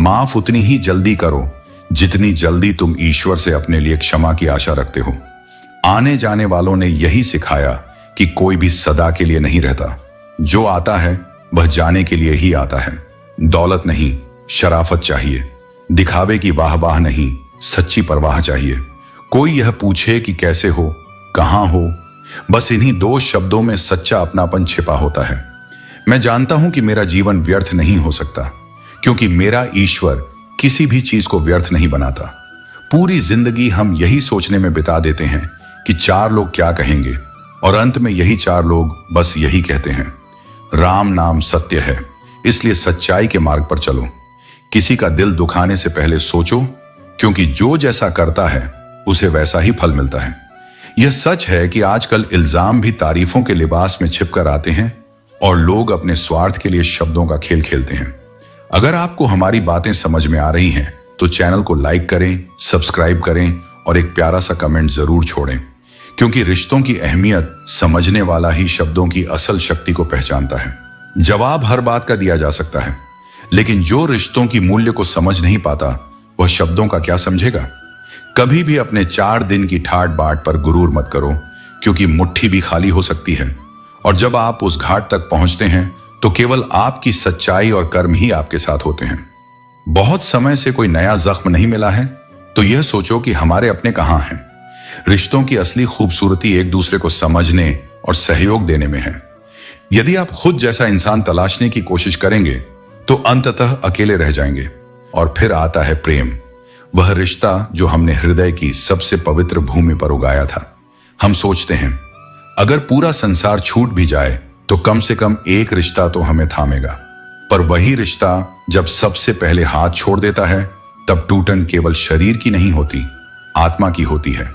माफ उतनी ही जल्दी करो जितनी जल्दी तुम ईश्वर से अपने लिए क्षमा की आशा रखते हो। आने जाने वालों ने यही सिखाया कि कोई भी सदा के लिए नहीं रहता। जो आता है वह जाने के लिए ही आता है। दौलत नहीं, शराफत चाहिए। दिखावे की वाह वाह नहीं, सच्ची परवाह चाहिए। कोई यह पूछे कि कैसे हो, कहां हो, बस इन्हीं दो शब्दों में सच्चा अपनापन छिपा होता है। मैं जानता हूं कि मेरा जीवन व्यर्थ नहीं हो सकता, क्योंकि मेरा ईश्वर किसी भी चीज को व्यर्थ नहीं बनाता। पूरी जिंदगी हम यही सोचने में बिता देते हैं कि चार लोग क्या कहेंगे, और अंत में यही चार लोग बस यही कहते हैं, राम नाम सत्य है, इसलिए सच्चाई के मार्ग पर चलो। किसी का दिल दुखाने से पहले सोचो, क्योंकि जो जैसा करता है उसे वैसा ही फल मिलता है। यह सच है कि आजकल इल्जाम भी तारीफों के लिबास में छिपकर आते हैं और लोग अपने स्वार्थ के लिए शब्दों का खेल खेलते हैं। अगर आपको हमारी बातें समझ में आ रही हैं तो चैनल को लाइक करें, सब्सक्राइब करें और एक प्यारा सा कमेंट जरूर छोड़ें, क्योंकि रिश्तों की अहमियत समझने वाला ही शब्दों की असल शक्ति को पहचानता है। जवाब हर बात का दिया जा सकता है, लेकिन जो रिश्तों की मूल्य को समझ नहीं पाता वह शब्दों का क्या समझेगा। कभी भी अपने 4 दिन की ठाट बाट पर गुरूर मत करो, क्योंकि मुट्ठी भी खाली हो सकती है, और जब आप उस घाट तक पहुंचते हैं तो केवल आपकी सच्चाई और कर्म ही आपके साथ होते हैं। बहुत समय से कोई नया जख्म नहीं मिला है तो यह सोचो कि हमारे अपने कहां हैं। रिश्तों की असली खूबसूरती एक दूसरे को समझने और सहयोग देने में है। यदि आप खुद जैसा इंसान तलाशने की कोशिश करेंगे तो अंततः अकेले रह जाएंगे। और फिर आता है प्रेम, वह रिश्ता जो हमने हृदय की सबसे पवित्र भूमि पर उगाया था। हम सोचते हैं अगर पूरा संसार छूट भी जाए तो कम से कम एक रिश्ता तो हमें थामेगा, पर वही रिश्ता जब सबसे पहले हाथ छोड़ देता है तब टूटन केवल शरीर की नहीं होती, आत्मा की होती है।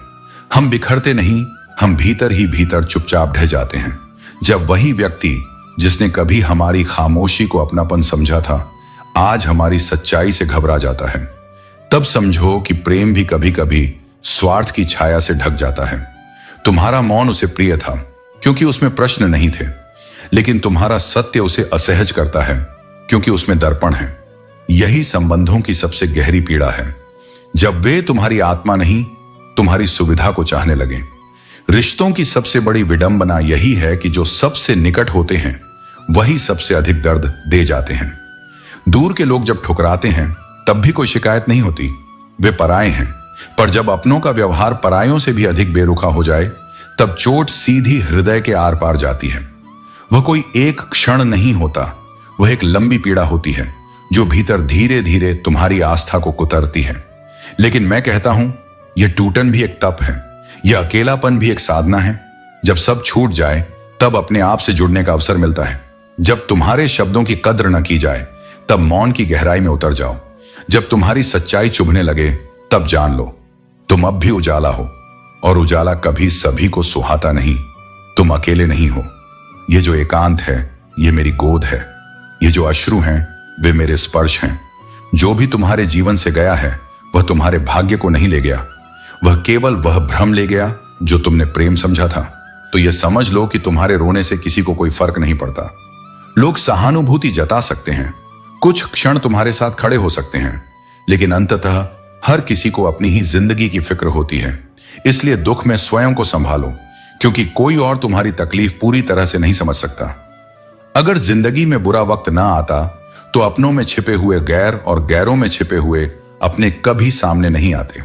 हम बिखरते नहीं, हम भीतर ही भीतर चुपचाप ढह जाते हैं। जब वही व्यक्ति जिसने कभी हमारी खामोशी को अपनापन समझा था आज हमारी सच्चाई से घबरा जाता है, तब समझो कि प्रेम भी कभी कभी स्वार्थ की छाया से ढक जाता है। तुम्हारा मौन उसे प्रिय था क्योंकि उसमें प्रश्न नहीं थे, लेकिन तुम्हारा सत्य उसे असहज करता है क्योंकि उसमें दर्पण है। यही संबंधों की सबसे गहरी पीड़ा है, जब वे तुम्हारी आत्मा नहीं तुम्हारी सुविधा को चाहने लगे। रिश्तों की सबसे बड़ी विडंबना यही है कि जो सबसे निकट होते हैं वही सबसे अधिक दर्द दे जाते हैं। दूर के लोग जब ठुकराते हैं तब भी कोई शिकायत नहीं होती, वे पराये हैं, पर जब अपनों का व्यवहार परायों से भी अधिक बेरुखा हो जाए तब चोट सीधी हृदय के आर पार जाती है। वह कोई एक क्षण नहीं होता, वह एक लंबी पीड़ा होती है जो भीतर धीरे धीरे तुम्हारी आस्था को कुतरती है। लेकिन मैं कहता हूं यह टूटन भी एक तप है, यह अकेलापन भी एक साधना है। जब सब छूट जाए तब अपने आप से जुड़ने का अवसर मिलता है। जब तुम्हारे शब्दों की कद्र न की जाए तब मौन की गहराई में उतर जाओ। जब तुम्हारी सच्चाई चुभने लगे तब जान लो तुम अब भी उजाला हो, और उजाला कभी सभी को सुहाता नहीं। तुम अकेले नहीं हो। ये जो एकांत है ये मेरी गोद है, ये जो अश्रु हैं वे मेरे स्पर्श हैं। जो भी तुम्हारे जीवन से गया है वह तुम्हारे भाग्य को नहीं ले गया, वह केवल वह भ्रम ले गया जो तुमने प्रेम समझा था। तो यह समझ लो कि तुम्हारे रोने से किसी को कोई फर्क नहीं पड़ता। लोग सहानुभूति जता सकते हैं, कुछ क्षण तुम्हारे साथ खड़े हो सकते हैं, लेकिन अंततः हर किसी को अपनी ही जिंदगी की फिक्र होती है। इसलिए दुख में स्वयं को संभालो, क्योंकि कोई और तुम्हारी तकलीफ पूरी तरह से नहीं समझ सकता। अगर जिंदगी में बुरा वक्त ना आता तो अपनों में छिपे हुए गैर और गैरों में छिपे हुए अपने कभी सामने नहीं आते।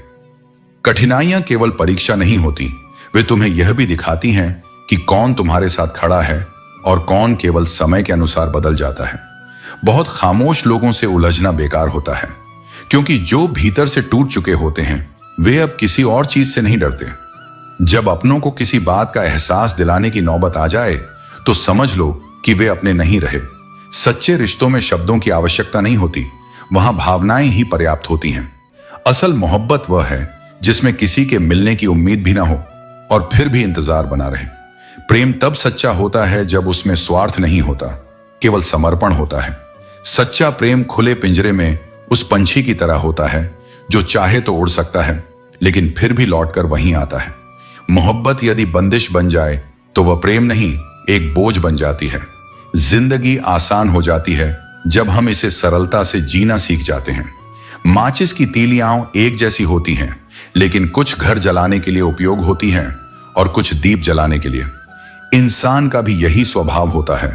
कठिनाइयां केवल परीक्षा नहीं होती, वे तुम्हें यह भी दिखाती हैं कि कौन तुम्हारे साथ खड़ा है और कौन केवल समय के अनुसार बदल जाता है। बहुत खामोश लोगों से उलझना बेकार होता है, क्योंकि जो भीतर से टूट चुके होते हैं वे अब किसी और चीज से नहीं डरते। जब अपनों को किसी बात का एहसास दिलाने की नौबत आ जाए तो समझ लो कि वे अपने नहीं रहे। सच्चे रिश्तों में शब्दों की आवश्यकता नहीं होती, वहां भावनाएं ही पर्याप्त होती हैं। असल मोहब्बत वह है जिसमें किसी के मिलने की उम्मीद भी ना हो और फिर भी इंतजार बना रहे। प्रेम तब सच्चा होता है जब उसमें स्वार्थ नहीं होता, केवल समर्पण होता है। सच्चा प्रेम खुले पिंजरे में उस पंछी की तरह होता है जो चाहे तो उड़ सकता है लेकिन फिर भी लौटकर वहीं आता है। मोहब्बत यदि बंदिश बन जाए तो वह प्रेम नहीं, एक बोझ बन जाती है। जिंदगी आसान हो जाती है जब हम इसे सरलता से जीना सीख जाते हैं। माचिस की तीलियां एक जैसी होती हैं, लेकिन कुछ घर जलाने के लिए उपयोग होती हैं और कुछ दीप जलाने के लिए। इंसान का भी यही स्वभाव होता है।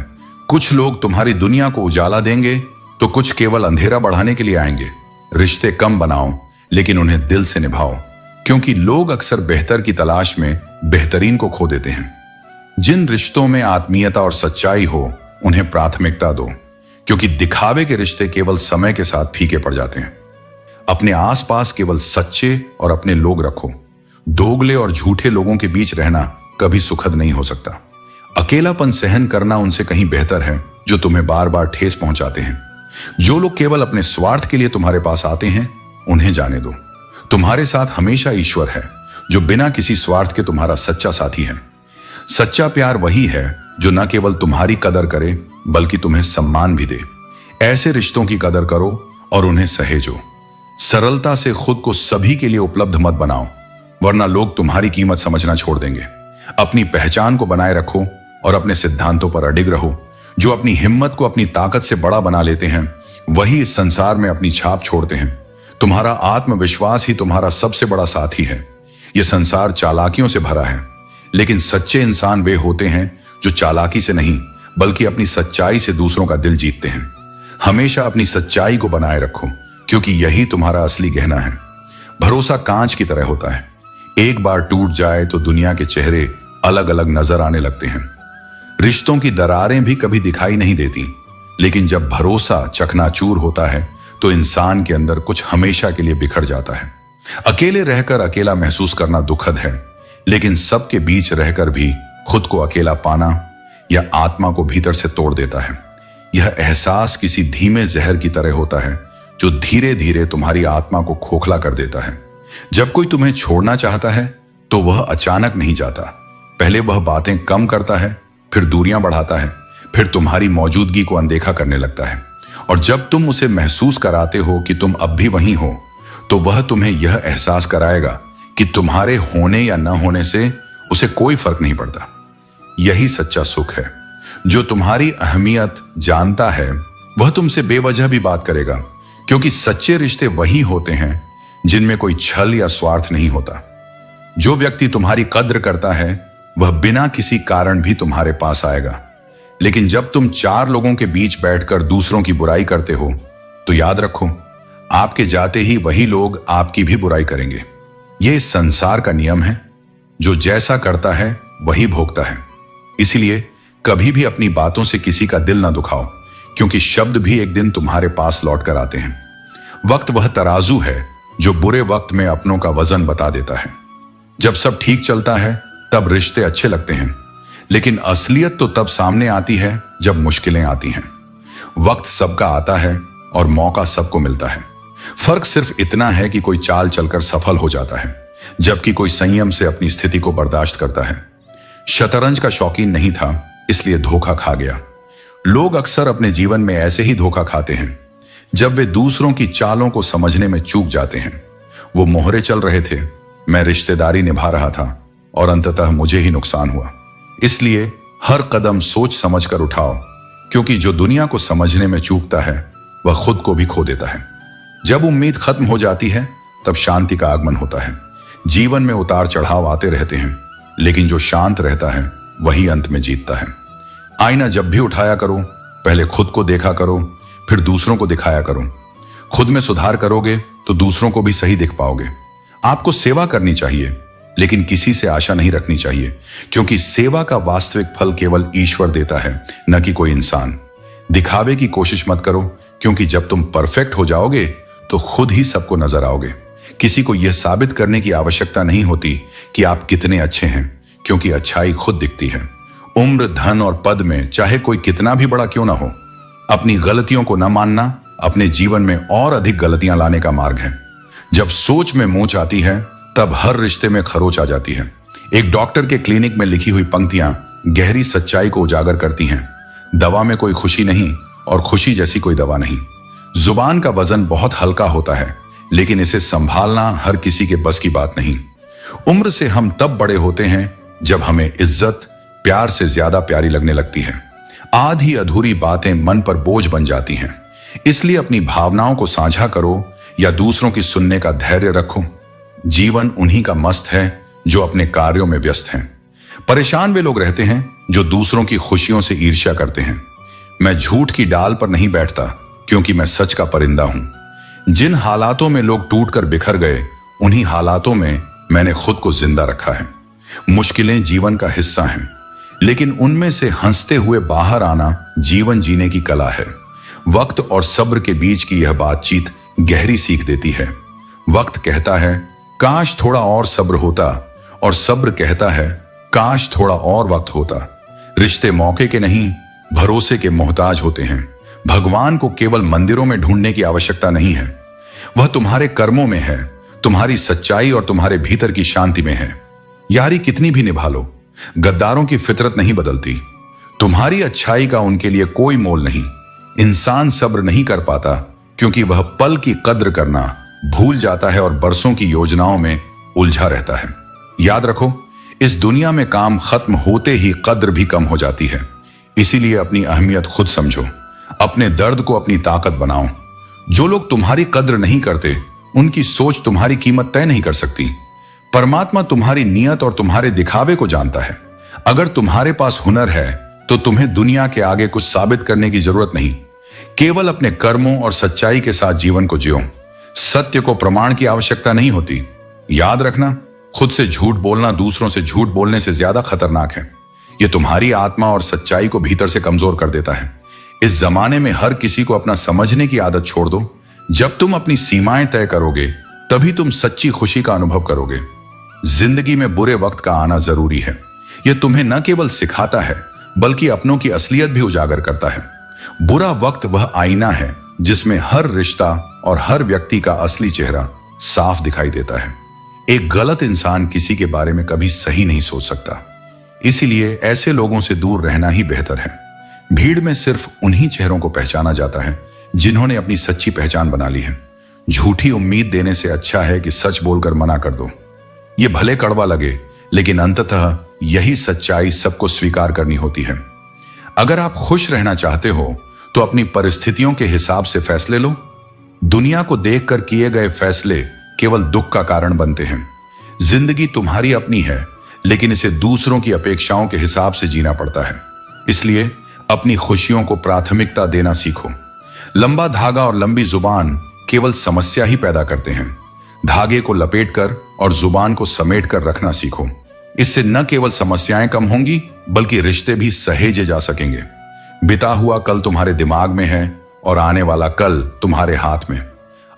कुछ लोग तुम्हारी दुनिया को उजाला देंगे तो कुछ केवल अंधेरा बढ़ाने के लिए आएंगे। रिश्ते कम बनाओ, लेकिन उन्हें दिल से निभाओ, क्योंकि लोग अक्सर बेहतर की तलाश में बेहतरीन को खो देते हैं। जिन रिश्तों में आत्मीयता और सच्चाई हो, उन्हें प्राथमिकता दो, क्योंकि दिखावे के रिश्ते केवल समय के साथ फीके पड़ जाते हैं। अपने आसपास केवल सच्चे और अपने लोग रखो। दोगले और झूठे लोगों के बीच रहना कभी सुखद नहीं हो सकता। अकेलापन सहन करना उनसे कहीं बेहतर है जो तुम्हें बार बार ठेस पहुंचाते हैं। जो लोग केवल अपने स्वार्थ के लिए तुम्हारे पास आते हैं, उन्हें जाने दो। तुम्हारे साथ हमेशा ईश्वर है, जो बिना किसी स्वार्थ के तुम्हारा सच्चा साथी है। सच्चा प्यार वही है जो न केवल तुम्हारी कदर करे, बल्कि तुम्हें सम्मान भी दे। ऐसे रिश्तों की कदर करो और उन्हें सहेजो। सरलता से खुद को सभी के लिए उपलब्ध मत बनाओ, वरना लोग तुम्हारी कीमत समझना छोड़ देंगे। अपनी पहचान को बनाए रखो और अपने सिद्धांतों पर अडिग रहो। जो अपनी हिम्मत को अपनी ताकत से बड़ा बना लेते हैं, वही इस संसार में अपनी छाप छोड़ते हैं। तुम्हारा आत्मविश्वास ही तुम्हारा सबसे बड़ा साथी है। यह संसार चालाकियों से भरा है, लेकिन सच्चे इंसान वे होते हैं जो चालाकी से नहीं, बल्कि अपनी सच्चाई से दूसरों का दिल जीतते हैं। हमेशा अपनी सच्चाई को बनाए रखो, क्योंकि यही तुम्हारा असली गहना है। भरोसा कांच की तरह होता है। एक बार टूट जाए तो दुनिया के चेहरे अलग अलग नजर आने लगते हैं। रिश्तों की दरारें भी कभी दिखाई नहीं देती, लेकिन जब भरोसा चकनाचूर होता है तो इंसान के अंदर कुछ हमेशा के लिए बिखर जाता है। अकेले रहकर अकेला महसूस करना दुखद है, लेकिन सबके बीच रहकर भी खुद को अकेला पाना या आत्मा को भीतर से तोड़ देता है। यह एहसास किसी धीमे जहर की तरह होता है, जो धीरे धीरे तुम्हारी आत्मा को खोखला कर देता है। जब कोई तुम्हें छोड़ना चाहता है तो वह अचानक नहीं जाता। पहले वह बातें कम करता है, फिर दूरियां बढ़ाता है, फिर तुम्हारी मौजूदगी को अनदेखा करने लगता है। और जब तुम उसे महसूस कराते हो कि तुम अब भी वहीं हो, तो वह तुम्हें यह एहसास कराएगा कि तुम्हारे होने या न होने से उसे कोई फर्क नहीं पड़ता। यही सच्चा सुख है। जो तुम्हारी अहमियत जानता है, वह तुमसे बेवजह भी बात करेगा, क्योंकि सच्चे रिश्ते वही होते हैं जिनमें कोई छल या स्वार्थ नहीं होता। जो व्यक्ति तुम्हारी कद्र करता है, वह बिना किसी कारण भी तुम्हारे पास आएगा। लेकिन जब तुम चार लोगों के बीच बैठकर दूसरों की बुराई करते हो, तो याद रखो, आपके जाते ही वही लोग आपकी भी बुराई करेंगे। यह इस संसार का नियम है। जो जैसा करता है वही भोगता है। इसलिए कभी भी अपनी बातों से किसी का दिल ना दुखाओ, क्योंकि शब्द भी एक दिन तुम्हारे पास लौट कर आते हैं। वक्त वह तराजू है जो बुरे वक्त में अपनों का वजन बता देता है। जब सब ठीक चलता है तब रिश्ते अच्छे लगते हैं, लेकिन असलियत तो तब सामने आती है जब मुश्किलें आती हैं। वक्त सबका आता है और मौका सबको मिलता है। फर्क सिर्फ इतना है कि कोई चाल चलकर सफल हो जाता है, जबकि कोई संयम से अपनी स्थिति को बर्दाश्त करता है। शतरंज का शौकीन नहीं था, इसलिए धोखा खा गया। लोग अक्सर अपने जीवन में ऐसे ही धोखा खाते हैं, जब वे दूसरों की चालों को समझने में चूक जाते हैं। वो मोहरे चल रहे थे, मैं रिश्तेदारी निभा रहा था और अंततः मुझे ही नुकसान हुआ। इसलिए हर कदम सोच समझ कर उठाओ, क्योंकि जो दुनिया को समझने में चूकता है, वह खुद को भी खो देता है। जब उम्मीद खत्म हो जाती है, तब शांति का आगमन होता है। जीवन में उतार चढ़ाव आते रहते हैं, लेकिन जो शांत रहता है वही अंत में जीतता है। आईना जब भी उठाया करो, पहले खुद को देखा करो, फिर दूसरों को दिखाया करो। खुद में सुधार करोगे तो दूसरों को भी सही दिख पाओगे। आपको सेवा करनी चाहिए, लेकिन किसी से आशा नहीं रखनी चाहिए, क्योंकि सेवा का वास्तविक फल केवल ईश्वर देता है, न कि कोई इंसान। दिखावे की कोशिश मत करो, क्योंकि जब तुम परफेक्ट हो जाओगे तो खुद ही सबको नजर आओगे। किसी को यह साबित करने की आवश्यकता नहीं होती कि आप कितने अच्छे हैं, क्योंकि अच्छाई खुद दिखती है। उम्र, धन और पद में चाहे कोई कितना भी बड़ा क्यों ना हो, अपनी गलतियों को न मानना अपने जीवन में और अधिक गलतियां लाने का मार्ग है। जब सोच में मोच आती है, तब हर रिश्ते में खरोच आ जाती है। एक डॉक्टर के क्लिनिक में लिखी हुई पंक्तियां गहरी सच्चाई को उजागर करती हैं। दवा में कोई खुशी नहीं और खुशी जैसी कोई दवा नहीं। जुबान का वजन बहुत हल्का होता है, लेकिन इसे संभालना हर किसी के बस की बात नहीं। उम्र से हम तब बड़े होते हैं जब हमें इज्जत प्यार से ज्यादा प्यारी लगने लगती है। आधी अधूरी बातें मन पर बोझ बन जाती हैं। इसलिए अपनी भावनाओं को साझा करो, या दूसरों की सुनने का धैर्य रखो। जीवन उन्हीं का मस्त है जो अपने कार्यों में व्यस्त हैं। परेशान वे लोग रहते हैं जो दूसरों की खुशियों से ईर्ष्या करते हैं। मैं झूठ की डाल पर नहीं बैठता क्योंकि मैं सच का परिंदा हूं। जिन हालातों में लोग टूटकर बिखर गए, उन्हीं हालातों में मैंने खुद को जिंदा रखा है। मुश्किलें जीवन का हिस्सा हैं, लेकिन उनमें से हंसते हुए बाहर आना जीवन जीने की कला है। वक्त और सब्र के बीच की यह बातचीत गहरी सीख देती है। वक्त कहता है काश थोड़ा और सब्र होता, और सब्र कहता है काश थोड़ा और वक्त होता। रिश्ते मौके के नहीं, भरोसे के मोहताज होते हैं। भगवान को केवल मंदिरों में ढूंढने की आवश्यकता नहीं है, वह तुम्हारे कर्मों में है, तुम्हारी सच्चाई और तुम्हारे भीतर की शांति में है। यारी कितनी भी निभा लो, गद्दारों की फितरत नहीं बदलती। तुम्हारी अच्छाई का उनके लिए कोई मोल नहीं। इंसान सब्र नहीं कर पाता क्योंकि वह पल की कद्र करना भूल जाता है और बरसों की योजनाओं में उलझा रहता है। याद रखो, इस दुनिया में काम खत्म होते ही कद्र भी कम हो जाती है। इसीलिए अपनी अहमियत खुद समझो, अपने दर्द को अपनी ताकत बनाओ। जो लोग तुम्हारी कद्र नहीं करते, उनकी सोच तुम्हारी कीमत तय नहीं कर सकती। परमात्मा तुम्हारी नियत और तुम्हारे दिखावे को जानता है। अगर तुम्हारे पास हुनर है तो तुम्हें दुनिया के आगे कुछ साबित करने की जरूरत नहीं। केवल अपने कर्मों और सच्चाई के साथ जीवन को जियो। सत्य को प्रमाण की आवश्यकता नहीं होती। याद रखना, खुद से झूठ बोलना दूसरों से झूठ बोलने से ज्यादा खतरनाक है। यह तुम्हारी आत्मा और सच्चाई को भीतर से कमजोर कर देता है। इस जमाने में हर किसी को अपना समझने की आदत छोड़ दो। जब तुम अपनी सीमाएं तय करोगे, तभी तुम सच्ची खुशी का अनुभव करोगे। जिंदगी में बुरे वक्त का आना जरूरी है। यह तुम्हें न केवल सिखाता है, बल्कि अपनों की असलियत भी उजागर करता है। बुरा वक्त वह आईना है जिसमें हर रिश्ता और हर व्यक्ति का असली चेहरा साफ दिखाई देता है। एक गलत इंसान किसी के बारे में कभी सही नहीं सोच सकता। इसीलिए ऐसे लोगों से दूर रहना ही बेहतर है। भीड़ में सिर्फ उन्हीं चेहरों को पहचाना जाता है जिन्होंने अपनी सच्ची पहचान बना ली है। झूठी उम्मीद देने से अच्छा है कि सच बोलकर मना कर दो। ये भले कड़वा लगे, लेकिन अंततः यही सच्चाई सबको स्वीकार करनी होती है। अगर आप खुश रहना चाहते हो तो अपनी परिस्थितियों के हिसाब से फैसले लो। दुनिया को देखकर किए गए फैसले केवल दुख का कारण बनते हैं। जिंदगी तुम्हारी अपनी है, लेकिन इसे दूसरों की अपेक्षाओं के हिसाब से जीना पड़ता है। इसलिए अपनी खुशियों को प्राथमिकता देना सीखो। लंबा धागा और लंबी जुबान केवल समस्या ही पैदा करते हैं। धागे को लपेटकर और जुबान को समेटकर रखना सीखो। इससे न केवल समस्याएं कम होंगी, बल्कि रिश्ते भी सहेजे जा सकेंगे। बिता हुआ कल तुम्हारे दिमाग में है और आने वाला कल तुम्हारे हाथ में।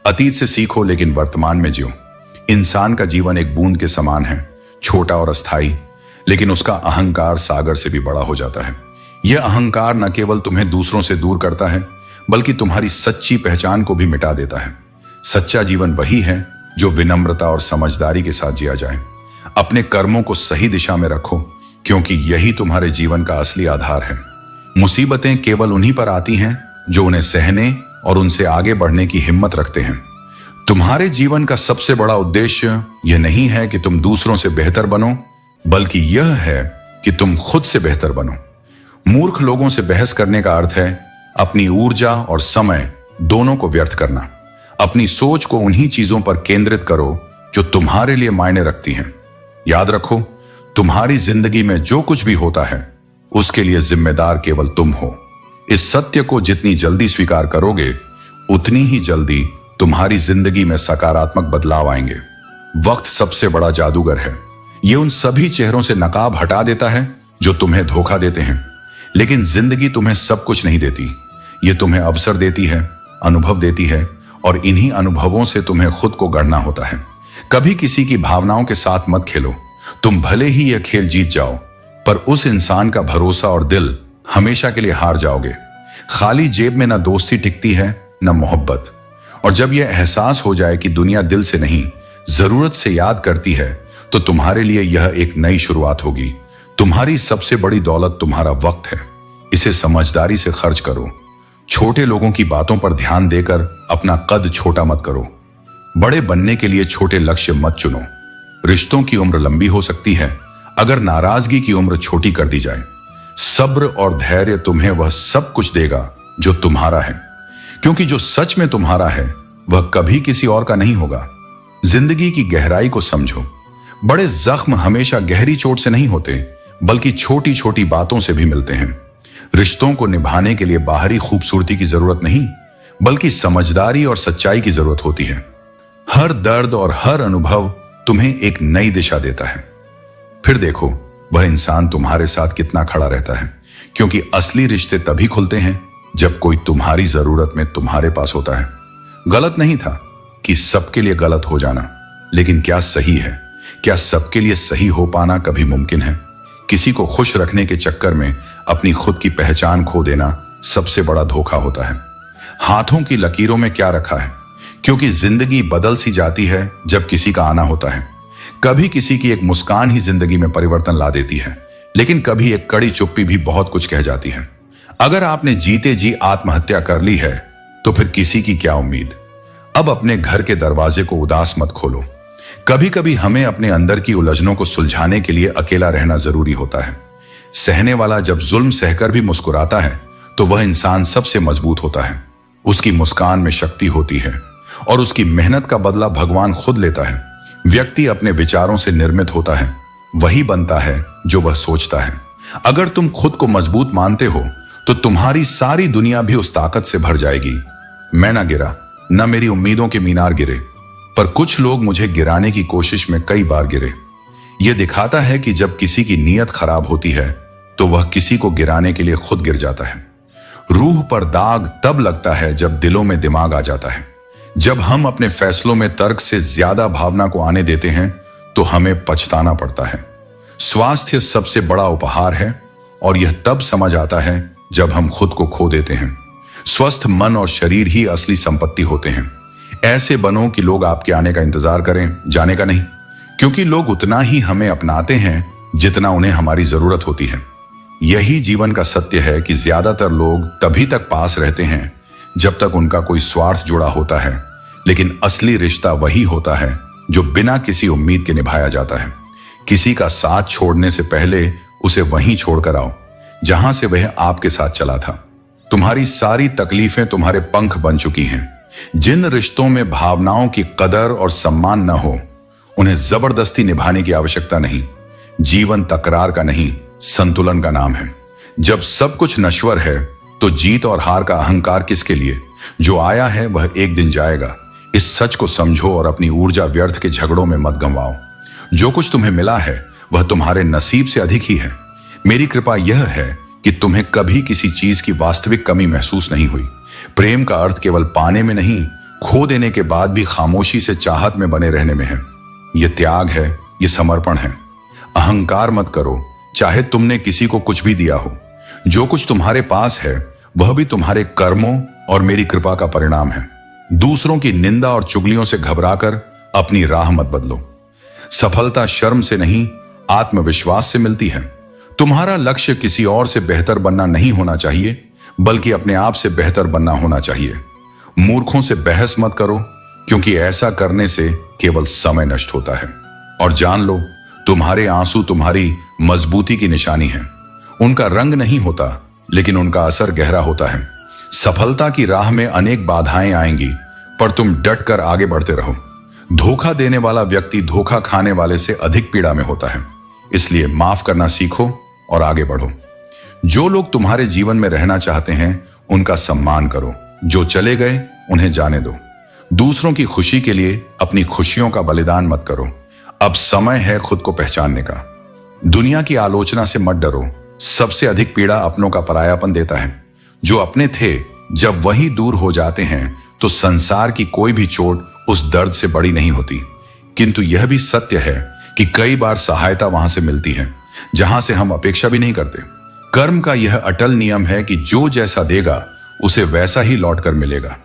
अतीत से सीखो, लेकिन वर्तमान में जियो। इंसान का जीवन एक बूंद के समान है, छोटा और अस्थायी, लेकिन उसका अहंकार सागर से भी बड़ा हो जाता है। यह अहंकार न केवल तुम्हें दूसरों से दूर करता है, बल्कि तुम्हारी सच्ची पहचान को भी मिटा देता है। सच्चा जीवन वही है जो विनम्रता और समझदारी के साथ जिया जाए। अपने कर्मों को सही दिशा में रखो, क्योंकि यही तुम्हारे जीवन का असली आधार है। मुसीबतें केवल उन्हीं पर आती हैं जो उन्हें सहने और उनसे आगे बढ़ने की हिम्मत रखते हैं। तुम्हारे जीवन का सबसे बड़ा उद्देश्य यह नहीं है कि तुम दूसरों से बेहतर बनो, बल्कि यह है कि तुम खुद से बेहतर बनो। मूर्ख लोगों से बहस करने का अर्थ है अपनी ऊर्जा और समय दोनों को व्यर्थ करना। अपनी सोच को उन्हीं चीजों पर केंद्रित करो जो तुम्हारे लिए मायने रखती हैं। याद रखो, तुम्हारी जिंदगी में जो कुछ भी होता है, उसके लिए जिम्मेदार केवल तुम हो। इस सत्य को जितनी जल्दी स्वीकार करोगे, उतनी ही जल्दी तुम्हारी जिंदगी में सकारात्मक बदलाव आएंगे। वक्त सबसे बड़ा जादूगर है। यह उन सभी चेहरों से नकाब हटा देता है जो तुम्हें धोखा देते हैं। लेकिन जिंदगी तुम्हें सब कुछ नहीं देती। यह तुम्हें अवसर देती है, अनुभव देती है, और इन्हीं अनुभवों से तुम्हें खुद को गढ़ना होता है। कभी किसी की भावनाओं के साथ मत खेलो। तुम भले ही यह खेल जीत जाओ, पर उस इंसान का भरोसा और दिल हमेशा के लिए हार जाओगे। खाली जेब में न दोस्ती टिकती है, न मोहब्बत। और जब यह एहसास हो जाए कि दुनिया दिल से नहीं, जरूरत से याद करती है, तो तुम्हारे लिए यह एक नई शुरुआत होगी। तुम्हारी सबसे बड़ी दौलत तुम्हारा वक्त है। इसे समझदारी से खर्च करो। छोटे लोगों की बातों पर ध्यान देकर अपना कद छोटा मत करो। बड़े बनने के लिए छोटे लक्ष्य मत चुनो। रिश्तों की उम्र लंबी हो सकती है अगर नाराजगी की उम्र छोटी कर दी जाए। सब्र और धैर्य तुम्हें वह सब कुछ देगा जो तुम्हारा है, क्योंकि जो सच में तुम्हारा है वह कभी किसी और का नहीं होगा। जिंदगी की गहराई को समझो। बड़े जख्म हमेशा गहरी चोट से नहीं होते, बल्कि छोटी छोटी बातों से भी मिलते हैं। रिश्तों को निभाने के लिए बाहरी खूबसूरती की जरूरत नहीं, बल्कि समझदारी और सच्चाई की जरूरत होती है। हर दर्द और हर अनुभव तुम्हें एक नई दिशा देता है। फिर देखो वह इंसान तुम्हारे साथ कितना खड़ा रहता है, क्योंकि असली रिश्ते तभी खुलते हैं जब कोई तुम्हारी जरूरत में तुम्हारे पास होता है। गलत नहीं था कि सबके लिए गलत हो जाना, लेकिन क्या सही है? क्या सबके लिए सही हो पाना कभी मुमकिन है? किसी को खुश रखने के चक्कर में अपनी खुद की पहचान खो देना सबसे बड़ा धोखा होता है। हाथों की लकीरों में क्या रखा है? क्योंकि जिंदगी बदल सी जाती है जब किसी का आना होता है। कभी किसी की एक मुस्कान ही जिंदगी में परिवर्तन ला देती है, लेकिन कभी एक कड़ी चुप्पी भी बहुत कुछ कह जाती है। अगर आपने जीते जी आत्महत्या कर ली है तो फिर किसी की क्या उम्मीद? अब अपने घर के दरवाजे को उदास मत खोलो। कभी कभी हमें अपने अंदर की उलझनों को सुलझाने के लिए अकेला रहना जरूरी होता है। सहने वाला जब जुल्म सहकर भी मुस्कुराता है तो वह इंसान सबसे मजबूत होता है। उसकी मुस्कान में शक्ति होती है और उसकी मेहनत का बदला भगवान खुद लेता है। व्यक्ति अपने विचारों से निर्मित होता है, वही बनता है जो वह सोचता है। अगर तुम खुद को मजबूत मानते हो तो तुम्हारी सारी दुनिया भी उस ताकत से भर जाएगी। मैं ना गिरा, न मेरी उम्मीदों के मीनार गिरे, पर कुछ लोग मुझे गिराने की कोशिश में कई बार गिरे। यह दिखाता है कि जब किसी की नीयत खराब होती है तो वह किसी को गिराने के लिए खुद गिर जाता है। रूह पर दाग तब लगता है जब दिलों में दिमाग आ जाता है। जब हम अपने फैसलों में तर्क से ज्यादा भावना को आने देते हैं तो हमें पछताना पड़ता है। स्वास्थ्य सबसे बड़ा उपहार है और यह तब समझ आता है जब हम खुद को खो देते हैं। स्वस्थ मन और शरीर ही असली संपत्ति होते हैं। ऐसे बनो कि लोग आपके आने का इंतजार करें, जाने का नहीं, क्योंकि लोग उतना ही हमें अपनाते हैं जितना उन्हें हमारी जरूरत होती है। यही जीवन का सत्य है कि ज्यादातर लोग तभी तक पास रहते हैं जब तक उनका कोई स्वार्थ जुड़ा होता है, लेकिन असली रिश्ता वही होता है जो बिना किसी उम्मीद के निभाया जाता है। किसी का साथ छोड़ने से पहले उसे वहीं छोड़कर आओ जहां से वह आपके साथ चला था। तुम्हारी सारी तकलीफें तुम्हारे पंख बन चुकी हैं। जिन रिश्तों में भावनाओं की कदर और सम्मान न हो, उन्हें जबरदस्ती निभाने की आवश्यकता नहीं। जीवन तकरार का नहीं, संतुलन का नाम है। जब सब कुछ नश्वर है तो जीत और हार का अहंकार किसके लिए? जो आया है वह एक दिन जाएगा। इस सच को समझो और अपनी ऊर्जा व्यर्थ के झगड़ों में मत गंवाओ। जो कुछ तुम्हें मिला है वह तुम्हारे नसीब से अधिक ही है। मेरी कृपा यह है कि तुम्हें कभी किसी चीज की वास्तविक कमी महसूस नहीं हुई। प्रेम का अर्थ केवल पाने में नहीं, खो देने के बाद भी खामोशी से चाहत में बने रहने में है। यह त्याग है, यह समर्पण है। अहंकार मत करो, चाहे तुमने किसी को कुछ भी दिया हो। जो कुछ तुम्हारे पास है वह भी तुम्हारे कर्मों और मेरी कृपा का परिणाम है। दूसरों की निंदा और चुगलियों से घबराकर अपनी राह मत बदलो। सफलता शर्म से नहीं, आत्मविश्वास से मिलती है। तुम्हारा लक्ष्य किसी और से बेहतर बनना नहीं होना चाहिए, बल्कि अपने आप से बेहतर बनना होना चाहिए। मूर्खों से बहस मत करो, क्योंकि ऐसा करने से केवल समय नष्ट होता है। और जान लो, तुम्हारे आंसू तुम्हारी मजबूती की निशानी है। उनका रंग नहीं होता, लेकिन उनका असर गहरा होता है। सफलता की राह में अनेक बाधाएं आएंगी, पर तुम डट कर आगे बढ़ते रहो। धोखा देने वाला व्यक्ति धोखा खाने वाले से अधिक पीड़ा में होता है। इसलिए माफ करना सीखो और आगे बढ़ो। जो लोग तुम्हारे जीवन में रहना चाहते हैं उनका सम्मान करो। जो चले गए उन्हें जाने दो। दूसरों की खुशी के लिए अपनी खुशियों का बलिदान मत करो। अब समय है खुद को पहचानने का। दुनिया की आलोचना से मत डरो। सबसे अधिक पीड़ा अपनों का परायापन देता है। जो अपने थे, जब वही दूर हो जाते हैं तो संसार की कोई भी चोट उस दर्द से बड़ी नहीं होती। किंतु यह भी सत्य है कि कई बार सहायता वहां से मिलती है जहां से हम अपेक्षा भी नहीं करते। कर्म का यह अटल नियम है कि जो जैसा देगा उसे वैसा ही लौट कर मिलेगा,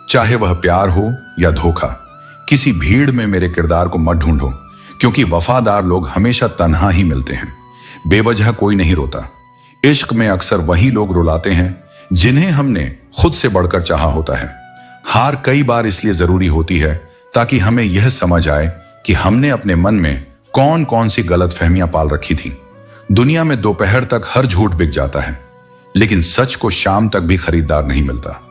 चाहे वह प्यार हो या धोखा। किसी भीड़ में मेरे किरदार को मत ढूंढो, क्योंकि वफादार लोग हमेशा तन्हा ही मिलते हैं। बेवजह कोई नहीं रोता। इश्क में अक्सर वही लोग रुलाते हैं जिन्हें हमने खुद से बढ़कर चाहा होता है। हार कई बार इसलिए जरूरी होती है ताकि हमें यह समझ आए कि हमने अपने मन में कौन कौन सी गलतफहमियां पाल रखी थी। दुनिया में दोपहर तक हर झूठ बिक जाता है, लेकिन सच को शाम तक भी खरीदार नहीं मिलता।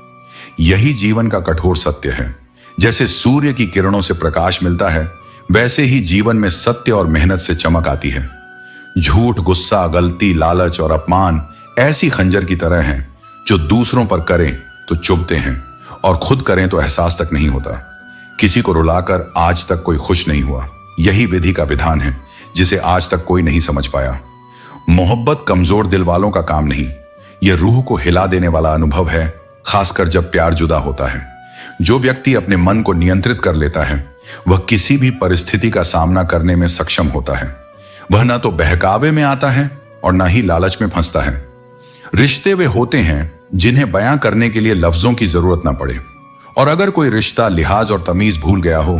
यही जीवन का कठोर सत्य है। जैसे सूर्य की किरणों से प्रकाश मिलता है, वैसे ही जीवन में सत्य और मेहनत से चमक आती है। झूठ, गुस्सा, गलती, लालच और अपमान ऐसी खंजर की तरह हैं जो दूसरों पर करें तो चुभते हैं और खुद करें तो एहसास तक नहीं होता। किसी को रुलाकर आज तक कोई खुश नहीं हुआ। यही विधि का विधान है जिसे आज तक कोई नहीं समझ पाया। मोहब्बत कमजोर दिल वालों का काम नहीं, यह रूह को हिला देने वाला अनुभव है, खासकर जब प्यार जुदा होता है। जो व्यक्ति अपने मन को नियंत्रित कर लेता है वह किसी भी परिस्थिति का सामना करने में सक्षम होता है। वह ना तो बहकावे में आता है और ना ही लालच में फंसता है। रिश्ते वे होते हैं जिन्हें बयां करने के लिए लफ्जों की जरूरत ना पड़े, और अगर कोई रिश्ता लिहाज और तमीज भूल गया हो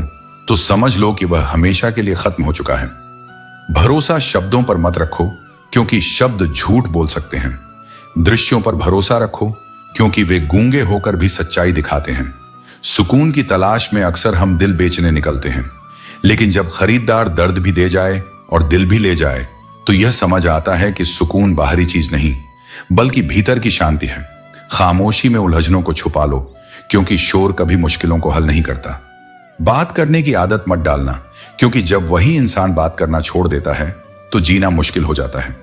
तो समझ लो कि वह हमेशा के लिए खत्म हो चुका है। भरोसा शब्दों पर मत रखो क्योंकि शब्द झूठ बोल सकते हैं। दृश्यों पर भरोसा रखो क्योंकि वे गूंगे होकर भी सच्चाई दिखाते हैं। सुकून की तलाश में अक्सर हम दिल बेचने निकलते हैं, लेकिन जब खरीदार दर्द भी दे जाए और दिल भी ले जाए तो यह समझ आता है कि सुकून बाहरी चीज नहीं बल्कि भीतर की शांति है। खामोशी में उलझनों को छुपा लो क्योंकि शोर कभी मुश्किलों को हल नहीं करता। बात करने की आदत मत डालना क्योंकि जब वही इंसान बात करना छोड़ देता है तो जीना मुश्किल हो जाता है।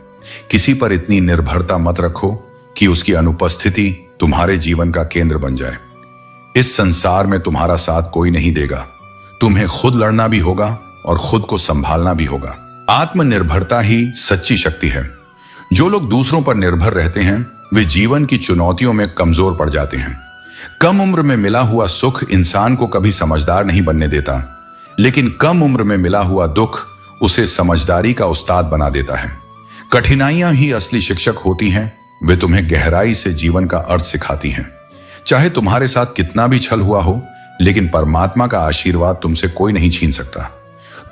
किसी पर इतनी निर्भरता मत रखो कि उसकी अनुपस्थिति तुम्हारे जीवन का केंद्र बन जाए। इस संसार में तुम्हारा साथ कोई नहीं देगा। तुम्हें खुद लड़ना भी होगा और खुद को संभालना भी होगा। आत्मनिर्भरता ही सच्ची शक्ति है। जो लोग दूसरों पर निर्भर रहते हैं वे जीवन की चुनौतियों में कमजोर पड़ जाते हैं। कम उम्र में मिला हुआ सुख इंसान को कभी समझदार नहीं बनने देता, लेकिन कम उम्र में मिला हुआ दुख उसे समझदारी का उस्ताद बना देता है। कठिनाइयां ही असली शिक्षक होती हैं। वे तुम्हें गहराई से जीवन का अर्थ सिखाती हैं। चाहे तुम्हारे साथ कितना भी छल हुआ हो, लेकिन परमात्मा का आशीर्वाद तुमसे कोई नहीं छीन सकता।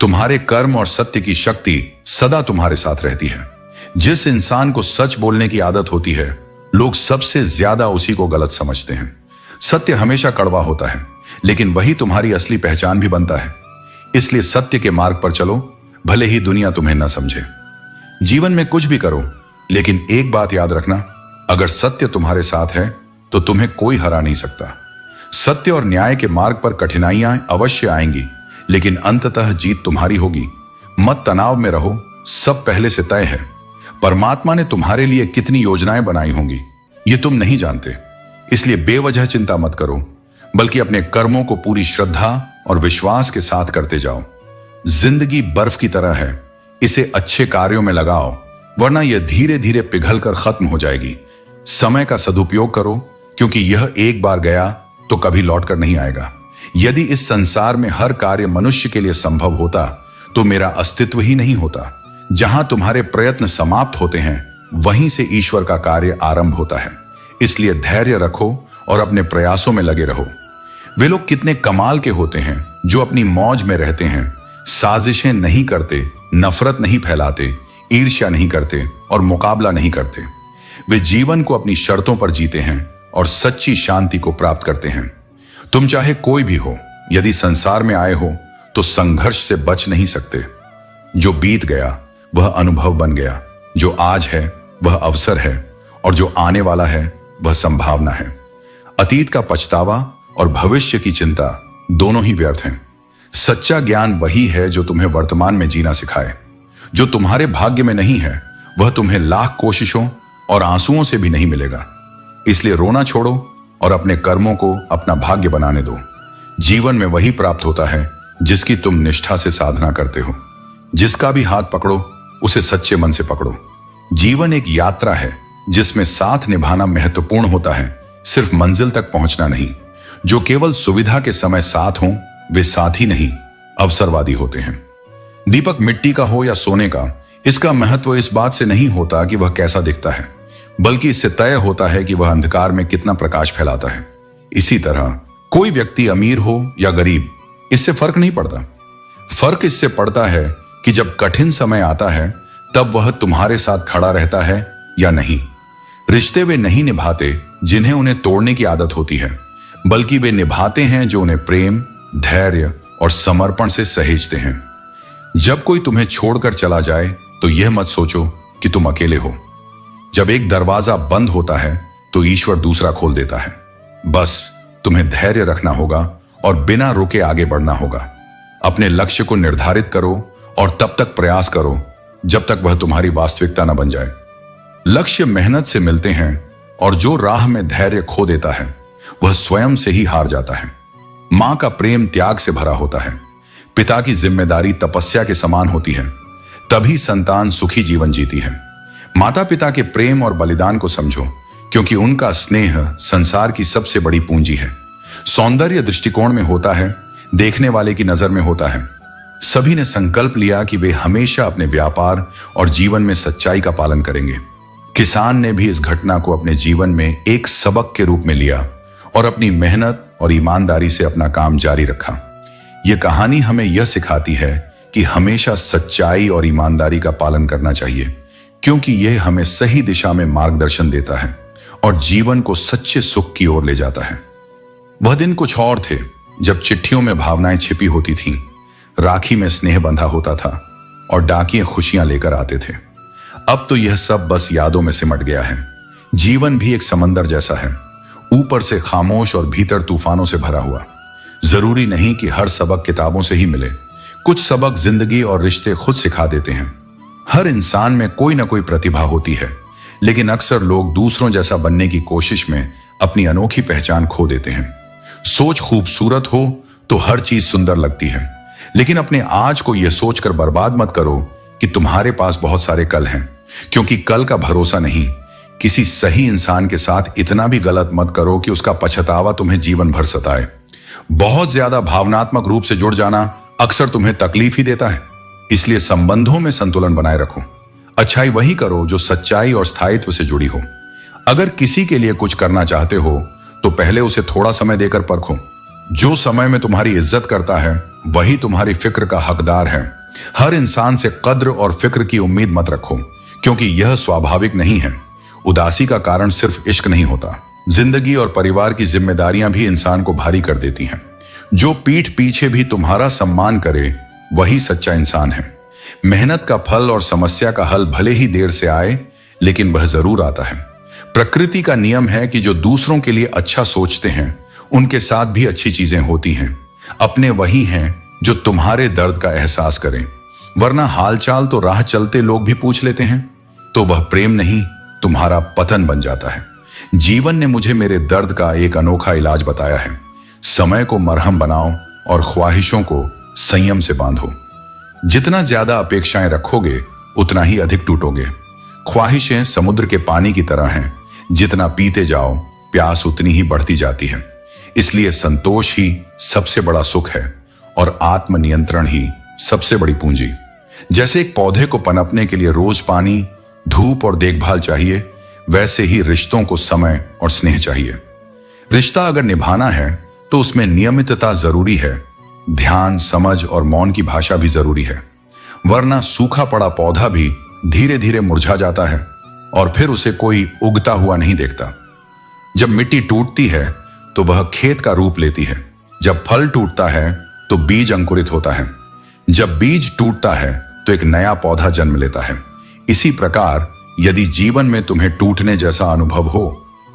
तुम्हारे कर्म और सत्य की शक्ति सदा तुम्हारे साथ रहती है। जिस इंसान को सच बोलने की आदत होती है, लोग सबसे ज्यादा उसी को गलत समझते हैं। सत्य हमेशा कड़वा होता है, लेकिन वही तुम्हारी असली पहचान भी बनता है। इसलिए सत्य के मार्ग पर चलो, भले ही दुनिया तुम्हें न समझे। जीवन में कुछ भी करो, लेकिन एक बात याद रखना, अगर सत्य तुम्हारे साथ है तो तुम्हें कोई हरा नहीं सकता। सत्य और न्याय के मार्ग पर कठिनाइयां अवश्य आएंगी, लेकिन अंततः जीत तुम्हारी होगी। मत तनाव में रहो, सब पहले से तय है। परमात्मा ने तुम्हारे लिए कितनी योजनाएं बनाई होंगी ये तुम नहीं जानते। इसलिए बेवजह चिंता मत करो, बल्कि अपने कर्मों को पूरी श्रद्धा और विश्वास के साथ करते जाओ। जिंदगी बर्फ की तरह है, इसे अच्छे कार्यों में लगाओ, वरना यह धीरे धीरे पिघलकर खत्म हो जाएगी। समय का सदुपयोग करो क्योंकि यह एक बार गया तो कभी लौटकर नहीं आएगा। यदि इस संसार में हर कार्य मनुष्य के लिए संभव होता तो मेरा अस्तित्व ही नहीं होता। जहां तुम्हारे प्रयत्न समाप्त होते हैं वहीं से ईश्वर का कार्य आरंभ होता है। इसलिए धैर्य रखो और अपने प्रयासों में लगे रहो। वे लोग कितने कमाल के होते हैं जो अपनी मौज में रहते हैं, साजिशें नहीं करते, नफरत नहीं फैलाते, ईर्ष्या नहीं करते और मुकाबला नहीं करते। वे जीवन को अपनी शर्तों पर जीते हैं और सच्ची शांति को प्राप्त करते हैं। तुम चाहे कोई भी हो, यदि संसार में आए हो तो संघर्ष से बच नहीं सकते। जो बीत गया वह अनुभव बन गया, जो आज है वह अवसर है और जो आने वाला है वह संभावना है। अतीत का पछतावा और भविष्य की चिंता दोनों ही व्यर्थ हैं। सच्चा ज्ञान वही है जो तुम्हें वर्तमान में जीना सिखाए। जो तुम्हारे भाग्य में नहीं है वह तुम्हें लाख कोशिशों और आंसुओं से भी नहीं मिलेगा। इसलिए रोना छोड़ो और अपने कर्मों को अपना भाग्य बनाने दो। जीवन में वही प्राप्त होता है जिसकी तुम निष्ठा से साधना करते हो। जिसका भी हाथ पकड़ो उसे सच्चे मन से पकड़ो। जीवन एक यात्रा है जिसमें साथ निभाना महत्वपूर्ण होता है, सिर्फ मंजिल तक पहुंचना नहीं। जो केवल सुविधा के समय साथ हों वे साथी नहीं, अवसरवादी होते हैं। दीपक मिट्टी का हो या सोने का, इसका महत्व इस बात से नहीं होता कि वह कैसा दिखता है, बल्कि इससे तय होता है कि वह अंधकार में कितना प्रकाश फैलाता है। इसी तरह कोई व्यक्ति अमीर हो या गरीब, इससे फर्क नहीं पड़ता। फर्क इससे पड़ता है कि जब कठिन समय आता है तब वह तुम्हारे साथ खड़ा रहता है या नहीं। रिश्ते वे नहीं निभाते जिन्हें उन्हें तोड़ने की आदत होती है, बल्कि वे निभाते हैं जो उन्हें प्रेम, धैर्य और समर्पण से सहेजते हैं। जब कोई तुम्हें छोड़कर चला जाए तो यह मत सोचो कि तुम अकेले हो। जब एक दरवाजा बंद होता है तो ईश्वर दूसरा खोल देता है। बस तुम्हें धैर्य रखना होगा और बिना रुके आगे बढ़ना होगा। अपने लक्ष्य को निर्धारित करो और तब तक प्रयास करो जब तक वह तुम्हारी वास्तविकता न बन जाए। लक्ष्य मेहनत से मिलते हैं और जो राह में धैर्य खो देता है वह स्वयं से ही हार जाता है। मां का प्रेम त्याग से भरा होता है। पिता की जिम्मेदारी तपस्या के समान होती है, तभी संतान सुखी जीवन जीती है। माता पिता के प्रेम और बलिदान को समझो, क्योंकि उनका स्नेह संसार की सबसे बड़ी पूंजी है। सौंदर्य दृष्टिकोण में होता है, देखने वाले की नजर में होता है। सभी ने संकल्प लिया कि वे हमेशा अपने व्यापार और जीवन में सच्चाई का पालन करेंगे। किसान ने भी इस घटना को अपने जीवन में एक सबक के रूप में लिया और अपनी मेहनत और ईमानदारी से अपना काम जारी रखा। यह कहानी हमें यह सिखाती है कि हमेशा सच्चाई और ईमानदारी का पालन करना चाहिए, क्योंकि यह हमें सही दिशा में मार्गदर्शन देता है और जीवन को सच्चे सुख की ओर ले जाता है। वह दिन कुछ और थे जब चिट्ठियों में भावनाएं छिपी होती थीं, राखी में स्नेह बंधा होता था और डाकिये खुशियां लेकर आते थे। अब तो यह सब बस यादों में सिमट गया है। जीवन भी एक समंदर जैसा है, ऊपर से खामोश और भीतर तूफानों से भरा हुआ। जरूरी नहीं कि हर सबक किताबों से ही मिले, कुछ सबक जिंदगी और रिश्ते खुद सिखा देते हैं। हर इंसान में कोई ना कोई प्रतिभा होती है, लेकिन अक्सर लोग दूसरों जैसा बनने की कोशिश में अपनी अनोखी पहचान खो देते हैं। सोच खूबसूरत हो तो हर चीज सुंदर लगती है, लेकिन अपने आज को यह सोचकर बर्बाद मत करो कि तुम्हारे पास बहुत सारे कल हैं, क्योंकि कल का भरोसा नहीं। किसी सही इंसान के साथ इतना भी गलत मत करो कि उसका पछतावा तुम्हें जीवन भर सताए। बहुत ज्यादा भावनात्मक रूप से जुड़ जाना अक्सर तुम्हें तकलीफ ही देता है। इसलिए संबंधों में संतुलन बनाए रखो। अच्छाई वही करो जो सच्चाई और स्थायित्व से जुड़ी हो। अगर किसी के लिए कुछ करना चाहते हो तो पहले उसे थोड़ा समय देकर परखो। जो समय में तुम्हारी इज्जत करता है वही तुम्हारी फिक्र का हकदार है। हर इंसान से कद्र और फिक्र की उम्मीद मत रखो, क्योंकि यह स्वाभाविक नहीं है। उदासी का कारण सिर्फ इश्क नहीं होता। जिंदगी और परिवार की जिम्मेदारियां भी इंसान को भारी कर देती हैं। जो पीठ पीछे भी तुम्हारा सम्मान करे वही सच्चा इंसान है। मेहनत का फल और समस्या का हल भले ही देर से आए, लेकिन वह जरूर आता है। प्रकृति का नियम है कि जो दूसरों के लिए अच्छा सोचते हैं उनके साथ भी अच्छी चीजें होती हैं। अपने वही हैं जो तुम्हारे दर्द का एहसास करें, वरना हालचाल तो राह चलते लोग भी पूछ लेते हैं, तो वह प्रेम नहीं तुम्हारा पतन बन जाता है। जीवन ने मुझे मेरे दर्द का एक अनोखा इलाज बताया है। समय को मरहम बनाओ और ख्वाहिशों को संयम से बांधो। जितना ज्यादा अपेक्षाएं रखोगे उतना ही अधिक टूटोगे। ख्वाहिशें समुद्र के पानी की तरह हैं, जितना पीते जाओ प्यास उतनी ही बढ़ती जाती है। इसलिए संतोष ही सबसे बड़ा सुख है और आत्मनियंत्रण ही सबसे बड़ी पूंजी। जैसे एक पौधे को पनपने के लिए रोज पानी, धूप और देखभाल चाहिए, वैसे ही रिश्तों को समय और स्नेह चाहिए। रिश्ता अगर निभाना है तो उसमें नियमितता जरूरी है। ध्यान, समझ और मौन की भाषा भी जरूरी है, वरना सूखा पड़ा पौधा भी धीरे धीरे मुरझा जाता है और फिर उसे कोई उगता हुआ नहीं देखता। जब मिट्टी टूटती है तो वह खेत का रूप लेती है। जब फल टूटता है तो बीज अंकुरित होता है। जब बीज टूटता है तो एक नया पौधा जन्म लेता है। इसी प्रकार यदि जीवन में तुम्हें टूटने जैसा अनुभव हो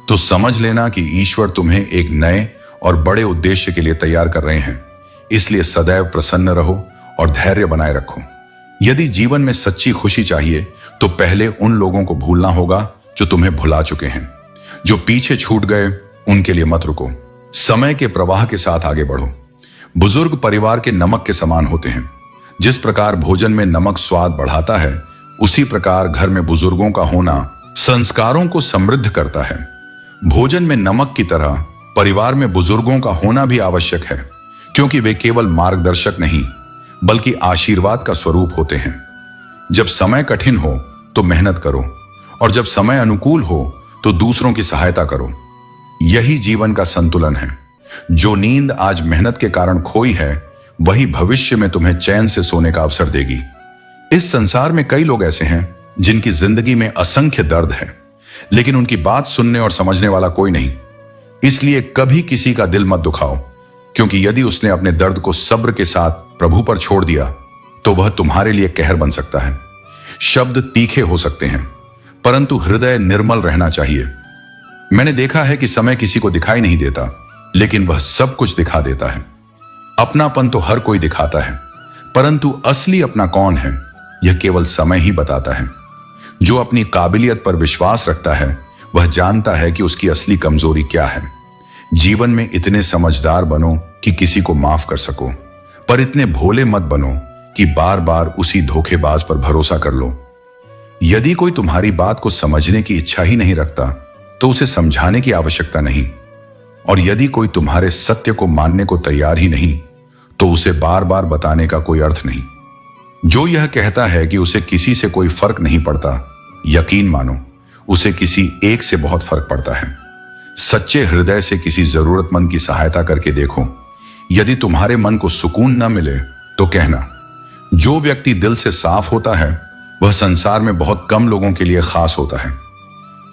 तो समझ लेना कि ईश्वर तुम्हें एक नए और बड़े उद्देश्य के लिए तैयार कर रहे हैं। इसलिए सदैव प्रसन्न रहो और धैर्य बनाए रखो। यदि जीवन में सच्ची खुशी चाहिए तो पहले उन लोगों को भूलना होगा जो तुम्हें भुला चुके हैं। जो पीछे छूट गए उनके लिए मत रुको। समय के प्रवाह के साथ आगे बढ़ो। बुजुर्ग परिवार के नमक के समान होते हैं। जिस प्रकार भोजन में नमक स्वाद बढ़ाता है, उसी प्रकार घर में बुजुर्गों का होना संस्कारों को समृद्ध करता है। भोजन में नमक की तरह परिवार में बुजुर्गों का होना भी आवश्यक है, क्योंकि वे केवल मार्गदर्शक नहीं बल्कि आशीर्वाद का स्वरूप होते हैं। जब समय कठिन हो तो मेहनत करो और जब समय अनुकूल हो तो दूसरों की सहायता करो। यही जीवन का संतुलन है। जो नींद आज मेहनत के कारण खोई है, वही भविष्य में तुम्हें चैन से सोने का अवसर देगी। इस संसार में कई लोग ऐसे हैं जिनकी जिंदगी में असंख्य दर्द है, लेकिन उनकी बात सुनने और समझने वाला कोई नहीं। इसलिए कभी किसी का दिल मत दुखाओ, क्योंकि यदि उसने अपने दर्द को सब्र के साथ प्रभु पर छोड़ दिया तो वह तुम्हारे लिए कहर बन सकता है। शब्द तीखे हो सकते हैं, परंतु हृदय निर्मल रहना चाहिए। मैंने देखा है कि समय किसी को दिखाई नहीं देता, लेकिन वह सब कुछ दिखा देता है। अपनापन तो हर कोई दिखाता है, परंतु असली अपना कौन है यह केवल समय ही बताता है। जो अपनी काबिलियत पर विश्वास रखता है वह जानता है कि उसकी असली कमजोरी क्या है। जीवन में इतने समझदार बनो कि किसी को माफ कर सको, पर इतने भोले मत बनो कि बार बार उसी धोखेबाज पर भरोसा कर लो। यदि कोई तुम्हारी बात को समझने की इच्छा ही नहीं रखता तो उसे समझाने की आवश्यकता नहीं, और यदि कोई तुम्हारे सत्य को मानने को तैयार ही नहीं तो उसे बार बार बताने का कोई अर्थ नहीं। जो यह कहता है कि उसे किसी से कोई फर्क नहीं पड़ता, यकीन मानो उसे किसी एक से बहुत फर्क पड़ता है। सच्चे हृदय से किसी जरूरतमंद की सहायता करके देखो। यदि तुम्हारे मन को सुकून न मिले तो कहना। जो व्यक्ति दिल से साफ होता है वह संसार में बहुत कम लोगों के लिए खास होता है।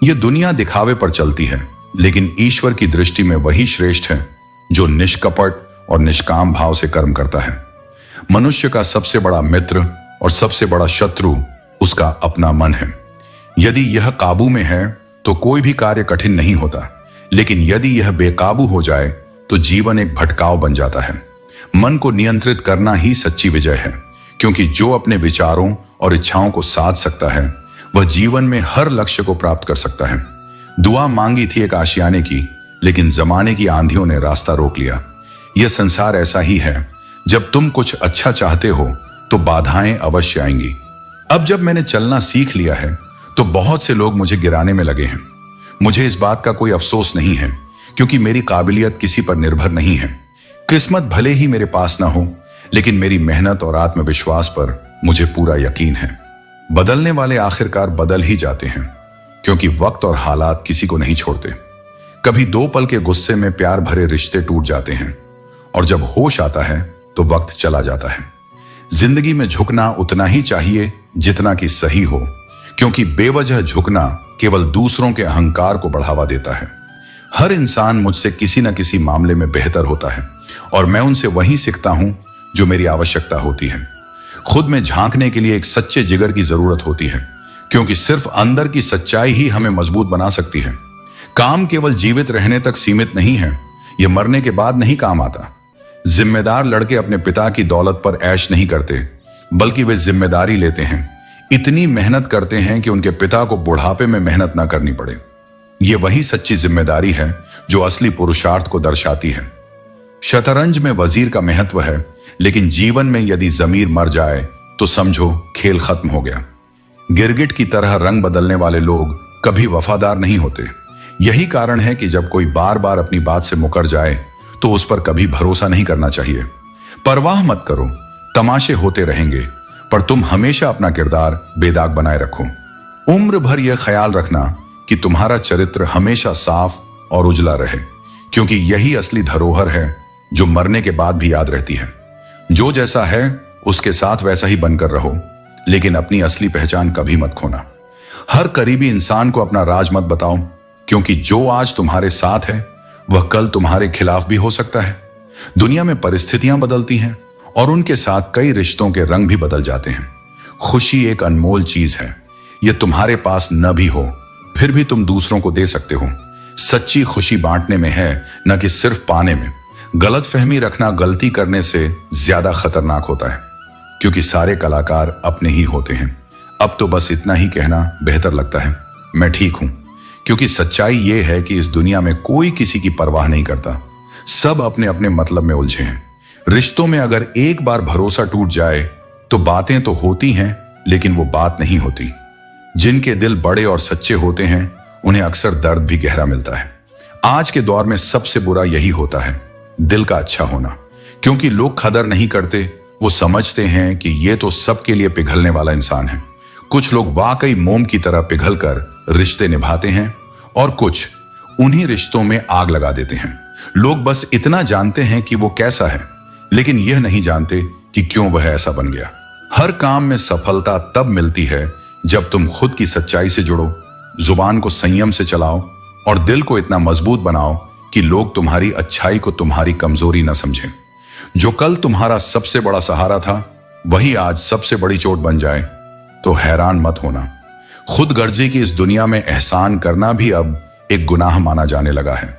यह दुनिया दिखावे पर चलती है, लेकिन ईश्वर की दृष्टि में वही श्रेष्ठ है जो निष्कपट और निष्काम भाव से कर्म करता है। मनुष्य का सबसे बड़ा मित्र और सबसे बड़ा शत्रु उसका अपना मन है। यदि यह काबू में है तो कोई भी कार्य कठिन नहीं होता, लेकिन यदि यह बेकाबू हो जाए तो जीवन एक भटकाव बन जाता है। मन को नियंत्रित करना ही सच्ची विजय है, क्योंकि जो अपने विचारों और इच्छाओं को साध सकता है वह जीवन में हर लक्ष्य को प्राप्त कर सकता है। दुआ मांगी थी एक आशियाने की, लेकिन जमाने की आंधियों ने रास्ता रोक लिया। यह संसार ऐसा ही है, जब तुम कुछ अच्छा चाहते हो तो बाधाएं अवश्य आएंगी। अब जब मैंने चलना सीख लिया है तो बहुत से लोग मुझे गिराने में लगे हैं। मुझे इस बात का कोई अफसोस नहीं है, क्योंकि मेरी काबिलियत किसी पर निर्भर नहीं है। किस्मत भले ही मेरे पास ना हो, लेकिन मेरी मेहनत और आत्मविश्वास पर मुझे पूरा यकीन है। बदलने वाले आखिरकार बदल ही जाते हैं, क्योंकि वक्त और हालात किसी को नहीं छोड़ते। कभी 2 पल के गुस्से में प्यार भरे रिश्ते टूट जाते हैं, और जब होश आता है तो वक्त चला जाता है। जिंदगी में झुकना उतना ही चाहिए जितना कि सही हो, क्योंकि बेवजह झुकना केवल दूसरों के अहंकार को बढ़ावा देता है। हर इंसान मुझसे किसी न किसी मामले में बेहतर होता है, और मैं उनसे वही सीखता हूं जो मेरी आवश्यकता होती है। खुद में झांकने के लिए एक सच्चे जिगर की जरूरत होती है, क्योंकि सिर्फ अंदर की सच्चाई ही हमें मजबूत बना सकती है। काम केवल जीवित रहने तक सीमित नहीं है, यह मरने के बाद नहीं काम आता। जिम्मेदार लड़के अपने पिता की दौलत पर ऐश नहीं करते, बल्कि वे जिम्मेदारी लेते हैं। इतनी मेहनत करते हैं कि उनके पिता को बुढ़ापे में मेहनत ना करनी पड़े। यह वही सच्ची जिम्मेदारी है जो असली पुरुषार्थ को दर्शाती है। शतरंज में वजीर का महत्व है, लेकिन जीवन में यदि जमीर मर जाए तो समझो खेल खत्म हो गया। गिरगिट की तरह रंग बदलने वाले लोग कभी वफादार नहीं होते। यही कारण है कि जब कोई बार बार अपनी बात से मुकर जाए तो उस पर कभी भरोसा नहीं करना चाहिए। परवाह मत करो, तमाशे होते रहेंगे, पर तुम हमेशा अपना किरदार बेदाग बनाए रखो। उम्र भर यह ख्याल रखना कि तुम्हारा चरित्र हमेशा साफ और उजला रहे, क्योंकि यही असली धरोहर है जो मरने के बाद भी याद रहती है। जो जैसा है उसके साथ वैसा ही बनकर रहो, लेकिन अपनी असली पहचान कभी मत खोना। हर करीबी इंसान को अपना राज मत बताओ, क्योंकि जो आज तुम्हारे साथ है वह कल तुम्हारे खिलाफ भी हो सकता है। दुनिया में परिस्थितियां बदलती हैं, और उनके साथ कई रिश्तों के रंग भी बदल जाते हैं। खुशी एक अनमोल चीज है। यह तुम्हारे पास न भी हो फिर भी तुम दूसरों को दे सकते हो। सच्ची खुशी बांटने में है, न कि सिर्फ पाने में। गलतफहमी रखना गलती करने से ज्यादा खतरनाक होता है, क्योंकि सारे कलाकार अपने ही होते हैं। अब तो बस इतना ही कहना बेहतर लगता है, मैं ठीक हूं, क्योंकि सच्चाई यह है कि इस दुनिया में कोई किसी की परवाह नहीं करता। सब अपने अपने मतलब में उलझे हैं। रिश्तों में अगर एक बार भरोसा टूट जाए तो बातें तो होती हैं, लेकिन वो बात नहीं होती। जिनके दिल बड़े और सच्चे होते हैं उन्हें अक्सर दर्द भी गहरा मिलता है। आज के दौर में सबसे बुरा यही होता है, दिल का अच्छा होना, क्योंकि लोग कदर नहीं करते। वो समझते हैं कि ये तो सबके लिए पिघलने वाला इंसान है। कुछ लोग वाकई मोम की तरह पिघल कर रिश्ते निभाते हैं, और कुछ उन्हीं रिश्तों में आग लगा देते हैं। लोग बस इतना जानते हैं कि वो कैसा है, लेकिन यह नहीं जानते कि क्यों वह ऐसा बन गया। हर काम में सफलता तब मिलती है जब तुम खुद की सच्चाई से जुड़ो, जुबान को संयम से चलाओ, और दिल को इतना मजबूत बनाओ कि लोग तुम्हारी अच्छाई को तुम्हारी कमजोरी न समझें। जो कल तुम्हारा सबसे बड़ा सहारा था वही आज सबसे बड़ी चोट बन जाए तो हैरान मत होना। खुद गर्जी की इस दुनिया में एहसान करना भी अब एक गुनाह माना जाने लगा है।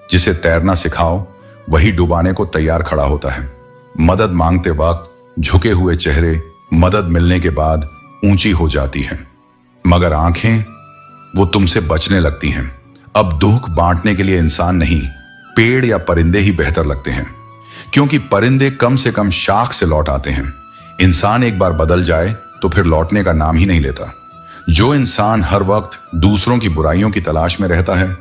जिसे तैरना सिखाओ वही डुबाने को तैयार खड़ा होता है। मदद मांगते वक्त झुके हुए चेहरे मदद मिलने के बाद ऊंची हो जाती हैं, मगर आंखें वो तुमसे बचने लगती हैं। अब दुख बांटने के लिए इंसान नहीं, पेड़ या परिंदे ही बेहतर लगते हैं, क्योंकि परिंदे कम से कम शाख से लौट आते हैं। इंसान एक बार बदल जाए तो फिर लौटने का नाम ही नहीं लेता। जो इंसान हर वक्त दूसरों की बुराइयों की तलाश में रहता है,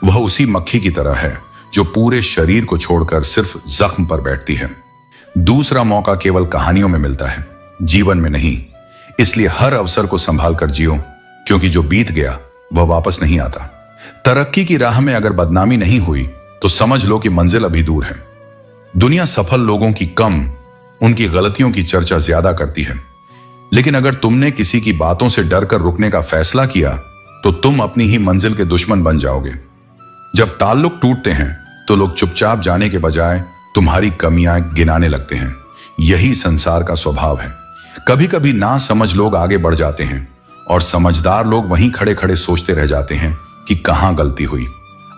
वह उसी मक्खी की तरह है जो पूरे शरीर को छोड़कर सिर्फ जख्म पर बैठती है। दूसरा मौका केवल कहानियों में मिलता है, जीवन में नहीं। इसलिए हर अवसर को संभाल कर जियो, क्योंकि जो बीत गया वह वापस नहीं आता। तरक्की की राह में अगर बदनामी नहीं हुई तो समझ लो कि मंजिल अभी दूर है। दुनिया सफल लोगों की कम, उनकी गलतियों की चर्चा ज्यादा करती है। लेकिन अगर तुमने किसी की बातों से डरकर रुकने का फैसला किया तो तुम अपनी ही मंजिल के दुश्मन बन जाओगे। जब ताल्लुक टूटते हैं तो लोग चुपचाप जाने के बजाय तुम्हारी कमियां गिनाने लगते हैं। यही संसार का स्वभाव है। कभी कभी ना समझ लोग आगे बढ़ जाते हैं और समझदार लोग वहीं खड़े खड़े सोचते रह जाते हैं कि कहां गलती हुई।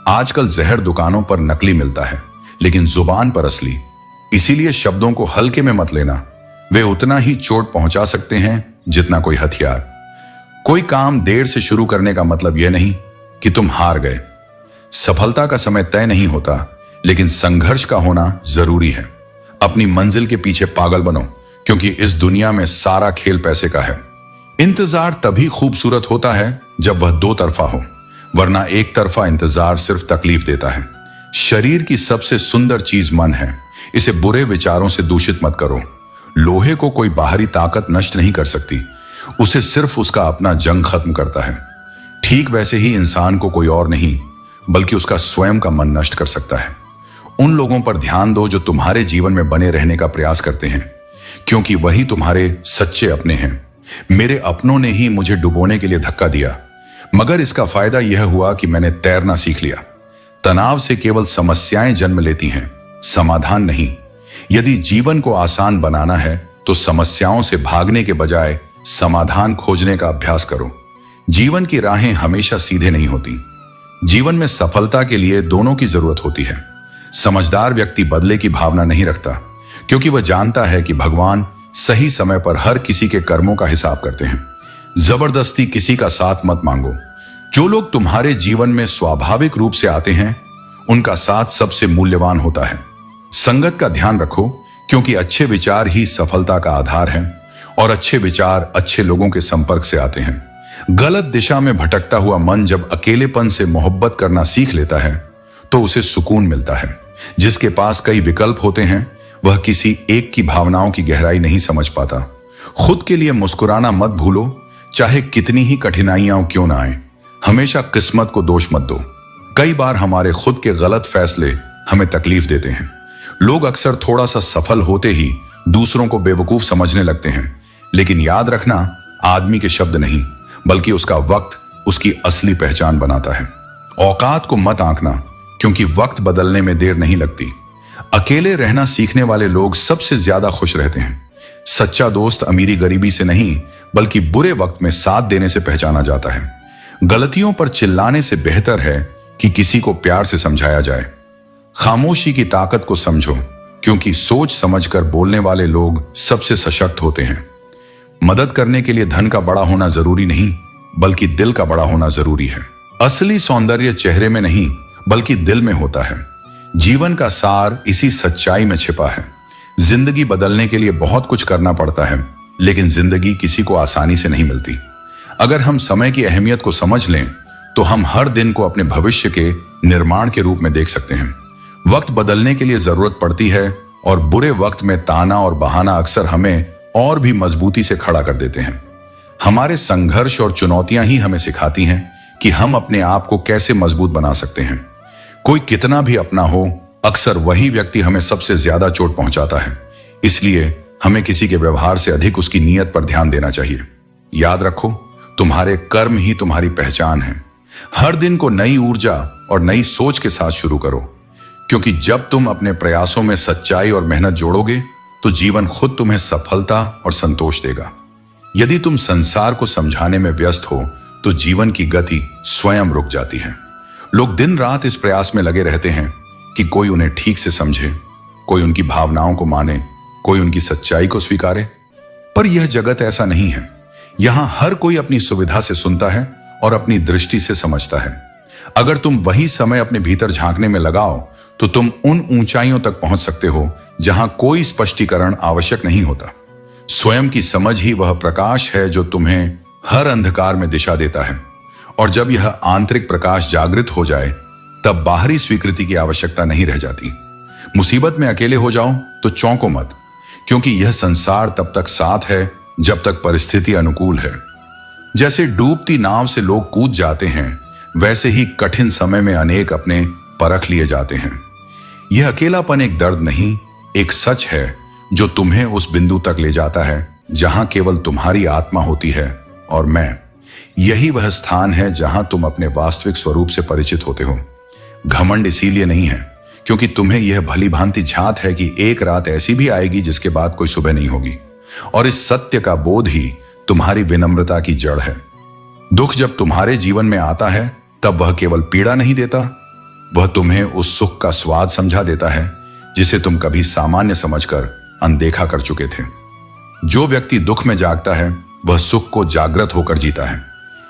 आजकल जहर दुकानों पर नकली मिलता है, लेकिन जुबान पर असली। इसीलिए शब्दों को हल्के में मत लेना, वे उतना ही चोट पहुंचा सकते हैं जितना कोई हथियार। कोई काम देर से शुरू करने का मतलब यह नहीं कि तुम हार गए। सफलता का समय तय नहीं होता, लेकिन संघर्ष का होना जरूरी है। अपनी मंजिल के पीछे पागल बनो, क्योंकि इस दुनिया में सारा खेल पैसे का है। इंतजार तभी खूबसूरत होता है जब वह दो तरफा हो, वरना एक तरफा इंतजार सिर्फ तकलीफ देता है। शरीर की सबसे सुंदर चीज मन है, इसे बुरे विचारों से दूषित मत करो। लोहे को कोई बाहरी ताकत नष्ट नहीं कर सकती, उसे सिर्फ उसका अपना जंग खत्म करता है। ठीक वैसे ही इंसान को कोई और नहीं, बल्कि उसका स्वयं का मन नष्ट कर सकता है। उन लोगों पर ध्यान दो जो तुम्हारे जीवन में बने रहने का प्रयास करते हैं, क्योंकि वही तुम्हारे सच्चे अपने हैं। मेरे अपनों ने ही मुझे डुबोने के लिए धक्का दिया, मगर इसका फायदा यह हुआ कि मैंने तैरना सीख लिया। तनाव से केवल समस्याएं जन्म लेती हैं, समाधान नहीं। यदि जीवन को आसान बनाना है तो समस्याओं से भागने के बजाय समाधान खोजने का अभ्यास करो। जीवन की राहें हमेशा सीधे नहीं होती। जीवन में सफलता के लिए दोनों की जरूरत होती है। समझदार व्यक्ति बदले की भावना नहीं रखता, क्योंकि वह जानता है कि भगवान सही समय पर हर किसी के कर्मों का हिसाब करते हैं। जबरदस्ती किसी का साथ मत मांगो। जो लोग तुम्हारे जीवन में स्वाभाविक रूप से आते हैं, उनका साथ सबसे मूल्यवान होता है। संगत का ध्यान रखो, क्योंकि अच्छे विचार ही सफलता का आधार है, और अच्छे विचार अच्छे लोगों के संपर्क से आते हैं। गलत दिशा में भटकता हुआ मन जब अकेलेपन से मोहब्बत करना सीख लेता है तो उसे सुकून मिलता है। जिसके पास कई विकल्प होते हैं, वह किसी एक की भावनाओं की गहराई नहीं समझ पाता। खुद के लिए मुस्कुराना मत भूलो, चाहे कितनी ही कठिनाइयां क्यों ना आए। हमेशा किस्मत को दोष मत दो। कई बार हमारे खुद के गलत फैसले हमें तकलीफ देते हैं। लोग अक्सर थोड़ा सा सफल होते ही दूसरों को बेवकूफ समझने लगते हैं, लेकिन याद रखना, आदमी के शब्द नहीं, बल्कि उसका वक्त उसकी असली पहचान बनाता है। औकात को मत आंकना, क्योंकि वक्त बदलने में देर नहीं लगती। अकेले रहना सीखने वाले लोग सबसे ज्यादा खुश रहते हैं। सच्चा दोस्त अमीरी गरीबी से नहीं, बल्कि बुरे वक्त में साथ देने से पहचाना जाता है। गलतियों पर चिल्लाने से बेहतर है कि किसी को प्यार से समझाया जाए। खामोशी की ताकत को समझो, क्योंकि सोच समझकर बोलने वाले लोग सबसे सशक्त होते हैं। मदद करने के लिए धन का बड़ा होना जरूरी नहीं, बल्कि दिल का बड़ा होना जरूरी है। असली सौंदर्य चेहरे में नहीं, बल्कि दिल में होता है। जीवन का सार इसी सच्चाई में छिपा है। जिंदगी बदलने के लिए बहुत कुछ करना पड़ता है, लेकिन जिंदगी किसी को आसानी से नहीं मिलती। अगर हम समय की अहमियत को समझ लें, तो हम हर दिन को अपने भविष्य के निर्माण के रूप में देख सकते हैं। वक्त बदलने के लिए जरूरत पड़ती है, और बुरे वक्त में ताना और बहाना अक्सर हमें और भी मजबूती से खड़ा कर देते हैं। हमारे संघर्ष और चुनौतियां ही हमें सिखाती हैं कि हम अपने आप को कैसे मजबूत बना सकते हैं। कोई कितना भी अपना हो, अक्सर वही व्यक्ति हमें सबसे ज्यादा चोट पहुंचाता है। इसलिए हमें किसी के व्यवहार से अधिक उसकी नीयत पर ध्यान देना चाहिए। याद रखो, तुम्हारे कर्म ही तुम्हारी पहचान है। हर दिन को नई ऊर्जा और नई सोच के साथ शुरू करो, क्योंकि जब तुम अपने प्रयासों में सच्चाई और मेहनत जोड़ोगे, तो जीवन खुद तुम्हें सफलता और संतोष देगा। यदि तुम संसार को समझाने में व्यस्त हो, तो जीवन की गति स्वयं रुक जाती है। लोग दिन रात इस प्रयास में लगे रहते हैं कि कोई उन्हें ठीक से समझे, कोई उनकी भावनाओं को माने, कोई उनकी सच्चाई को स्वीकारे। पर यह जगत ऐसा नहीं है। यहां हर कोई अपनी सुविधा से सुनता है और अपनी दृष्टि से समझता है। अगर तुम वही समय अपने भीतर झांकने में लगाओ तो तुम उन ऊंचाइयों तक पहुंच सकते हो जहां कोई स्पष्टीकरण आवश्यक नहीं होता। स्वयं की समझ ही वह प्रकाश है जो तुम्हें हर अंधकार में दिशा देता है। और जब यह आंतरिक प्रकाश जागृत हो जाए तब बाहरी स्वीकृति की आवश्यकता नहीं रह जाती। मुसीबत में अकेले हो जाओ तो चौंको मत, क्योंकि यह संसार तब तक साथ है जब तक परिस्थिति अनुकूल है। जैसे डूबती नाव से लोग कूद जाते हैं, वैसे ही कठिन समय में अनेक अपने परख लिए जाते हैं। यह अकेलापन एक दर्द नहीं, एक सच है जो तुम्हें उस बिंदु तक ले जाता है जहां केवल तुम्हारी आत्मा होती है और मैं। यही वह स्थान है जहां तुम अपने वास्तविक स्वरूप से परिचित होते हो। घमंड इसीलिए नहीं है क्योंकि तुम्हें यह भली भांति झात है कि एक रात ऐसी भी आएगी जिसके बाद कोई सुबह नहीं होगी, और इस सत्य का बोध ही तुम्हारी विनम्रता की जड़ है। दुख जब तुम्हारे जीवन में आता है तब वह केवल पीड़ा नहीं देता, वह तुम्हें उस सुख का स्वाद समझा देता है जिसे तुम कभी सामान्य समझकर अनदेखा कर चुके थे। जो व्यक्ति दुख में जागता है वह सुख को जागृत होकर जीता है।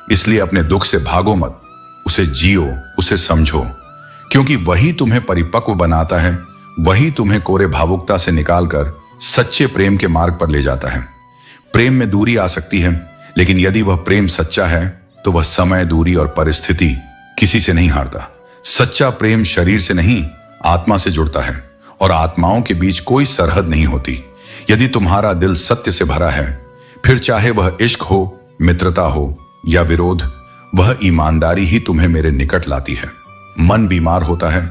इसलिए अपने दुख से भागो मत, उसे जियो, उसे समझो, क्योंकि वही तुम्हें परिपक्व बनाता है, वही तुम्हें कोरे भावुकता से निकालकर सच्चे प्रेम के मार्ग पर ले जाता है। प्रेम में दूरी आ सकती है, लेकिन यदि वह प्रेम सच्चा है तो वह समय, दूरी और परिस्थिति किसी से नहीं हारता। सच्चा प्रेम शरीर से नहीं, आत्मा से जुड़ता है, और आत्माओं के बीच कोई सरहद नहीं होती। यदि तुम्हारा दिल सत्य से भरा है, फिर चाहे वह इश्क हो, मित्रता हो या विरोध, वह ईमानदारी ही तुम्हें मेरे निकट लाती है। मन बीमार होता है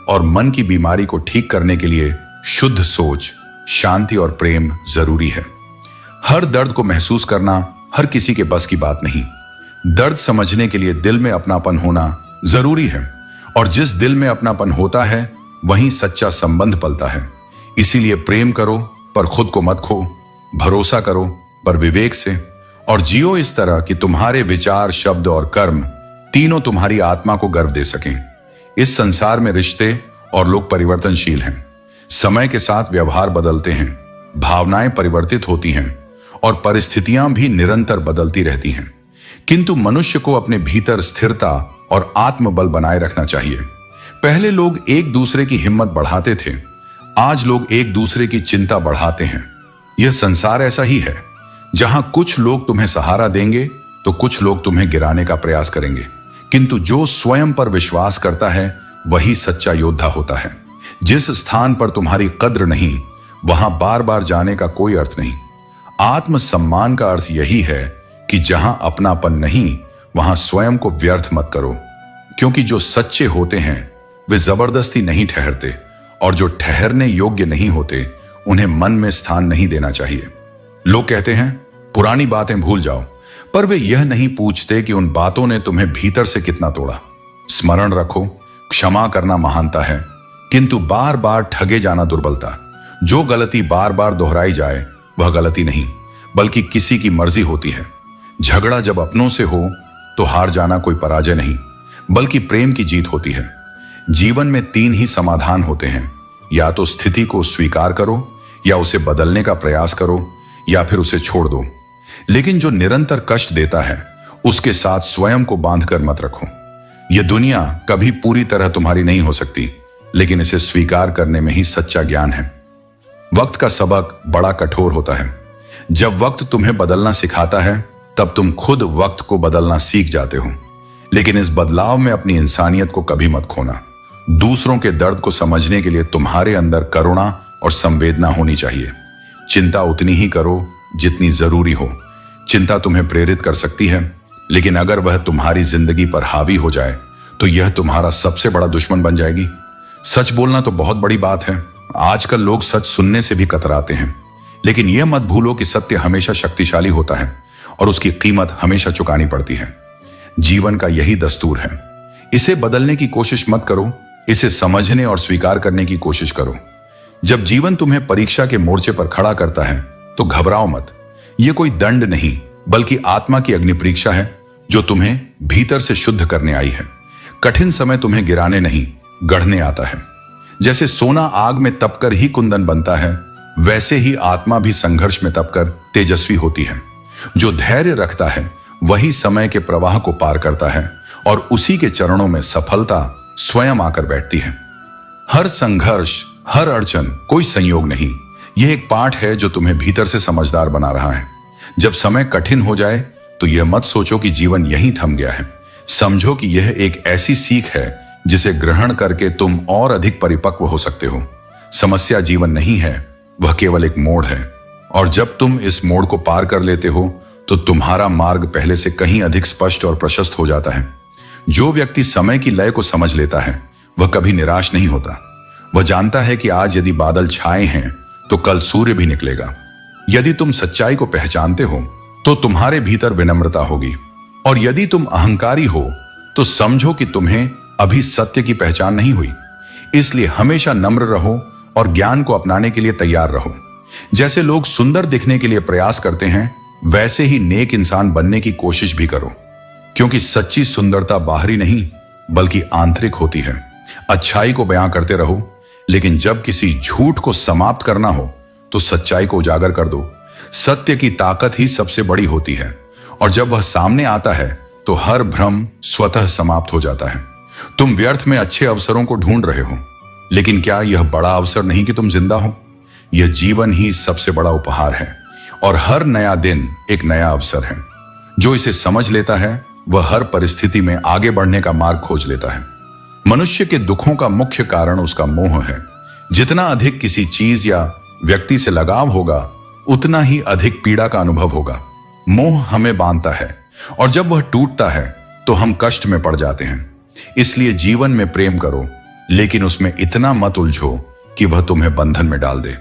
और मन की बीमारी को ठीक करने के लिए शुद्ध सोच, शांति और प्रेम जरूरी है। हर दर्द को महसूस करना हर किसी के बस की बात नहीं। दर्द समझने के लिए दिल में अपनापन होना जरूरी है, और जिस दिल में अपनापन होता है वहीं सच्चा संबंध पलता है। इसीलिए प्रेम करो पर खुद को मत खो, भरोसा करो पर विवेक से, और जियो इस तरह कि तुम्हारे विचार, शब्द और कर्म तीनों तुम्हारी आत्मा को गर्व दे सकें। इस संसार में रिश्ते और लोग परिवर्तनशील हैं। समय के साथ व्यवहार बदलते हैं, भावनाएं परिवर्तित होती हैं और परिस्थितियां भी निरंतर बदलती रहती हैं। किंतु मनुष्य को अपने भीतर स्थिरता और आत्मबल बनाए रखना चाहिए। पहले लोग एक दूसरे की हिम्मत बढ़ाते थे, आज लोग एक दूसरे की चिंता बढ़ाते हैं। यह संसार ऐसा ही है, जहां कुछ लोग तुम्हें सहारा देंगे तो कुछ लोग तुम्हें गिराने का प्रयास करेंगे। किंतु जो स्वयं पर विश्वास करता है वही सच्चा योद्धा होता है। जिस स्थान पर तुम्हारी कद्र नहीं, वहां बार बार जाने का कोई अर्थ नहीं। आत्मसम्मान का अर्थ यही है कि जहां अपनापन नहीं, वहां स्वयं को व्यर्थ मत करो, क्योंकि जो सच्चे होते हैं वे जबरदस्ती नहीं ठहरते, और जो ठहरने योग्य नहीं होते उन्हें मन में स्थान नहीं देना चाहिए। लोग कहते हैं पुरानी बातें भूल जाओ, पर वे यह नहीं पूछते कि उन बातों ने तुम्हें भीतर से कितना तोड़ा। स्मरण रखो, क्षमा करना महानता है, किंतु बार बार ठगे जाना दुर्बलता। जो गलती बार बार दोहराई जाए वह गलती नहीं, बल्कि किसी की मर्जी होती है। झगड़ा जब अपनों से हो तो हार जाना कोई पराजय नहीं, बल्कि प्रेम की जीत होती है। जीवन में 3 ही समाधान होते हैं, या तो स्थिति को स्वीकार करो, या उसे बदलने का प्रयास करो, या फिर उसे छोड़ दो। लेकिन जो निरंतर कष्ट देता है उसके साथ स्वयं को बांधकर मत रखो। यह दुनिया कभी पूरी तरह तुम्हारी नहीं हो सकती, लेकिन इसे स्वीकार करने में ही सच्चा ज्ञान है। वक्त का सबक बड़ा कठोर होता है। जब वक्त तुम्हें बदलना सिखाता है तब तुम खुद वक्त को बदलना सीख जाते हो। लेकिन इस बदलाव में अपनी इंसानियत को कभी मत खोना। दूसरों के दर्द को समझने के लिए तुम्हारे अंदर करुणा और संवेदना होनी चाहिए। चिंता उतनी ही करो जितनी जरूरी हो। चिंता तुम्हें प्रेरित कर सकती है, लेकिन अगर वह तुम्हारी जिंदगी पर हावी हो जाए तो यह तुम्हारा सबसे बड़ा दुश्मन बन जाएगी। सच बोलना तो बहुत बड़ी बात है। आजकल लोग सच सुनने से भी कतराते हैं, लेकिन यह मत भूलो कि सत्य हमेशा शक्तिशाली होता है और उसकी कीमत हमेशा चुकानी पड़ती है। जीवन का यही दस्तूर है। इसे बदलने की कोशिश मत करो, इसे समझने और स्वीकार करने की कोशिश करो। जब जीवन तुम्हें परीक्षा के मोर्चे पर खड़ा करता है तो घबराओ मत। यह कोई दंड नहीं, बल्कि आत्मा की अग्नि परीक्षा है जो तुम्हें भीतर से शुद्ध करने आई है। कठिन समय तुम्हें गिराने नहीं, गढ़ने आता है। जैसे सोना आग में तपकर ही कुंदन बनता है, वैसे ही आत्मा भी संघर्ष में तपकर तेजस्वी होती है। जो धैर्य रखता है वही समय के प्रवाह को पार करता है और उसी के चरणों में सफलता स्वयं आकर बैठती है। हर संघर्ष, हर अड़चन कोई संयोग नहीं, यह एक पाठ है जो तुम्हें भीतर से समझदार बना रहा है। जब समय कठिन हो जाए तो यह मत सोचो कि जीवन यहीं थम गया है। समझो कि यह एक ऐसी सीख है जिसे ग्रहण करके तुम और अधिक परिपक्व हो सकते हो। समस्या जीवन नहीं है, वह केवल एक मोड़ है, और जब तुम इस मोड़ को पार कर लेते हो तो तुम्हारा मार्ग पहले से कहीं अधिक स्पष्ट और प्रशस्त हो जाता है। जो व्यक्ति समय की लय को समझ लेता है वह कभी निराश नहीं होता। वह जानता है कि आज यदि बादल छाए हैं तो कल सूर्य भी निकलेगा। यदि तुम सच्चाई को पहचानते हो तो तुम्हारे भीतर विनम्रता होगी, और यदि तुम अहंकारी हो तो समझो कि तुम्हें अभी सत्य की पहचान नहीं हुई। इसलिए हमेशा नम्र रहो और ज्ञान को अपनाने के लिए तैयार रहो। जैसे लोग सुंदर दिखने के लिए प्रयास करते हैं, वैसे ही नेक इंसान बनने की कोशिश भी करो, क्योंकि सच्ची सुंदरता बाहरी नहीं बल्कि आंतरिक होती है। अच्छाई को बयां करते रहो, लेकिन जब किसी झूठ को समाप्त करना हो तो सच्चाई को उजागर कर दो। सत्य की ताकत ही सबसे बड़ी होती है, और जब वह सामने आता है तो हर भ्रम स्वतः समाप्त हो जाता है। तुम व्यर्थ में अच्छे अवसरों को ढूंढ रहे हो, लेकिन क्या यह बड़ा अवसर नहीं कि तुम जिंदा हो? यह जीवन ही सबसे बड़ा उपहार है, और हर नया दिन एक नया अवसर है। जो इसे समझ लेता है वह हर परिस्थिति में आगे बढ़ने का मार्ग खोज लेता है। मनुष्य के दुखों का मुख्य कारण उसका मोह है। जितना अधिक किसी चीज या व्यक्ति से लगाव होगा, उतना ही अधिक पीड़ा का अनुभव होगा। मोह हमें बांधता है, और जब वह टूटता है तो हम कष्ट में पड़ जाते हैं। इसलिए जीवन में प्रेम करो, लेकिन उसमें इतना मत उलझो कि वह तुम्हें बंधन में डाल दे।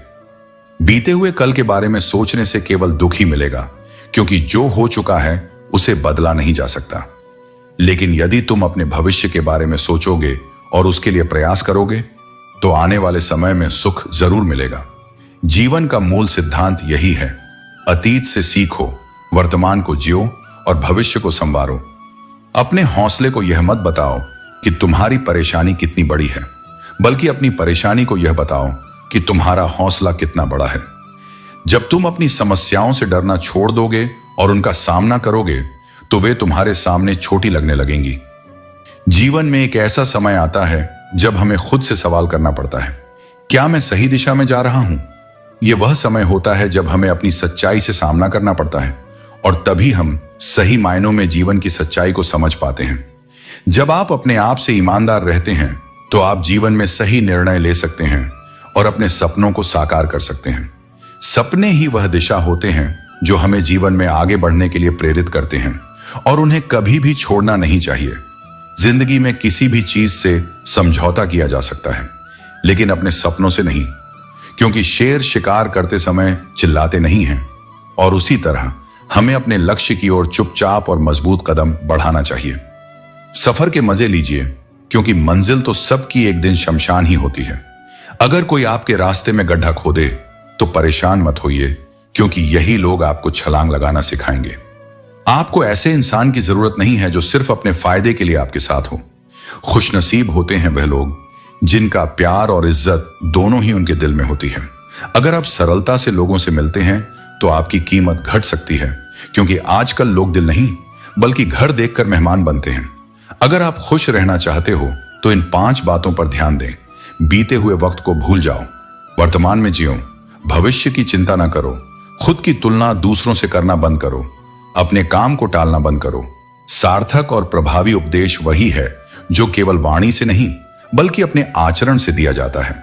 बीते हुए कल के बारे में सोचने से केवल दुख ही मिलेगा, क्योंकि जो हो चुका है उसे बदला नहीं जा सकता। लेकिन यदि तुम अपने भविष्य के बारे में सोचोगे और उसके लिए प्रयास करोगे तो आने वाले समय में सुख जरूर मिलेगा। जीवन का मूल सिद्धांत यही है, अतीत से सीखो, वर्तमान को जियो और भविष्य को संवारो। अपने हौसले को यह मत बताओ कि तुम्हारी परेशानी कितनी बड़ी है, बल्कि अपनी परेशानी को यह बताओ कि तुम्हारा हौसला कितना बड़ा है। जब तुम अपनी समस्याओं से डरना छोड़ दोगे और उनका सामना करोगे तो वे तुम्हारे सामने छोटी लगने लगेंगी। जीवन में एक ऐसा समय आता है जब हमें खुद से सवाल करना पड़ता है, क्या मैं सही दिशा में जा रहा हूं? यह वह समय होता है जब हमें अपनी सच्चाई से सामना करना पड़ता है, और तभी हम सही मायनों में जीवन की सच्चाई को समझ पाते हैं। जब आप अपने आप से ईमानदार रहते हैं तो आप जीवन में सही निर्णय ले सकते हैं और अपने सपनों को साकार कर सकते हैं। सपने ही वह दिशा होते हैं जो हमें जीवन में आगे बढ़ने के लिए प्रेरित करते हैं, और उन्हें कभी भी छोड़ना नहीं चाहिए। जिंदगी में किसी भी चीज से समझौता किया जा सकता है, लेकिन अपने सपनों से नहीं, क्योंकि शेर शिकार करते समय चिल्लाते नहीं हैं, और उसी तरह हमें अपने लक्ष्य की ओर चुपचाप और मजबूत कदम बढ़ाना चाहिए। सफर के मजे लीजिए, क्योंकि मंजिल तो सबकी एक दिन शमशान ही होती है। अगर कोई आपके रास्ते में गड्ढा खोदे तो परेशान मत होइए, क्योंकि यही लोग आपको छलांग लगाना सिखाएंगे। आपको ऐसे इंसान की जरूरत नहीं है जो सिर्फ अपने फायदे के लिए आपके साथ हो। खुशनसीब होते हैं वह लोग जिनका प्यार और इज्जत दोनों ही उनके दिल में होती है। अगर आप सरलता से लोगों से मिलते हैं तो आपकी कीमत घट सकती है, क्योंकि आजकल लोग दिल नहीं बल्कि घर देखकर मेहमान बनते हैं। अगर आप खुश रहना चाहते हो तो इन 5 बातों पर ध्यान दें। बीते हुए वक्त को भूल जाओ, वर्तमान में जियो, भविष्य की चिंता ना करो, खुद की तुलना दूसरों से करना बंद करो, अपने काम को टालना बंद करो। सार्थक और प्रभावी उपदेश वही है जो केवल वाणी से नहीं बल्कि अपने आचरण से दिया जाता है।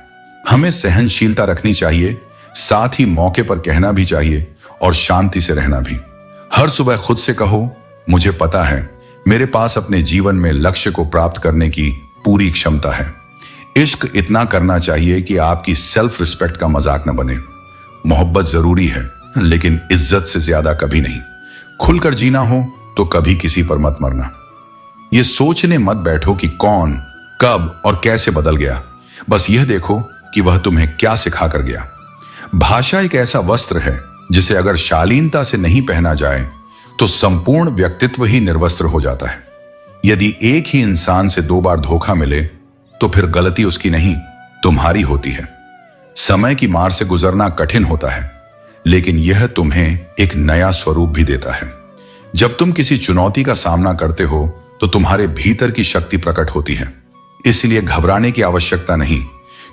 हमें सहनशीलता रखनी चाहिए, साथ ही मौके पर कहना भी चाहिए और शांति से रहना भी। हर सुबह खुद से कहो, मुझे पता है मेरे पास अपने जीवन में लक्ष्य को प्राप्त करने की पूरी क्षमता है। इश्क इतना करना चाहिए कि आपकी सेल्फ रिस्पेक्ट का मजाक न बने। मोहब्बत जरूरी है, लेकिन इज्जत से ज्यादा कभी नहीं। खुलकर जीना हो तो कभी किसी पर मत मरना। यह सोचने मत बैठो कि कौन, कब और कैसे बदल गया। बस यह देखो कि वह तुम्हें क्या सिखा कर गया। भाषा एक ऐसा वस्त्र है जिसे अगर शालीनता से नहीं पहना जाए तो संपूर्ण व्यक्तित्व ही निर्वस्त्र हो जाता है। यदि एक ही इंसान से 2 बार धोखा मिले तो फिर गलती उसकी नहीं, तुम्हारी होती है। समय की मार से गुजरना कठिन होता है, लेकिन यह तुम्हें एक नया स्वरूप भी देता है। जब तुम किसी चुनौती का सामना करते हो तो तुम्हारे भीतर की शक्ति प्रकट होती है। इसलिए घबराने की आवश्यकता नहीं,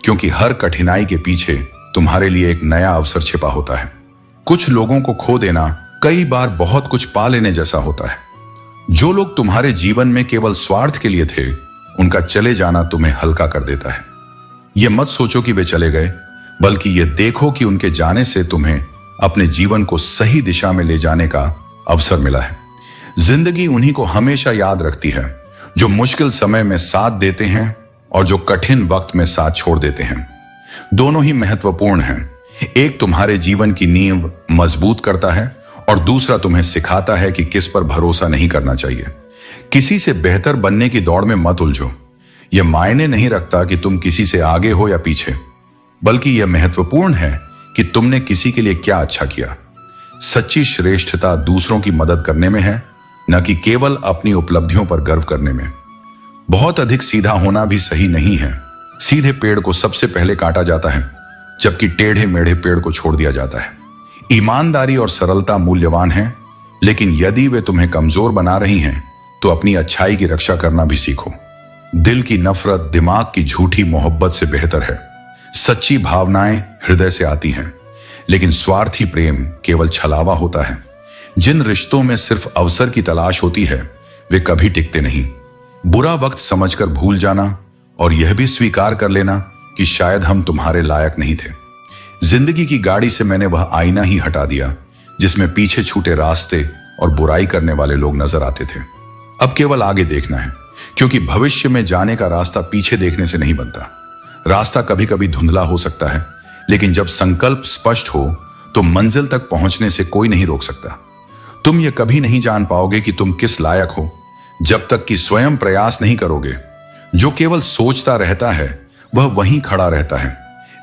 क्योंकि हर कठिनाई के पीछे तुम्हारे लिए एक नया अवसर छिपा होता है। कुछ लोगों को खो देना कई बार बहुत कुछ पा लेने जैसा होता है। जो लोग तुम्हारे जीवन में केवल स्वार्थ के लिए थे, उनका चले जाना तुम्हें हल्का कर देता है। यह मत सोचो कि वे चले गए, बल्कि यह देखो कि उनके जाने से तुम्हें अपने जीवन को सही दिशा में ले जाने का अवसर मिला है। जिंदगी उन्हीं को हमेशा याद रखती है जो मुश्किल समय में साथ देते हैं और जो कठिन वक्त में साथ छोड़ देते हैं। दोनों ही महत्वपूर्ण हैं। एक तुम्हारे जीवन की नींव मजबूत करता है और दूसरा तुम्हें सिखाता है कि किस पर भरोसा नहीं करना चाहिए। किसी से बेहतर बनने की दौड़ में मत उलझो। यह मायने नहीं रखता कि तुम किसी से आगे हो या पीछे, बल्कि यह महत्वपूर्ण है कि तुमने किसी के लिए क्या अच्छा किया। सच्ची श्रेष्ठता दूसरों की मदद करने में है, न कि केवल अपनी उपलब्धियों पर गर्व करने में। बहुत अधिक सीधा होना भी सही नहीं है। सीधे पेड़ को सबसे पहले काटा जाता है, जबकि टेढ़े मेढ़े पेड़ को छोड़ दिया जाता है। ईमानदारी और सरलता मूल्यवान है, लेकिन यदि वे तुम्हें कमजोर बना रही हैं, तो अपनी अच्छाई की रक्षा करना भी सीखो। दिल की नफरत दिमाग की झूठी मोहब्बत से बेहतर है। सच्ची भावनाएं हृदय से आती हैं, लेकिन स्वार्थी प्रेम केवल छलावा होता है। जिन रिश्तों में सिर्फ अवसर की तलाश होती है, वे कभी टिकते नहीं। बुरा वक्त समझकर भूल जाना और यह भी स्वीकार कर लेना कि शायद हम तुम्हारे लायक नहीं थे। जिंदगी की गाड़ी से मैंने वह आईना ही हटा दिया जिसमें पीछे छूटे रास्ते और बुराई करने वाले लोग नजर आते थे। अब केवल आगे देखना है, क्योंकि भविष्य में जाने का रास्ता पीछे देखने से नहीं बनता। रास्ता कभी कभी धुंधला हो सकता है, लेकिन जब संकल्प स्पष्ट हो तो मंजिल तक पहुंचने से कोई नहीं रोक सकता। तुम यह कभी नहीं जान पाओगे कि तुम किस लायक हो जब तक कि स्वयं प्रयास नहीं करोगे। जो केवल सोचता रहता है वह वहीं खड़ा रहता है,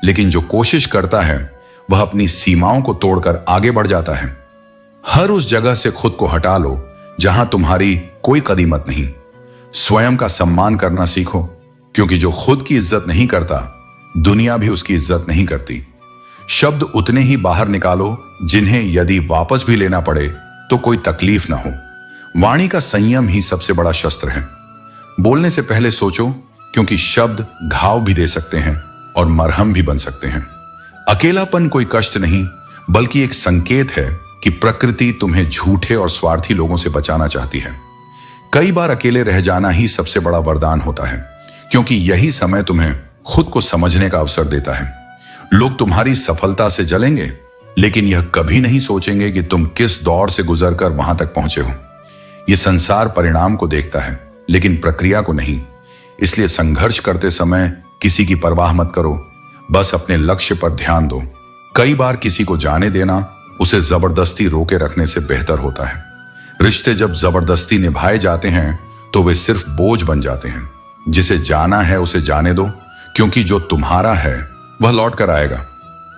लेकिन जो कोशिश करता है वह अपनी सीमाओं को तोड़कर आगे बढ़ जाता है। हर उस जगह से खुद को हटा लो जहां तुम्हारी कोई कदीमत नहीं। स्वयं का सम्मान करना सीखो, क्योंकि जो खुद की इज्जत नहीं करता, दुनिया भी उसकी इज्जत नहीं करती। शब्द उतने ही बाहर निकालो जिन्हें यदि वापस भी लेना पड़े तो कोई तकलीफ ना हो। वाणी का संयम ही सबसे बड़ा शस्त्र है। बोलने से पहले सोचो, क्योंकि शब्द घाव भी दे सकते हैं और मरहम भी बन सकते हैं। अकेलापन कोई कष्ट नहीं, बल्कि एक संकेत है कि प्रकृति तुम्हें झूठे और स्वार्थी लोगों से बचाना चाहती है। कई बार अकेले रह जाना ही सबसे बड़ा वरदान होता है, क्योंकि यही समय तुम्हें खुद को समझने का अवसर देता है। लोग तुम्हारी सफलता से जलेंगे, लेकिन यह कभी नहीं सोचेंगे कि तुम किस दौर से गुजरकर वहां तक पहुंचे हो। यह संसार परिणाम को देखता है, लेकिन प्रक्रिया को नहीं। इसलिए संघर्ष करते समय किसी की परवाह मत करो, बस अपने लक्ष्य पर ध्यान दो। कई बार किसी को जाने देना उसे जबरदस्ती रोके रखने से बेहतर होता है। रिश्ते जब जबरदस्ती निभाए जाते हैं तो वे सिर्फ बोझ बन जाते हैं। जिसे जाना है उसे जाने दो, क्योंकि जो तुम्हारा है वह लौट कर आएगा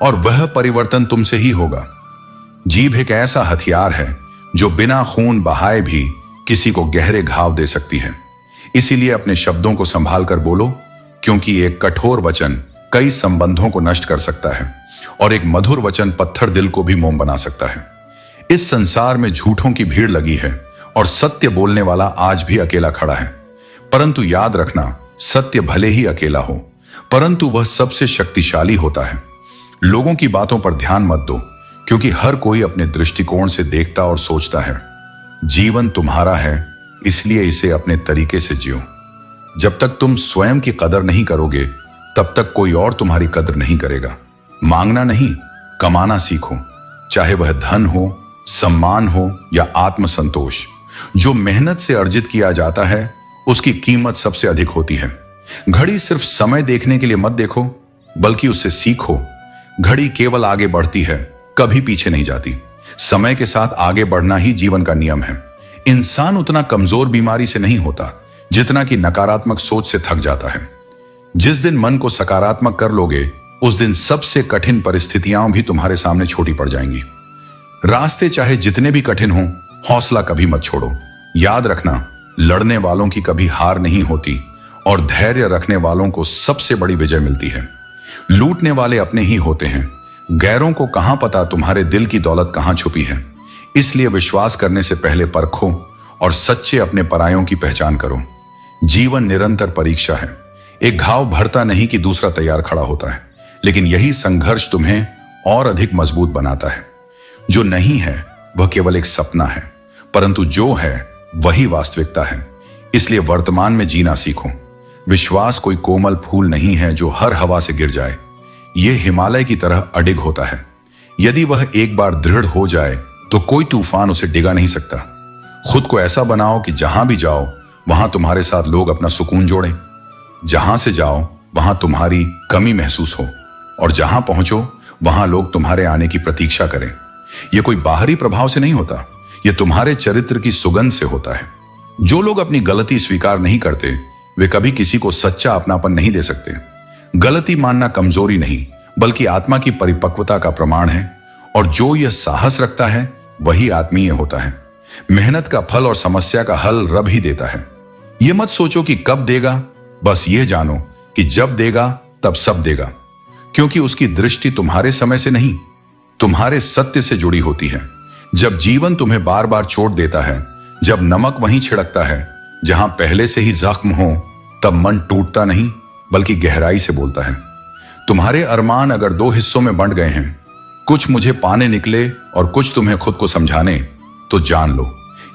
और वह परिवर्तन तुमसे ही होगा। जीभ एक ऐसा हथियार है जो बिना खून बहाए भी किसी को गहरे घाव दे सकती है। इसीलिए अपने शब्दों को संभाल कर बोलो, क्योंकि एक कठोर वचन कई संबंधों को नष्ट कर सकता है और एक मधुर वचन पत्थर दिल को भी मोम बना सकता है। इस संसार में झूठों की भीड़ लगी है और सत्य बोलने वाला आज भी अकेला खड़ा है। परंतु याद रखना, सत्य भले ही अकेला हो, परंतु वह सबसे शक्तिशाली होता है। लोगों की बातों पर ध्यान मत दो, क्योंकि हर कोई अपने दृष्टिकोण से देखता और सोचता है। जीवन तुम्हारा है, इसलिए इसे अपने तरीके से जियो। जब तक तुम स्वयं की कदर नहीं करोगे, तब तक कोई और तुम्हारी कदर नहीं करेगा। मांगना नहीं, कमाना सीखो, चाहे वह धन हो, सम्मान हो या आत्मसंतोष। जो मेहनत से अर्जित किया जाता है उसकी कीमत सबसे अधिक होती है। घड़ी सिर्फ समय देखने के लिए मत देखो, बल्कि उससे सीखो। घड़ी केवल आगे बढ़ती है, कभी पीछे नहीं जाती। समय के साथ आगे बढ़ना ही जीवन का नियम है। इंसान उतना कमजोर बीमारी से नहीं होता जितना कि नकारात्मक सोच से थक जाता है। जिस दिन मन को सकारात्मक कर लोगे, उस दिन सबसे कठिन परिस्थितियां भी तुम्हारे सामने छोटी पड़ जाएंगी। रास्ते चाहे जितने भी कठिन हों, हौसला कभी मत छोड़ो। याद रखना, लड़ने वालों की कभी हार नहीं होती और धैर्य रखने वालों को सबसे बड़ी विजय मिलती है। लूटने वाले अपने ही होते हैं। गैरों को कहां पता तुम्हारे दिल की दौलत कहां छुपी है। इसलिए विश्वास करने से पहले परखो और सच्चे अपने परायों की पहचान करो। जीवन निरंतर परीक्षा है। एक घाव भरता नहीं कि दूसरा तैयार खड़ा होता है, लेकिन यही संघर्ष तुम्हें और अधिक मजबूत बनाता है। जो नहीं है वह केवल एक सपना है, परंतु जो है वही वास्तविकता है। इसलिए वर्तमान में जीना सीखो। विश्वास कोई कोमल फूल नहीं है जो हर हवा से गिर जाए। यह हिमालय की तरह अडिग होता है। यदि वह एक बार दृढ़ हो जाए तो कोई तूफान उसे डिगा नहीं सकता। खुद को ऐसा बनाओ कि जहां भी जाओ वहां तुम्हारे साथ लोग अपना सुकून जोड़ें। जहां से जाओ वहां तुम्हारी कमी महसूस हो, और जहां पहुंचो वहां लोग तुम्हारे आने की प्रतीक्षा करें। यह कोई बाहरी प्रभाव से नहीं होता, यह तुम्हारे चरित्र की सुगंध से होता है। जो लोग अपनी गलती स्वीकार नहीं करते वे कभी किसी को सच्चा अपनापन नहीं दे सकते। गलती मानना कमजोरी नहीं बल्कि आत्मा की परिपक्वता का प्रमाण है, और जो यह साहस रखता है वही आत्मीय होता है। मेहनत का फल और समस्या का हल रब ही देता है। यह मत सोचो कि कब देगा, बस यह जानो कि जब देगा तब सब देगा, क्योंकि उसकी दृष्टि तुम्हारे समय से नहीं तुम्हारे सत्य से जुड़ी होती है। जब जीवन तुम्हें बार बार चोट देता है, जब नमक वहीं छिड़कता है जहां पहले से ही जख्म हो, तब मन टूटता नहीं बल्कि गहराई से बोलता है। तुम्हारे अरमान अगर दो हिस्सों में बंट गए हैं, कुछ मुझे पाने निकले और कुछ तुम्हें खुद को समझाने, तो जान लो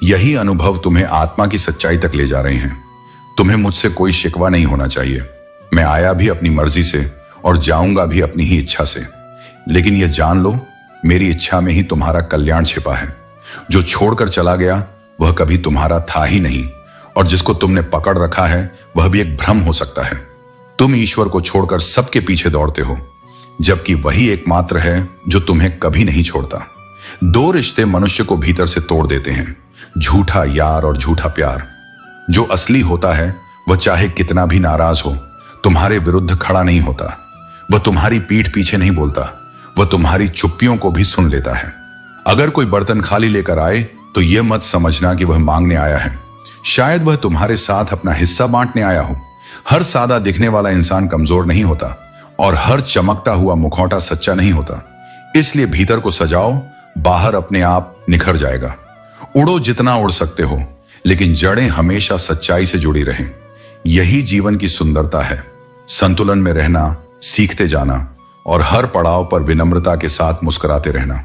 यही अनुभव तुम्हें आत्मा की सच्चाई तक ले जा रहे हैं। तुम्हें मुझसे कोई शिकवा नहीं होना चाहिए। मैं आया भी अपनी मर्जी से और जाऊंगा भी अपनी ही इच्छा से, लेकिन यह जान लो मेरी इच्छा में ही तुम्हारा कल्याण छिपा है। जो छोड़कर चला गया वह कभी तुम्हारा था ही नहीं, और जिसको तुमने पकड़ रखा है वह भी एक भ्रम हो सकता है। तुम ईश्वर को छोड़कर सबके पीछे दौड़ते हो, जबकि वही एकमात्र है जो तुम्हें कभी नहीं छोड़ता। दो रिश्ते मनुष्य को भीतर से तोड़ देते हैं, झूठा यार और झूठा प्यार। जो असली होता है वह चाहे कितना भी नाराज हो तुम्हारे विरुद्ध खड़ा नहीं होता। वह तुम्हारी पीठ पीछे नहीं बोलता, वह तुम्हारी चुप्पियों को भी सुन लेता है। अगर कोई बर्तन खाली लेकर आए तो यह मत समझना कि वह मांगने आया है। शायद वह तुम्हारे साथ अपना हिस्सा बांटने आया हो। हर सादा दिखने वाला इंसान कमजोर नहीं होता, और हर चमकता हुआ मुखौटा सच्चा नहीं होता। इसलिए भीतर को सजाओ, बाहर अपने आप निखर जाएगा। उड़ो जितना उड़ सकते हो, लेकिन जड़ें हमेशा सच्चाई से जुड़ी रहें। यही जीवन की सुंदरता है। संतुलन में रहना, सीखते जाना और हर पड़ाव पर विनम्रता के साथ मुस्कुराते रहना।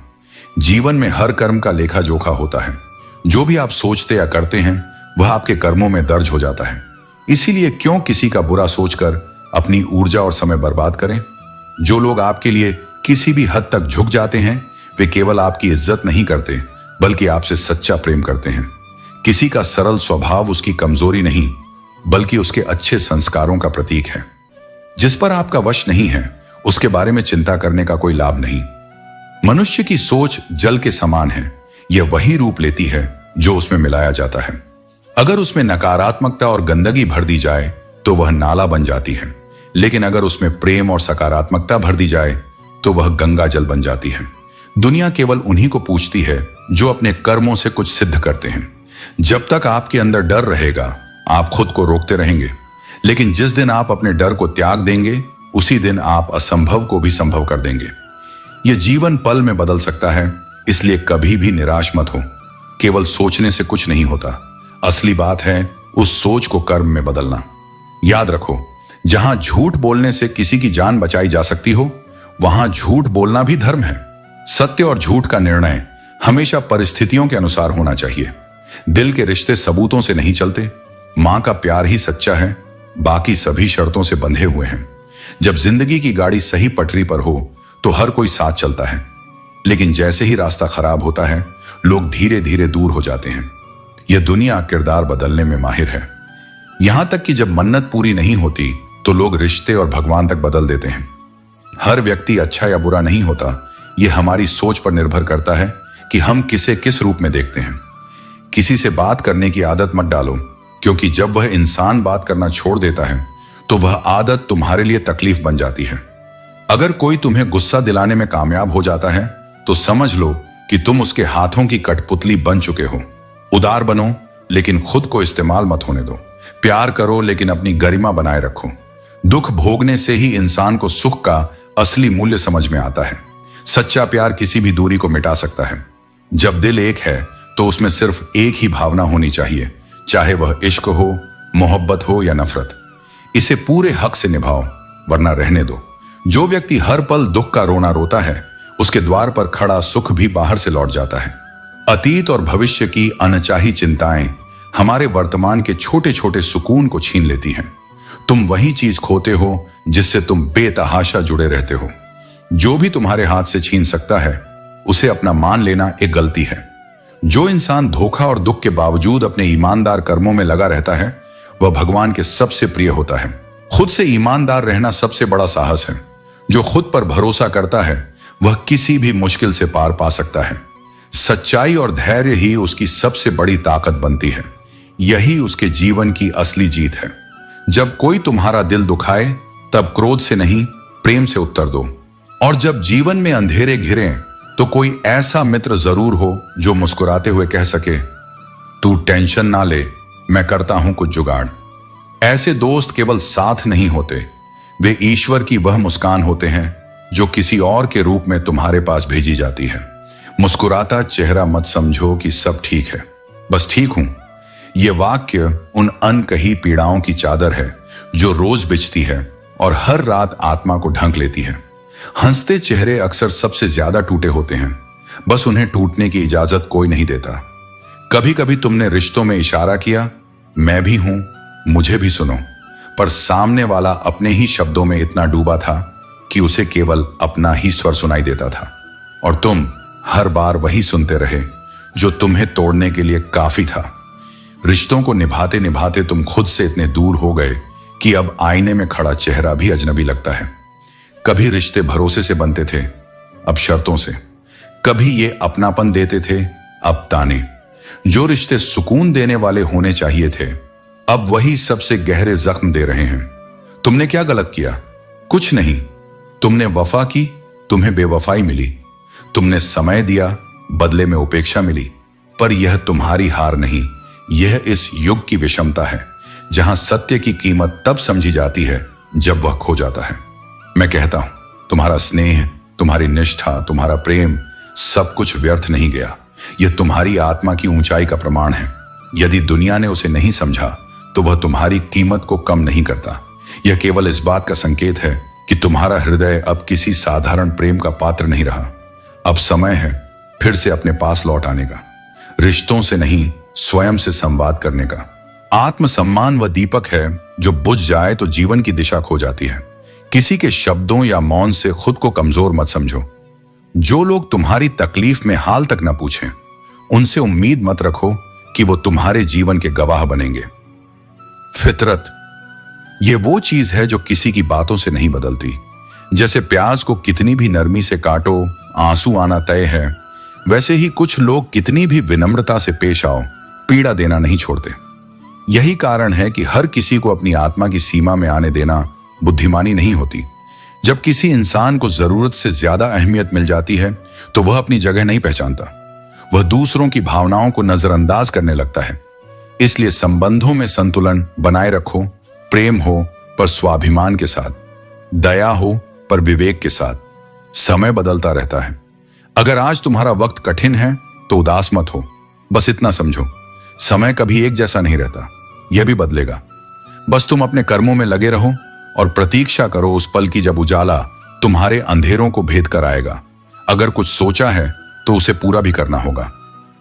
जीवन में हर कर्म का लेखा जोखा होता है। जो भी आप सोचते या करते हैं वह आपके कर्मों में दर्ज हो जाता है। इसीलिए क्यों किसी का बुरा सोचकर अपनी ऊर्जा और समय बर्बाद करें। जो लोग आपके लिए किसी भी हद तक झुक जाते हैं वे केवल आपकी इज्जत नहीं करते बल्कि आपसे सच्चा प्रेम करते हैं। किसी का सरल स्वभाव उसकी कमजोरी नहीं बल्कि उसके अच्छे संस्कारों का प्रतीक है। जिस पर आपका वश नहीं है उसके बारे में चिंता करने का कोई लाभ नहीं। मनुष्य की सोच जल के समान है। यह वही रूप लेती है जो उसमें मिलाया जाता है। अगर उसमें नकारात्मकता और गंदगी भर दी जाए तो वह नाला बन जाती है, लेकिन अगर उसमें प्रेम और सकारात्मकता भर दी जाए तो वह गंगा जल बन जाती है। दुनिया केवल उन्हीं को पूछती है जो अपने कर्मों से कुछ सिद्ध करते हैं। जब तक आपके अंदर डर रहेगा आप खुद को रोकते रहेंगे, लेकिन जिस दिन आप अपने डर को त्याग देंगे उसी दिन आप असंभव को भी संभव कर देंगे। यह जीवन पल में बदल सकता है, इसलिए कभी भी निराश मत हो। केवल सोचने से कुछ नहीं होता, असली बात है उस सोच को कर्म में बदलना। याद रखो, जहां झूठ बोलने से किसी की जान बचाई जा सकती हो वहां झूठ बोलना भी धर्म है। सत्य और झूठ का निर्णय हमेशा परिस्थितियों के अनुसार होना चाहिए। दिल के रिश्ते सबूतों से नहीं चलते। मां का प्यार ही सच्चा है, बाकी सभी शर्तों से बंधे हुए हैं। जब जिंदगी की गाड़ी सही पटरी पर हो तो हर कोई साथ चलता है, लेकिन जैसे ही रास्ता खराब होता है लोग धीरे धीरे दूर हो जाते हैं। यह दुनिया किरदार बदलने में माहिर है। यहां तक कि जब मन्नत पूरी नहीं होती तो लोग रिश्ते और भगवान तक बदल देते हैं। हर व्यक्ति अच्छा या बुरा नहीं होता, यह हमारी सोच पर निर्भर करता है कि हम किसे किस रूप में देखते हैं। किसी से बात करने की आदत मत डालो, क्योंकि जब वह इंसान बात करना छोड़ देता है तो वह आदत तुम्हारे लिए तकलीफ बन जाती है। अगर कोई तुम्हें गुस्सा दिलाने में कामयाब हो जाता है तो समझ लो कि तुम उसके हाथों की कठपुतली बन चुके हो। उदार बनो लेकिन खुद को इस्तेमाल मत होने दो। प्यार करो लेकिन अपनी गरिमा बनाए रखो। दुख भोगने से ही इंसान को सुख का असली मूल्य समझ में आता है। सच्चा प्यार किसी भी दूरी को मिटा सकता है। जब दिल एक है तो उसमें सिर्फ एक ही भावना होनी चाहिए, चाहे वह इश्क हो, मोहब्बत हो या नफरत। इसे पूरे हक से निभाओ, वरना रहने दो। जो व्यक्ति हर पल दुख का रोना रोता है, उसके द्वार पर खड़ा सुख भी बाहर से लौट जाता है। अतीत और भविष्य की अनचाही चिंताएं हमारे वर्तमान के छोटे छोटे सुकून को छीन लेती हैं। तुम वही चीज खोते हो जिससे तुम बेतहाशा जुड़े रहते हो। जो भी तुम्हारे हाथ से छीन सकता है, उसे अपना मान लेना एक गलती है। जो इंसान धोखा और दुख के बावजूद अपने ईमानदार कर्मों में लगा रहता है, वह भगवान के सबसे प्रिय होता है। खुद से ईमानदार रहना सबसे बड़ा साहस है। जो खुद पर भरोसा करता है, वह किसी भी मुश्किल से पार पा सकता है। सच्चाई और धैर्य ही उसकी सबसे बड़ी ताकत बनती है। यही उसके जीवन की असली जीत है। जब कोई तुम्हारा दिल दुखाए, तब क्रोध से नहीं, प्रेम से उत्तर दो। और जब जीवन में अंधेरे घिरे, तो कोई ऐसा मित्र जरूर हो जो मुस्कुराते हुए कह सके, तू टेंशन ना ले, मैं करता हूं कुछ जुगाड़। ऐसे दोस्त केवल साथ नहीं होते, वे ईश्वर की वह मुस्कान होते हैं जो किसी और के रूप में तुम्हारे पास भेजी जाती है। मुस्कुराता चेहरा मत समझो कि सब ठीक है, बस ठीक हूं। ये वाक्य उन अनकही पीड़ाओं की चादर है जो रोज बिछती है और हर रात आत्मा को ढंक लेती है। हंसते चेहरे अक्सर सबसे ज्यादा टूटे होते हैं, बस उन्हें टूटने की इजाजत कोई नहीं देता। कभी कभी तुमने रिश्तों में इशारा किया, मैं भी हूं, मुझे भी सुनो, पर सामने वाला अपने ही शब्दों में इतना डूबा था कि उसे केवल अपना ही स्वर सुनाई देता था। और तुम हर बार वही सुनते रहे जो तुम्हें तोड़ने के लिए काफी था। रिश्तों को निभाते निभाते तुम खुद से इतने दूर हो गए कि अब आईने में खड़ा चेहरा भी अजनबी लगता है। कभी रिश्ते भरोसे से बनते थे, अब शर्तों से। कभी ये अपनापन देते थे, अब ताने। जो रिश्ते सुकून देने वाले होने चाहिए थे, अब वही सबसे गहरे जख्म दे रहे हैं। तुमने क्या गलत किया? कुछ नहीं। तुमने वफा की, तुम्हें बेवफाई मिली। तुमने समय दिया, बदले में उपेक्षा मिली। पर यह तुम्हारी हार नहीं, यह इस युग की विषमता है, जहां सत्य की कीमत तब समझी जाती है जब वह खो जाता है। मैं कहता हूं, तुम्हारा स्नेह, तुम्हारी निष्ठा, तुम्हारा प्रेम, सब कुछ व्यर्थ नहीं गया। यह तुम्हारी आत्मा की ऊंचाई का प्रमाण है। यदि दुनिया ने उसे नहीं समझा, तो वह तुम्हारी कीमत को कम नहीं करता। यह केवल इस बात का संकेत है कि तुम्हारा हृदय अब किसी साधारण प्रेम का पात्र नहीं रहा। अब समय है फिर से अपने पास लौट आने का, रिश्तों से नहीं, स्वयं से संवाद करने का। आत्मसम्मान वह दीपक है जो बुझ जाए तो जीवन की दिशा खो जाती है। किसी के शब्दों या मौन से खुद को कमजोर मत समझो। जो लोग तुम्हारी तकलीफ में हाल तक न पूछें, उनसे उम्मीद मत रखो कि वो तुम्हारे जीवन के गवाह बनेंगे। फितरत ये वो चीज है जो किसी की बातों से नहीं बदलती। जैसे प्याज को कितनी भी नरमी से काटो, आंसू आना तय है, वैसे ही कुछ लोग कितनी भी विनम्रता से पेश आओ, पीड़ा देना नहीं छोड़ते। यही कारण है कि हर किसी को अपनी आत्मा की सीमा में आने देना बुद्धिमानी नहीं होती। जब किसी इंसान को जरूरत से ज्यादा अहमियत मिल जाती है, तो वह अपनी जगह नहीं पहचानता। वह दूसरों की भावनाओं को नजरअंदाज करने लगता है। इसलिए संबंधों में संतुलन बनाए रखो। प्रेम हो पर स्वाभिमान के साथ, दया हो पर विवेक के साथ। समय बदलता रहता है। अगर आज तुम्हारा वक्त कठिन है तो उदास मत हो, बस इतना समझो, समय कभी एक जैसा नहीं रहता, यह भी बदलेगा। बस तुम अपने कर्मों में लगे रहो और प्रतीक्षा करो उस पल की जब उजाला तुम्हारे अंधेरों को भेद कर आएगा। अगर कुछ सोचा है तो उसे पूरा भी करना होगा,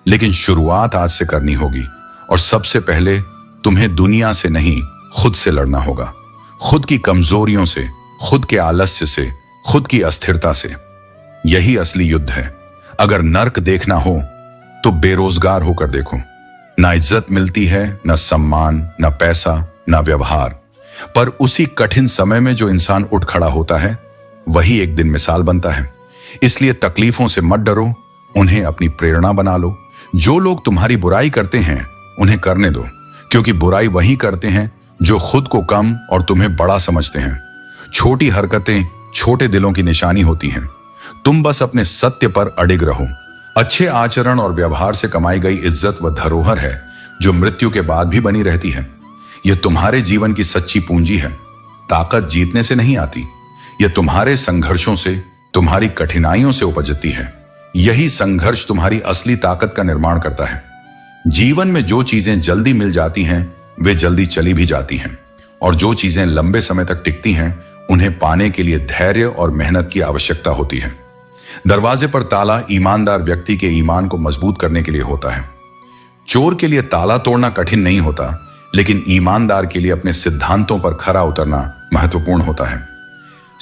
लेकिन शुरुआत आज से करनी होगी। और सबसे पहले तुम्हें दुनिया से नहीं, खुद से लड़ना होगा। खुद की कमजोरियों से, खुद के आलस्य से, खुद की अस्थिरता से। यही असली युद्ध है। अगर नर्क देखना हो तो बेरोजगार होकर देखो। ना इज्जत मिलती है, ना सम्मान, ना पैसा, ना व्यवहार। पर उसी कठिन समय में जो इंसान उठ खड़ा होता है, वही एक दिन मिसाल बनता है। इसलिए तकलीफों से मत डरो, उन्हें अपनी प्रेरणा बना लो। जो लोग तुम्हारी बुराई करते हैं, उन्हें करने दो, क्योंकि बुराई वही करते हैं जो खुद को कम और तुम्हें बड़ा समझते हैं। छोटी हरकतें छोटे दिलों की निशानी होती हैं। तुम बस अपने सत्य पर अडिग रहो। अच्छे आचरण और व्यवहार से कमाई गई इज्जत व धरोहर है जो मृत्यु के बाद भी बनी रहती है। यह तुम्हारे जीवन की सच्ची पूंजी है। ताकत जीतने से नहीं आती, यह तुम्हारे संघर्षों से, तुम्हारी कठिनाइयों से उपजती है। यही संघर्ष तुम्हारी असली ताकत का निर्माण करता है। जीवन में जो चीजें जल्दी मिल जाती हैं वे जल्दी चली भी जाती हैं, और जो चीजें लंबे समय तक टिकती हैं उन्हें पाने के लिए धैर्य और मेहनत की आवश्यकता होती है। दरवाजे पर ताला ईमानदार व्यक्ति के ईमान को मजबूत करने के लिए होता है। चोर के लिए ताला तोड़ना कठिन नहीं होता, लेकिन ईमानदार के लिए अपने सिद्धांतों पर खरा उतरना महत्वपूर्ण होता है।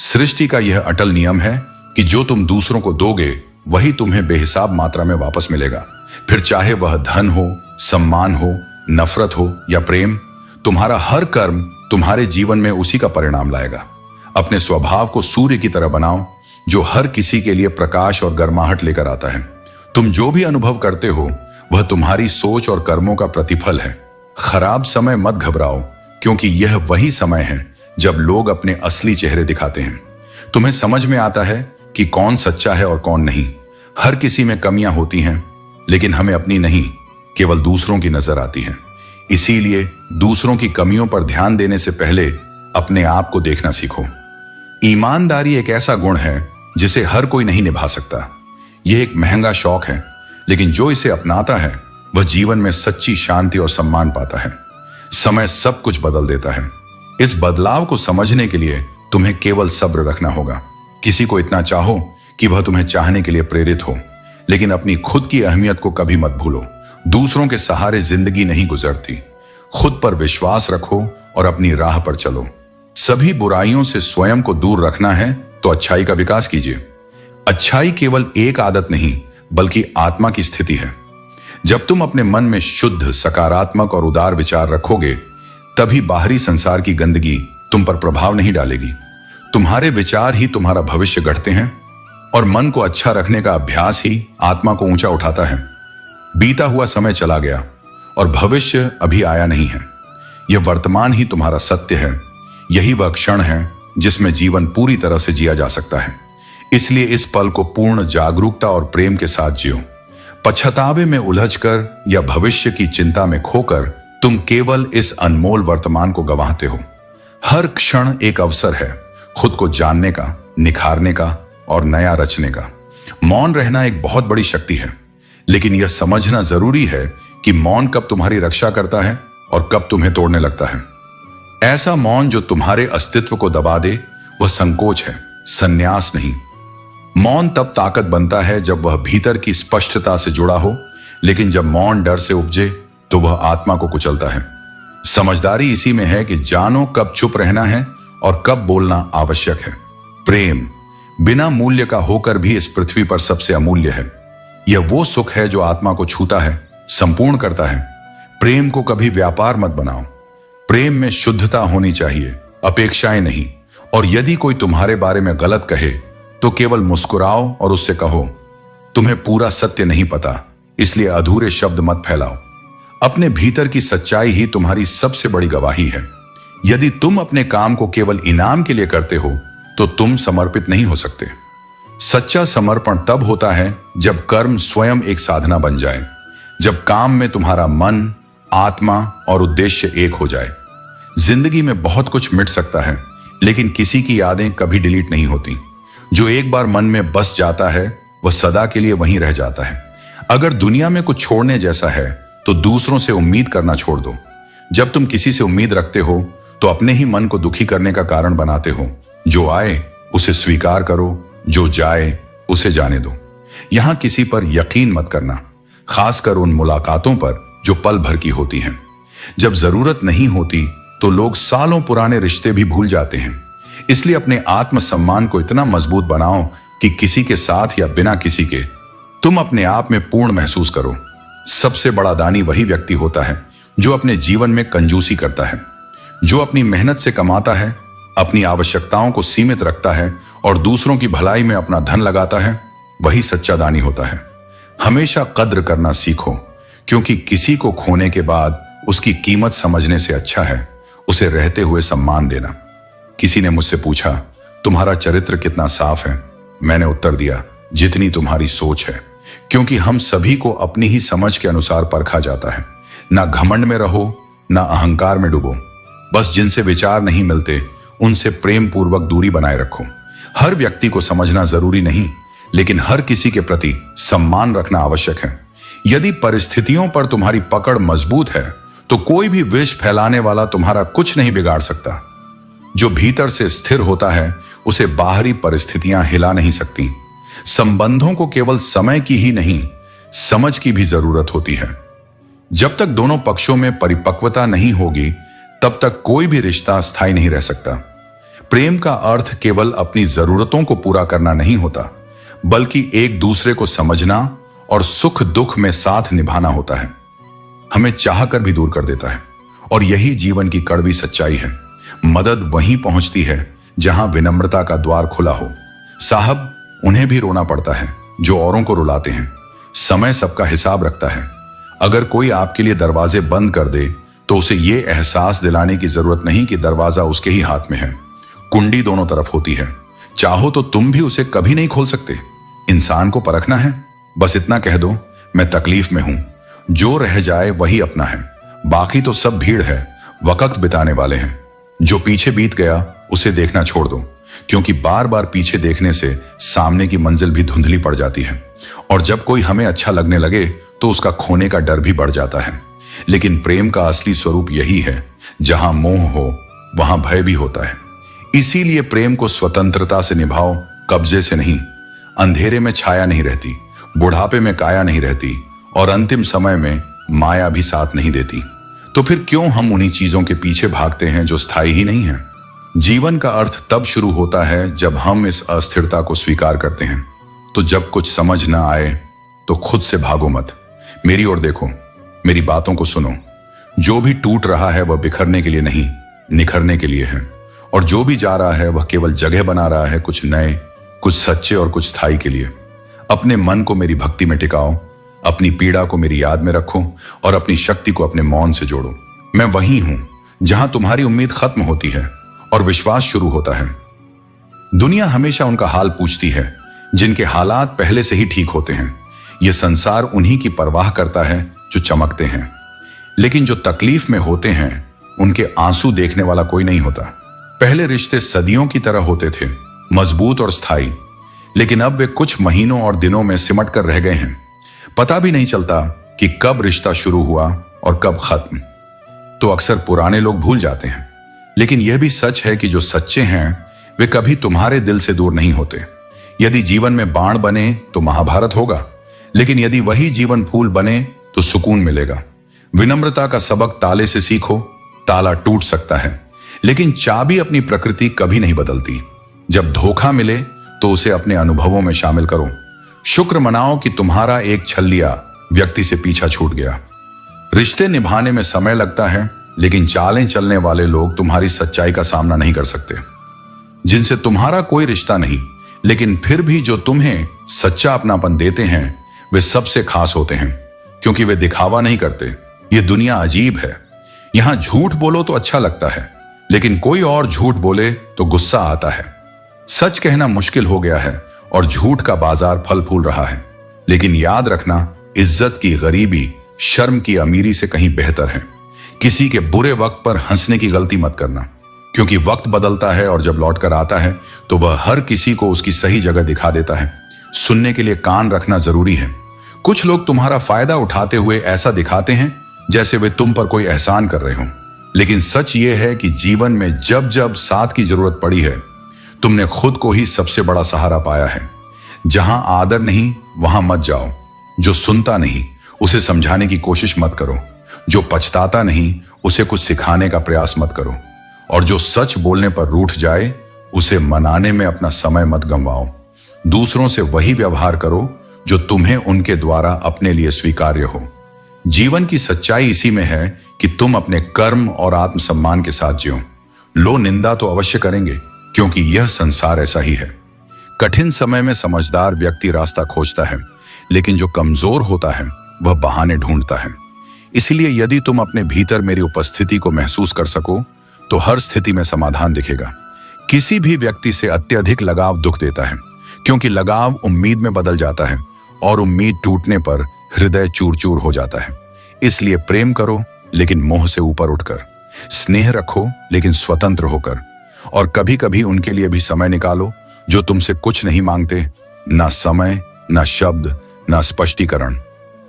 सृष्टि का यह अटल नियम है कि जो तुम दूसरों को दोगे वही तुम्हें बेहिसाब मात्रा में वापस मिलेगा। फिर चाहे वह धन हो, सम्मान हो, नफरत हो या प्रेम, तुम्हारा हर कर्म तुम्हारे जीवन में उसी का परिणाम लाएगा। अपने स्वभाव को सूर्य की तरह बनाओ, जो हर किसी के लिए प्रकाश और गर्माहट लेकर आता है। तुम जो भी अनुभव करते हो वह तुम्हारी सोच और कर्मों का प्रतिफल है। खराब समय मत घबराओ, क्योंकि यह वही समय है जब लोग अपने असली चेहरे दिखाते हैं। तुम्हें समझ में आता है कि कौन सच्चा है और कौन नहीं। हर किसी में कमियां होती हैं, लेकिन हमें अपनी नहीं, केवल दूसरों की नजर आती है। इसीलिए दूसरों की कमियों पर ध्यान देने से पहले अपने आप को देखना सीखो। ईमानदारी एक ऐसा गुण है जिसे हर कोई नहीं निभा सकता। यह एक महंगा शौक है, लेकिन जो इसे अपनाता है वह जीवन में सच्ची शांति और सम्मान पाता है। समय सब कुछ बदल देता है। इस बदलाव को समझने के लिए तुम्हें केवल सब्र रखना होगा। किसी को इतना चाहो कि वह तुम्हें चाहने के लिए प्रेरित हो, लेकिन अपनी खुद की अहमियत को कभी मत भूलो। दूसरों के सहारे जिंदगी नहीं गुजरती। खुद पर विश्वास रखो और अपनी राह पर चलो। सभी बुराइयों से स्वयं को दूर रखना है तो अच्छाई का विकास कीजिए। अच्छाई केवल एक आदत नहीं, बल्कि आत्मा की स्थिति है। जब तुम अपने मन में शुद्ध, सकारात्मक और उदार विचार रखोगे, तभी बाहरी संसार की गंदगी तुम पर प्रभाव नहीं डालेगी। तुम्हारे विचार ही तुम्हारा भविष्य गढ़ते हैं, और मन को अच्छा रखने का अभ्यास ही आत्मा को ऊंचा उठाता है। बीता हुआ समय चला गया और भविष्य अभी आया नहीं है। यह वर्तमान ही तुम्हारा सत्य है। यही वह क्षण है जिसमें जीवन पूरी तरह से जिया जा सकता है। इसलिए इस पल को पूर्ण जागरूकता और प्रेम के साथ जियो। पछतावे में उलझकर या भविष्य की चिंता में खोकर तुम केवल इस अनमोल वर्तमान को गंवाते हो। हर क्षण एक अवसर है खुद को जानने का, निखारने का और नया रचने का। मौन रहना एक बहुत बड़ी शक्ति है, लेकिन यह समझना जरूरी है कि मौन कब तुम्हारी रक्षा करता है और कब तुम्हें तोड़ने लगता है। ऐसा मौन जो तुम्हारे अस्तित्व को दबा दे वह संकोच है, संन्यास नहीं। मौन तब ताकत बनता है जब वह भीतर की स्पष्टता से जुड़ा हो, लेकिन जब मौन डर से उपजे तो वह आत्मा को कुचलता है। समझदारी इसी में है कि जानो कब चुप रहना है और कब बोलना आवश्यक है। प्रेम बिना मूल्य का होकर भी इस पृथ्वी पर सबसे अमूल्य है। यह वो सुख है जो आत्मा को छूता है, संपूर्ण करता है। प्रेम को कभी व्यापार मत बनाओ। प्रेम में शुद्धता होनी चाहिए, अपेक्षाएं नहीं। और यदि कोई तुम्हारे बारे में गलत कहे तो केवल मुस्कुराओ और उससे कहो, तुम्हें पूरा सत्य नहीं पता, इसलिए अधूरे शब्द मत फैलाओ। अपने भीतर की सच्चाई ही तुम्हारी सबसे बड़ी गवाही है। यदि तुम अपने काम को केवल इनाम के लिए करते हो तो तुम समर्पित नहीं हो सकते। सच्चा समर्पण तब होता है जब कर्म स्वयं एक साधना बन जाए, जब काम में तुम्हारा मन, आत्मा और उद्देश्य एक हो जाए। जिंदगी में बहुत कुछ मिट सकता है, लेकिन किसी की यादें कभी डिलीट नहीं होती। जो एक बार मन में बस जाता है वह सदा के लिए वहीं रह जाता है। अगर दुनिया में कुछ छोड़ने जैसा है तो दूसरों से उम्मीद करना छोड़ दो। जब तुम किसी से उम्मीद रखते हो तो अपने ही मन को दुखी करने का कारण बनाते हो। जो आए उसे स्वीकार करो, जो जाए उसे जाने दो। यहां किसी पर यकीन मत करना, खासकर उन मुलाकातों पर जो पल भर की होती हैं। जब जरूरत नहीं होती तो लोग सालों पुराने रिश्ते भी भूल जाते हैं। इसलिए अपने आत्मसम्मान को इतना मजबूत बनाओ कि किसी के साथ या बिना किसी के तुम अपने आप में पूर्ण महसूस करो। सबसे बड़ा दानी वही व्यक्ति होता है जो अपने जीवन में कंजूसी करता है, जो अपनी मेहनत से कमाता है, अपनी आवश्यकताओं को सीमित रखता है और दूसरों की भलाई में अपना धन लगाता है। वही सच्चा दानी होता है। हमेशा कद्र करना सीखो, क्योंकि किसी को खोने के बाद उसकी कीमत समझने से अच्छा है उसे रहते हुए सम्मान देना। किसी ने मुझसे पूछा, तुम्हारा चरित्र कितना साफ है? मैंने उत्तर दिया, जितनी तुम्हारी सोच है। क्योंकि हम सभी को अपनी ही समझ के अनुसार परखा जाता है। ना घमंड में रहो, ना अहंकार में डूबो। बस जिनसे विचार नहीं मिलते उनसे प्रेम पूर्वक दूरी बनाए रखो। हर व्यक्ति को समझना जरूरी नहीं, लेकिन हर किसी के प्रति सम्मान रखना आवश्यक है। यदि परिस्थितियों पर तुम्हारी पकड़ मजबूत है तो कोई भी विष फैलाने वाला तुम्हारा कुछ नहीं बिगाड़ सकता। जो भीतर से स्थिर होता है उसे बाहरी परिस्थितियां हिला नहीं सकती। संबंधों को केवल समय की ही नहीं, समझ की भी जरूरत होती है। जब तक दोनों पक्षों में परिपक्वता नहीं होगी तब तक कोई भी रिश्ता स्थायी नहीं रह सकता। प्रेम का अर्थ केवल अपनी जरूरतों को पूरा करना नहीं होता, बल्कि एक दूसरे को समझना और सुख दुख में साथ निभाना होता है। हमें चाहकर भी दूर कर देता है, और यही जीवन की कड़वी सच्चाई है। मदद वहीं पहुंचती है जहां विनम्रता का द्वार खुला हो। साहब, उन्हें भी रोना पड़ता है जो औरों को रुलाते हैं। समय सबका हिसाब रखता है। अगर कोई आपके लिए दरवाजे बंद कर दे तो उसे यह एहसास दिलाने की जरूरत नहीं कि दरवाजा उसके ही हाथ में है। कुंडी दोनों तरफ होती है। चाहो तो तुम भी उसे कभी नहीं खोल सकते। इंसान को परखना है, बस इतना कह दो, मैं तकलीफ में हूं। जो रह जाए वही अपना है, बाकी तो सब भीड़ है, वक्त बिताने वाले हैं। जो पीछे बीत गया उसे देखना छोड़ दो, क्योंकि बार बार पीछे देखने से सामने की मंजिल भी धुंधली पड़ जाती है। और जब कोई हमें अच्छा लगने लगे तो उसका खोने का डर भी बढ़ जाता है। लेकिन प्रेम का असली स्वरूप यही है, जहां मोह हो वहां भय भी होता है। इसीलिए प्रेम को स्वतंत्रता से निभाओ, कब्जे से नहीं। अंधेरे में छाया नहीं रहती, बुढ़ापे में काया नहीं रहती, और अंतिम समय में माया भी साथ नहीं देती। तो फिर क्यों हम उन्हीं चीजों के पीछे भागते हैं जो स्थायी ही नहीं है? जीवन का अर्थ तब शुरू होता है जब हम इस अस्थिरता को स्वीकार करते हैं। तो जब कुछ समझ ना आए तो खुद से भागो मत, मेरी ओर देखो, मेरी बातों को सुनो। जो भी टूट रहा है वह बिखरने के लिए नहीं, निखरने के लिए है। और जो भी जा रहा है वह केवल जगह बना रहा है, कुछ नए, कुछ सच्चे और कुछ स्थायी के लिए। अपने मन को मेरी भक्ति में टिकाओ, अपनी पीड़ा को मेरी याद में रखो, और अपनी शक्ति को अपने मौन से जोड़ो। मैं वहीं हूं जहां तुम्हारी उम्मीद खत्म होती है और विश्वास शुरू होता है। दुनिया हमेशा उनका हाल पूछती है जिनके हालात पहले से ही ठीक होते हैं। यह संसार उन्हीं की परवाह करता है जो चमकते हैं, लेकिन जो तकलीफ में होते हैं उनके आंसू देखने वाला कोई नहीं होता। पहले रिश्ते सदियों की तरह होते थे, मजबूत और स्थायी, लेकिन अब वे कुछ महीनों और दिनों में सिमट कर रह गए हैं। पता भी नहीं चलता कि कब रिश्ता शुरू हुआ और कब खत्म। तो अक्सर पुराने लोग भूल जाते हैं, लेकिन यह भी सच है कि जो सच्चे हैं वे कभी तुम्हारे दिल से दूर नहीं होते। यदि जीवन में बाण बने तो महाभारत होगा, लेकिन यदि वही जीवन फूल बने तो सुकून मिलेगा। विनम्रता का सबक ताले से सीखो। ताला टूट सकता है, लेकिन चाबी अपनी प्रकृति कभी नहीं बदलती। जब धोखा मिले तो उसे अपने अनुभवों में शामिल करो। शुक्र मनाओ कि तुम्हारा एक छल्लिया व्यक्ति से पीछा छूट गया। रिश्ते निभाने में समय लगता है, लेकिन चालें चलने वाले लोग तुम्हारी सच्चाई का सामना नहीं कर सकते। जिनसे तुम्हारा कोई रिश्ता नहीं, लेकिन फिर भी जो तुम्हें सच्चा अपनापन देते हैं वे सबसे खास होते हैं, क्योंकि वे दिखावा नहीं करते। ये दुनिया अजीब है। यहां झूठ बोलो तो अच्छा लगता है, लेकिन कोई और झूठ बोले तो गुस्सा आता है। सच कहना मुश्किल हो गया है और झूठ का बाजार फल फूल रहा है। लेकिन याद रखना, इज्जत की गरीबी शर्म की अमीरी से कहीं बेहतर है। किसी के बुरे वक्त पर हंसने की गलती मत करना, क्योंकि वक्त बदलता है और जब लौट कर आता है तो वह हर किसी को उसकी सही जगह दिखा देता है। सुनने के लिए कान रखना जरूरी है। कुछ लोग तुम्हारा फायदा उठाते हुए ऐसा दिखाते हैं जैसे वे तुम पर कोई एहसान कर रहे हो, लेकिन सच ये है कि जीवन में जब जब साथ की जरूरत पड़ी है तुमने खुद को ही सबसे बड़ा सहारा पाया है। जहां आदर नहीं वहां मत जाओ। जो सुनता नहीं उसे समझाने की कोशिश मत करो। जो पछताता नहीं उसे कुछ सिखाने का प्रयास मत करो। और जो सच बोलने पर रूठ जाए उसे मनाने में अपना समय मत गंवाओ। दूसरों से वही व्यवहार करो जो तुम्हें उनके द्वारा अपने लिए स्वीकार्य हो। जीवन की सच्चाई इसी में है कि तुम अपने कर्म और आत्मसम्मान के साथ जियो। लो निंदा तो अवश्य करेंगे, क्योंकि यह संसार ऐसा ही है। कठिन समय में समझदार व्यक्ति रास्ता खोजता है, लेकिन जो कमजोर होता है वह बहाने ढूंढता है। इसलिए यदि तुम अपने भीतर मेरी उपस्थिति को महसूस कर सको तो हर स्थिति में समाधान दिखेगा। किसी भी व्यक्ति से अत्यधिक लगाव दुख देता है, क्योंकि लगाव उम्मीद में बदल जाता है और उम्मीद टूटने पर हृदय चूर चूर हो जाता है। इसलिए प्रेम करो, लेकिन मोह से ऊपर उठकर। स्नेह रखो, लेकिन स्वतंत्र होकर। और कभी कभी उनके लिए भी समय निकालो जो तुमसे कुछ नहीं मांगते, ना समय, ना शब्द, ना स्पष्टीकरण।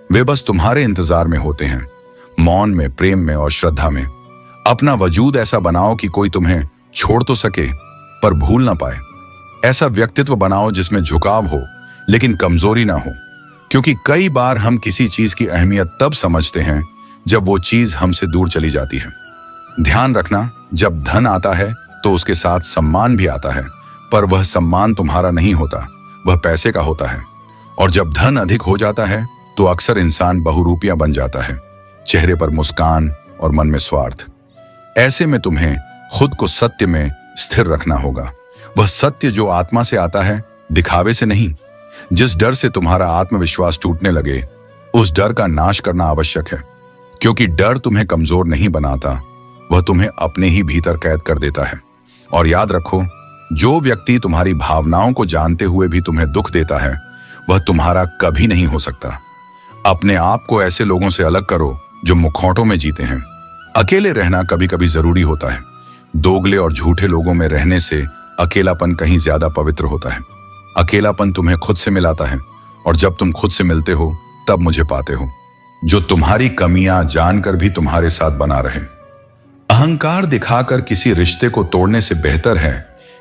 वे बस तुम्हारे इंतजार में होते हैं, मौन में, प्रेम में और श्रद्धा में। अपना वजूद ऐसा बनाओ कि कोई तुम्हें छोड़ तो सके पर भूल ना पाए। ऐसा व्यक्तित्व बनाओ जिसमें झुकाव हो लेकिन कमजोरी ना हो, क्योंकि कई बार हम किसी चीज की अहमियत तब समझते हैं जब वो चीज हमसे दूर चली जाती है। ध्यान रखना, जब धन आता है तो उसके साथ सम्मान भी आता है, पर वह सम्मान तुम्हारा नहीं होता, वह पैसे का होता है। और जब धन अधिक हो जाता है तो अक्सर इंसान बहुरूपिया बन जाता है, चेहरे पर मुस्कान और मन में स्वार्थ। ऐसे में तुम्हें खुद को सत्य में स्थिर रखना होगा, वह सत्य जो आत्मा से आता है, दिखावे से नहीं। जिस डर से तुम्हारा आत्मविश्वास टूटने लगे, उस डर का नाश करना आवश्यक है, क्योंकि डर तुम्हें कमजोर नहीं बनाता, वह तुम्हें अपने ही भीतर कैद कर देता है। और याद रखो, जो व्यक्ति तुम्हारी भावनाओं को जानते हुए भी तुम्हें दुख देता है, वह तुम्हारा कभी नहीं हो सकता। अपने आप को ऐसे लोगों से अलग करो जो मुखौटों में जीते हैं। अकेले रहना कभी कभी जरूरी होता है। दोगले और झूठे लोगों में रहने से अकेलापन कहीं ज्यादा पवित्र होता है। अकेलापन तुम्हें खुद से मिलाता है, और जब तुम खुद से मिलते हो तब मुझे पाते हो, जो तुम्हारी कमियां जानकर भी तुम्हारे साथ बना रहे। अहंकार दिखाकर किसी रिश्ते को तोड़ने से बेहतर है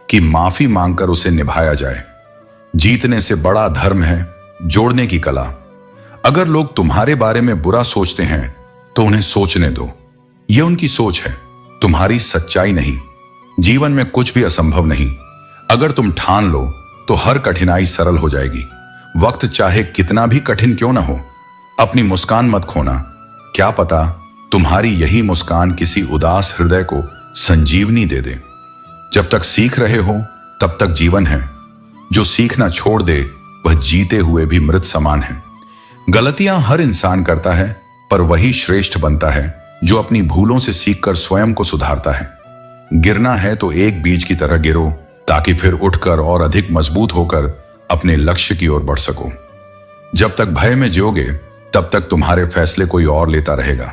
कि माफी मांगकर उसे निभाया जाए। जीतने से बड़ा धर्म है जोड़ने की कला। अगर लोग तुम्हारे बारे में बुरा सोचते हैं तो उन्हें सोचने दो, यह उनकी सोच है, तुम्हारी सच्चाई नहीं। जीवन में कुछ भी असंभव नहीं। अगर तुम ठान लो तो हर कठिनाई सरल हो जाएगी। वक्त चाहे कितना भी कठिन क्यों ना हो, अपनी मुस्कान मत खोना। क्या पता तुम्हारी यही मुस्कान किसी उदास हृदय को संजीवनी दे दे। जब तक सीख रहे हो तब तक जीवन है। जो सीखना छोड़ दे वह जीते हुए भी मृत समान है। गलतियां हर इंसान करता है, पर वही श्रेष्ठ बनता है जो अपनी भूलों से सीखकर स्वयं को सुधारता है। गिरना है तो एक बीज की तरह गिरो, ताकि फिर उठकर और अधिक मजबूत होकर अपने लक्ष्य की ओर बढ़ सको। जब तक भय में जियोगे तब तक तुम्हारे फैसले कोई और लेता रहेगा।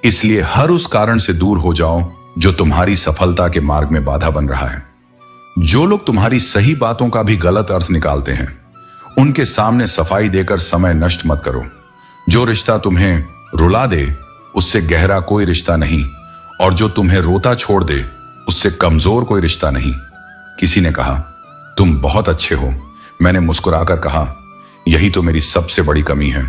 इसलिए हर उस कारण से दूर हो जाओ जो तुम्हारी सफलता के मार्ग में बाधा बन रहा है। जो लोग तुम्हारी सही बातों का भी गलत अर्थ निकालते हैं, उनके सामने सफाई देकर समय नष्ट मत करो। जो रिश्ता तुम्हें रुला दे उससे गहरा कोई रिश्ता नहीं, और जो तुम्हें रोता छोड़ दे उससे कमजोर कोई रिश्ता नहीं। किसी ने कहा, तुम बहुत अच्छे हो। मैंने मुस्कुराकर कहा, यही तो मेरी सबसे बड़ी कमी है।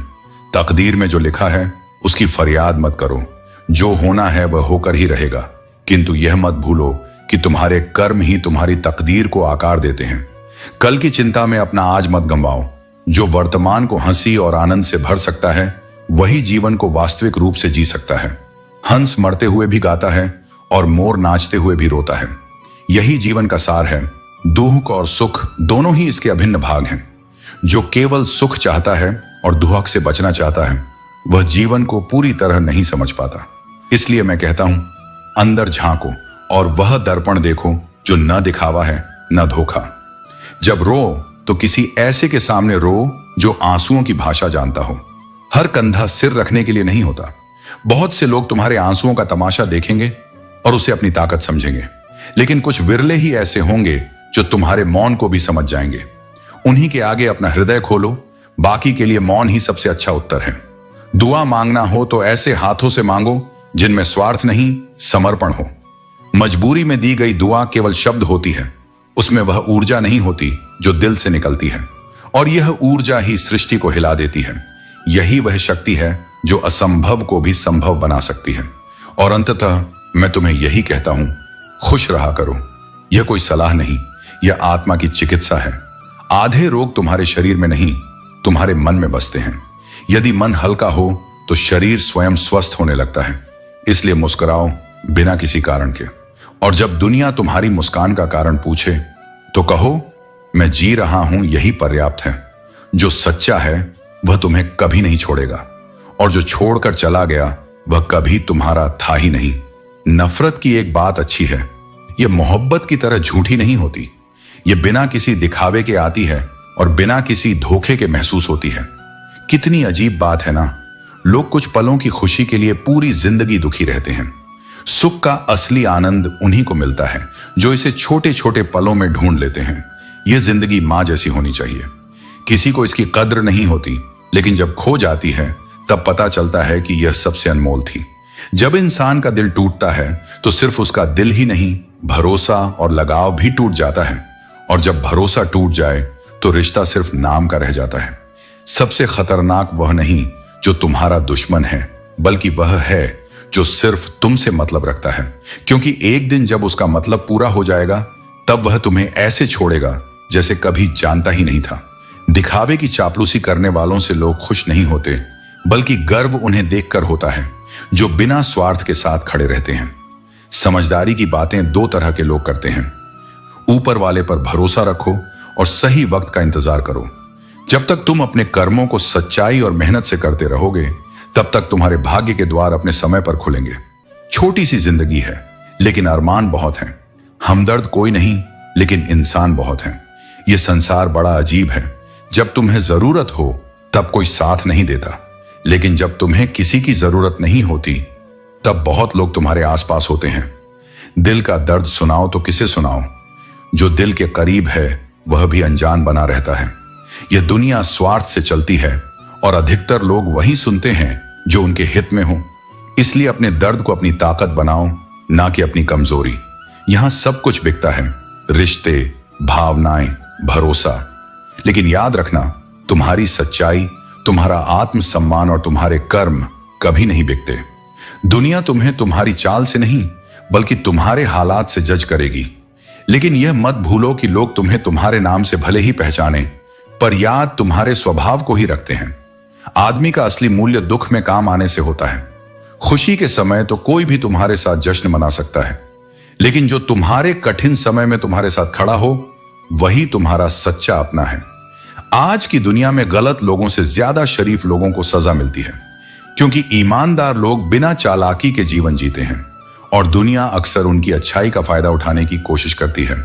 तकदीर में जो लिखा है उसकी फरियाद मत करो। जो होना है वह होकर ही रहेगा, किंतु यह मत भूलो कि तुम्हारे कर्म ही तुम्हारी तकदीर को आकार देते हैं। कल की चिंता में अपना आज मत गंवाओ। जो वर्तमान को हंसी और आनंद से भर सकता है, वही जीवन को वास्तविक रूप से जी सकता है। हंस मरते हुए भी गाता है और मोर नाचते हुए भी रोता है। यही जीवन का सार है। दुख और सुख दोनों ही इसके अभिन्न भाग हैं। जो केवल सुख चाहता है और दुख से बचना चाहता है, वह जीवन को पूरी तरह नहीं समझ पाता। इसलिए मैं कहता हूं, अंदर झांको और वह दर्पण देखो जो न दिखावा है न धोखा। जब रो तो किसी ऐसे के सामने रो जो आंसुओं की भाषा जानता हो। हर कंधा सिर रखने के लिए नहीं होता। बहुत से लोग तुम्हारे आंसुओं का तमाशा देखेंगे और उसे अपनी ताकत समझेंगे, लेकिन कुछ विरले ही ऐसे होंगे जो तुम्हारे मौन को भी समझ जाएंगे। उन्हीं के आगे अपना हृदय खोलो। बाकी के लिए मौन ही सबसे अच्छा उत्तर है। दुआ मांगना हो तो ऐसे हाथों से मांगो जिनमें स्वार्थ नहीं, समर्पण हो। मजबूरी में दी गई दुआ केवल शब्द होती है, उसमें वह ऊर्जा नहीं होती जो दिल से निकलती है, और यह ऊर्जा ही सृष्टि को हिला देती है। यही वह शक्ति है जो असंभव को भी संभव बना सकती है। और अंततः मैं तुम्हें यही कहता हूं, खुश रहा करो। यह कोई सलाह नहीं, यह आत्मा की चिकित्सा है। आधे रोग तुम्हारे शरीर में नहीं, तुम्हारे मन में बसते हैं। यदि मन हल्का हो तो शरीर स्वयं स्वस्थ होने लगता है। इसलिए मुस्कुराओ बिना किसी कारण के, और जब दुनिया तुम्हारी मुस्कान का कारण पूछे तो कहो, मैं जी रहा हूं, यही पर्याप्त है। जो सच्चा है वह तुम्हें कभी नहीं छोड़ेगा, और जो छोड़कर चला गया वह कभी तुम्हारा था ही नहीं। नफरत की एक बात अच्छी है, यह मोहब्बत की तरह झूठी नहीं होती। यह बिना किसी दिखावे के आती है और बिना किसी धोखे के महसूस होती है। कितनी अजीब बात है ना, लोग कुछ पलों की खुशी के लिए पूरी जिंदगी दुखी रहते हैं। सुख का असली आनंद उन्हीं को मिलता है जो इसे छोटे छोटे पलों में ढूंढ लेते हैं। यह जिंदगी मां जैसी होनी चाहिए। किसी को इसकी कद्र नहीं होती, लेकिन जब खो जाती है तब पता चलता है कि यह सबसे अनमोल थी। जब इंसान का दिल टूटता है तो सिर्फ उसका दिल ही नहीं, भरोसा और लगाव भी टूट जाता है। और जब भरोसा टूट जाए तो रिश्ता सिर्फ नाम का रह जाता है। सबसे खतरनाक वह नहीं जो तुम्हारा दुश्मन है, बल्कि वह है जो सिर्फ तुमसे मतलब रखता है। क्योंकि एक दिन जब उसका मतलब पूरा हो जाएगा तब वह तुम्हें ऐसे छोड़ेगा जैसे कभी जानता ही नहीं था। दिखावे की चापलूसी करने वालों से लोग खुश नहीं होते, बल्कि गर्व उन्हें देखकर होता है, जो बिना स्वार्थ के साथ खड़े रहते हैं। समझदारी की बातें दो तरह के लोग करते हैं। ऊपर वाले पर भरोसा रखो और सही वक्त का इंतजार करो। जब तक तुम अपने कर्मों को सच्चाई और मेहनत से करते रहोगे, तब तक तुम्हारे भाग्य के द्वार अपने समय पर खुलेंगे। छोटी सी जिंदगी है, लेकिन अरमान बहुत हैं। हमदर्द कोई नहीं, लेकिन इंसान बहुत हैं। यह संसार बड़ा अजीब है। जब तुम्हें जरूरत हो तब कोई साथ नहीं देता, लेकिन जब तुम्हें किसी की जरूरत नहीं होती तब बहुत लोग तुम्हारे आसपास होते हैं। दिल का दर्द सुनाओ तो किसे सुनाओ? जो दिल के करीब है वह भी अनजान बना रहता है। यह दुनिया स्वार्थ से चलती है और अधिकतर लोग वही सुनते हैं जो उनके हित में हो। इसलिए अपने दर्द को अपनी ताकत बनाओ, ना कि अपनी कमजोरी। यहां सब कुछ बिकता है, रिश्ते, भावनाएं, भरोसा। लेकिन याद रखना, तुम्हारी सच्चाई, तुम्हारा आत्मसम्मान और तुम्हारे कर्म कभी नहीं बिकते। दुनिया तुम्हें तुम्हारी चाल से नहीं, बल्कि तुम्हारे हालात से जज करेगी। लेकिन यह मत भूलो कि लोग तुम्हें तुम्हारे नाम से भले ही पहचाने, पर याद तुम्हारे स्वभाव को ही रखते हैं। आदमी का असली मूल्य दुख में काम आने से होता है। खुशी के समय तो कोई भी तुम्हारे साथ जश्न मना सकता है, लेकिन जो तुम्हारे कठिन समय में तुम्हारे साथ खड़ा हो, वही तुम्हारा सच्चा अपना है। आज की दुनिया में गलत लोगों से ज्यादा शरीफ लोगों को सजा मिलती है, क्योंकि ईमानदार लोग बिना चालाकी के जीवन जीते हैं और दुनिया अक्सर उनकी अच्छाई का फायदा उठाने की कोशिश करती है।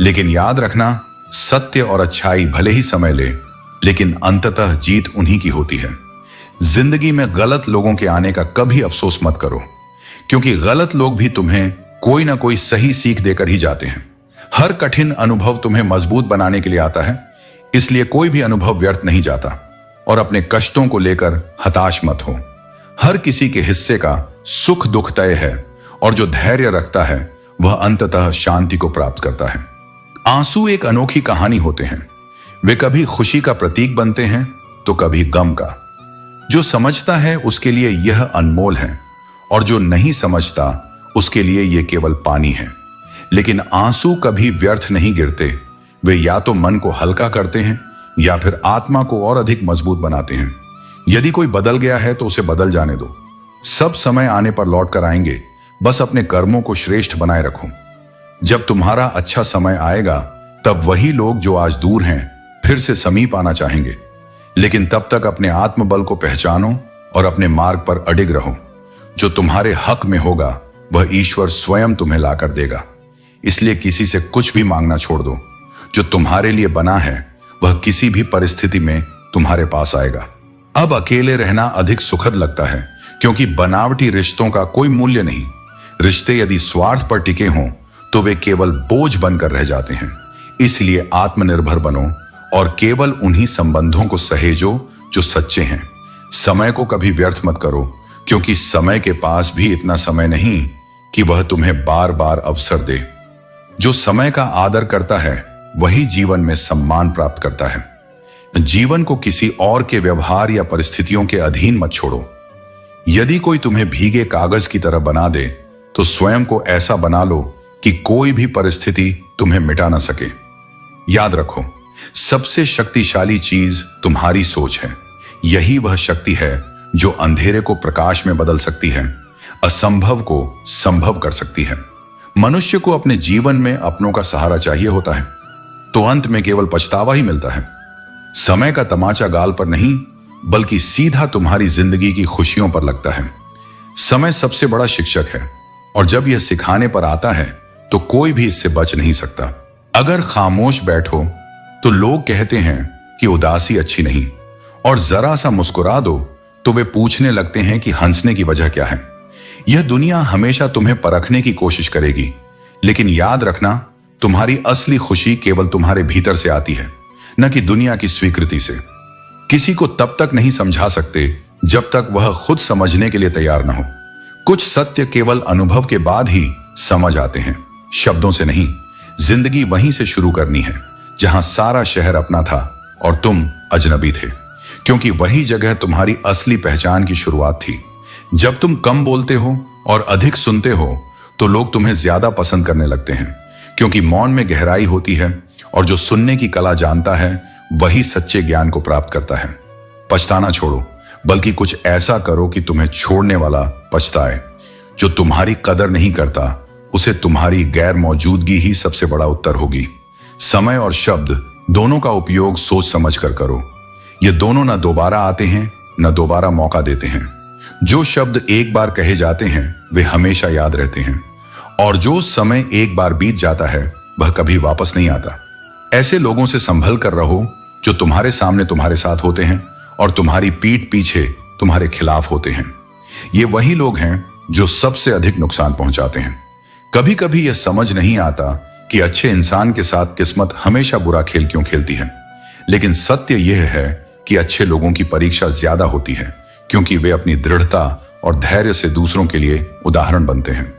लेकिन याद रखना, सत्य और अच्छाई भले ही समय ले, लेकिन अंततः जीत उन्हीं की होती है। जिंदगी में गलत लोगों के आने का कभी अफसोस मत करो, क्योंकि गलत लोग भी तुम्हें कोई ना कोई सही सीख देकर ही जाते हैं। हर कठिन अनुभव तुम्हें मजबूत बनाने के लिए आता है, इसलिए कोई भी अनुभव व्यर्थ नहीं जाता। और अपने कष्टों को लेकर हताश मत हो। हर किसी के हिस्से का सुख दुख तय है, और जो धैर्य रखता है वह अंततः शांति को प्राप्त करता है। आंसू एक अनोखी कहानी होते हैं। वे कभी खुशी का प्रतीक बनते हैं तो कभी गम का। जो समझता है उसके लिए यह अनमोल है, और जो नहीं समझता उसके लिए यह केवल पानी है। लेकिन आंसू कभी व्यर्थ नहीं गिरते। वे या तो मन को हल्का करते हैं या फिर आत्मा को और अधिक मजबूत बनाते हैं। यदि कोई बदल गया है तो उसे बदल जाने दो। सब समय आने पर लौट कर आएंगे। बस अपने कर्मों को श्रेष्ठ बनाए रखो। जब तुम्हारा अच्छा समय आएगा तब वही लोग जो आज दूर हैं फिर से समीप आना चाहेंगे। लेकिन तब तक अपने आत्मबल को पहचानो और अपने मार्ग पर अडिग रहो। जो तुम्हारे हक में होगा वह ईश्वर स्वयं तुम्हें लाकर देगा। इसलिए किसी से कुछ भी मांगना छोड़ दो। जो तुम्हारे लिए बना है वह किसी भी परिस्थिति में तुम्हारे पास आएगा। अब अकेले रहना अधिक सुखद लगता है, क्योंकि बनावटी रिश्तों का कोई मूल्य नहीं। रिश्ते यदि स्वार्थ पर टिके हों तो वे केवल बोझ बनकर रह जाते हैं। इसलिए आत्मनिर्भर बनो और केवल उन्हीं संबंधों को सहेजो जो सच्चे हैं। समय को कभी व्यर्थ मत करो, क्योंकि समय के पास भी इतना समय नहीं कि वह तुम्हें बार बार अवसर दे। जो समय का आदर करता है वही जीवन में सम्मान प्राप्त करता है। जीवन को किसी और के व्यवहार या परिस्थितियों के अधीन मत छोड़ो। यदि कोई तुम्हें भीगे कागज की तरह बना दे तो स्वयं को ऐसा बना लो कि कोई भी परिस्थिति तुम्हें मिटा ना सके। याद रखो, सबसे शक्तिशाली चीज तुम्हारी सोच है। यही वह शक्ति है जो अंधेरे को प्रकाश में बदल सकती है, असंभव को संभव कर सकती है। मनुष्य को अपने जीवन में अपनों का सहारा चाहिए होता है, तो अंत में केवल पछतावा ही मिलता है। समय का तमाचा गाल पर नहीं, बल्कि सीधा तुम्हारी जिंदगी की खुशियों पर लगता है। समय सबसे बड़ा शिक्षक है, और जब यह सिखाने पर आता है तो कोई भी इससे बच नहीं सकता। अगर खामोश बैठो तो लोग कहते हैं कि उदासी अच्छी नहीं, और जरा सा मुस्कुरा दो तो वे पूछने लगते हैं कि हंसने की वजह क्या है। यह दुनिया हमेशा तुम्हें परखने की कोशिश करेगी, लेकिन याद रखना, तुम्हारी असली खुशी केवल तुम्हारे भीतर से आती है, न कि दुनिया की स्वीकृति से। किसी को तब तक नहीं समझा सकते जब तक वह खुद समझने के लिए तैयार न हो। कुछ सत्य केवल अनुभव के बाद ही समझ आते हैं, शब्दों से नहीं। जिंदगी वहीं से शुरू करनी है जहां सारा शहर अपना था और तुम अजनबी थे, क्योंकि वही जगह तुम्हारी असली पहचान की शुरुआत थी। जब तुम कम बोलते हो और अधिक सुनते हो तो लोग तुम्हें ज्यादा पसंद करने लगते हैं, क्योंकि मौन में गहराई होती है और जो सुनने की कला जानता है वही सच्चे ज्ञान को प्राप्त करता है। पछताना छोड़ो, बल्कि कुछ ऐसा करो कि तुम्हें छोड़ने वाला पछताए। जो तुम्हारी कदर नहीं करता उसे तुम्हारी गैर मौजूदगी ही सबसे बड़ा उत्तर होगी। समय और शब्द दोनों का उपयोग सोच समझ कर करो। ये दोनों न दोबारा आते हैं न दोबारा मौका देते हैं। जो शब्द एक बार कहे जाते हैं वे हमेशा याद रहते हैं, और जो समय एक बार बीत जाता है वह कभी वापस नहीं आता। ऐसे लोगों से संभल कर रहो जो तुम्हारे सामने तुम्हारे साथ होते हैं और तुम्हारी पीठ पीछे तुम्हारे खिलाफ होते हैं। ये वही लोग हैं जो सबसे अधिक नुकसान पहुंचाते हैं। कभी कभी यह समझ नहीं आता कि अच्छे इंसान के साथ किस्मत हमेशा बुरा खेल क्यों खेलती है, लेकिन सत्य यह है कि अच्छे लोगों की परीक्षा ज्यादा होती है, क्योंकि वे अपनी दृढ़ता और धैर्य से दूसरों के लिए उदाहरण बनते हैं।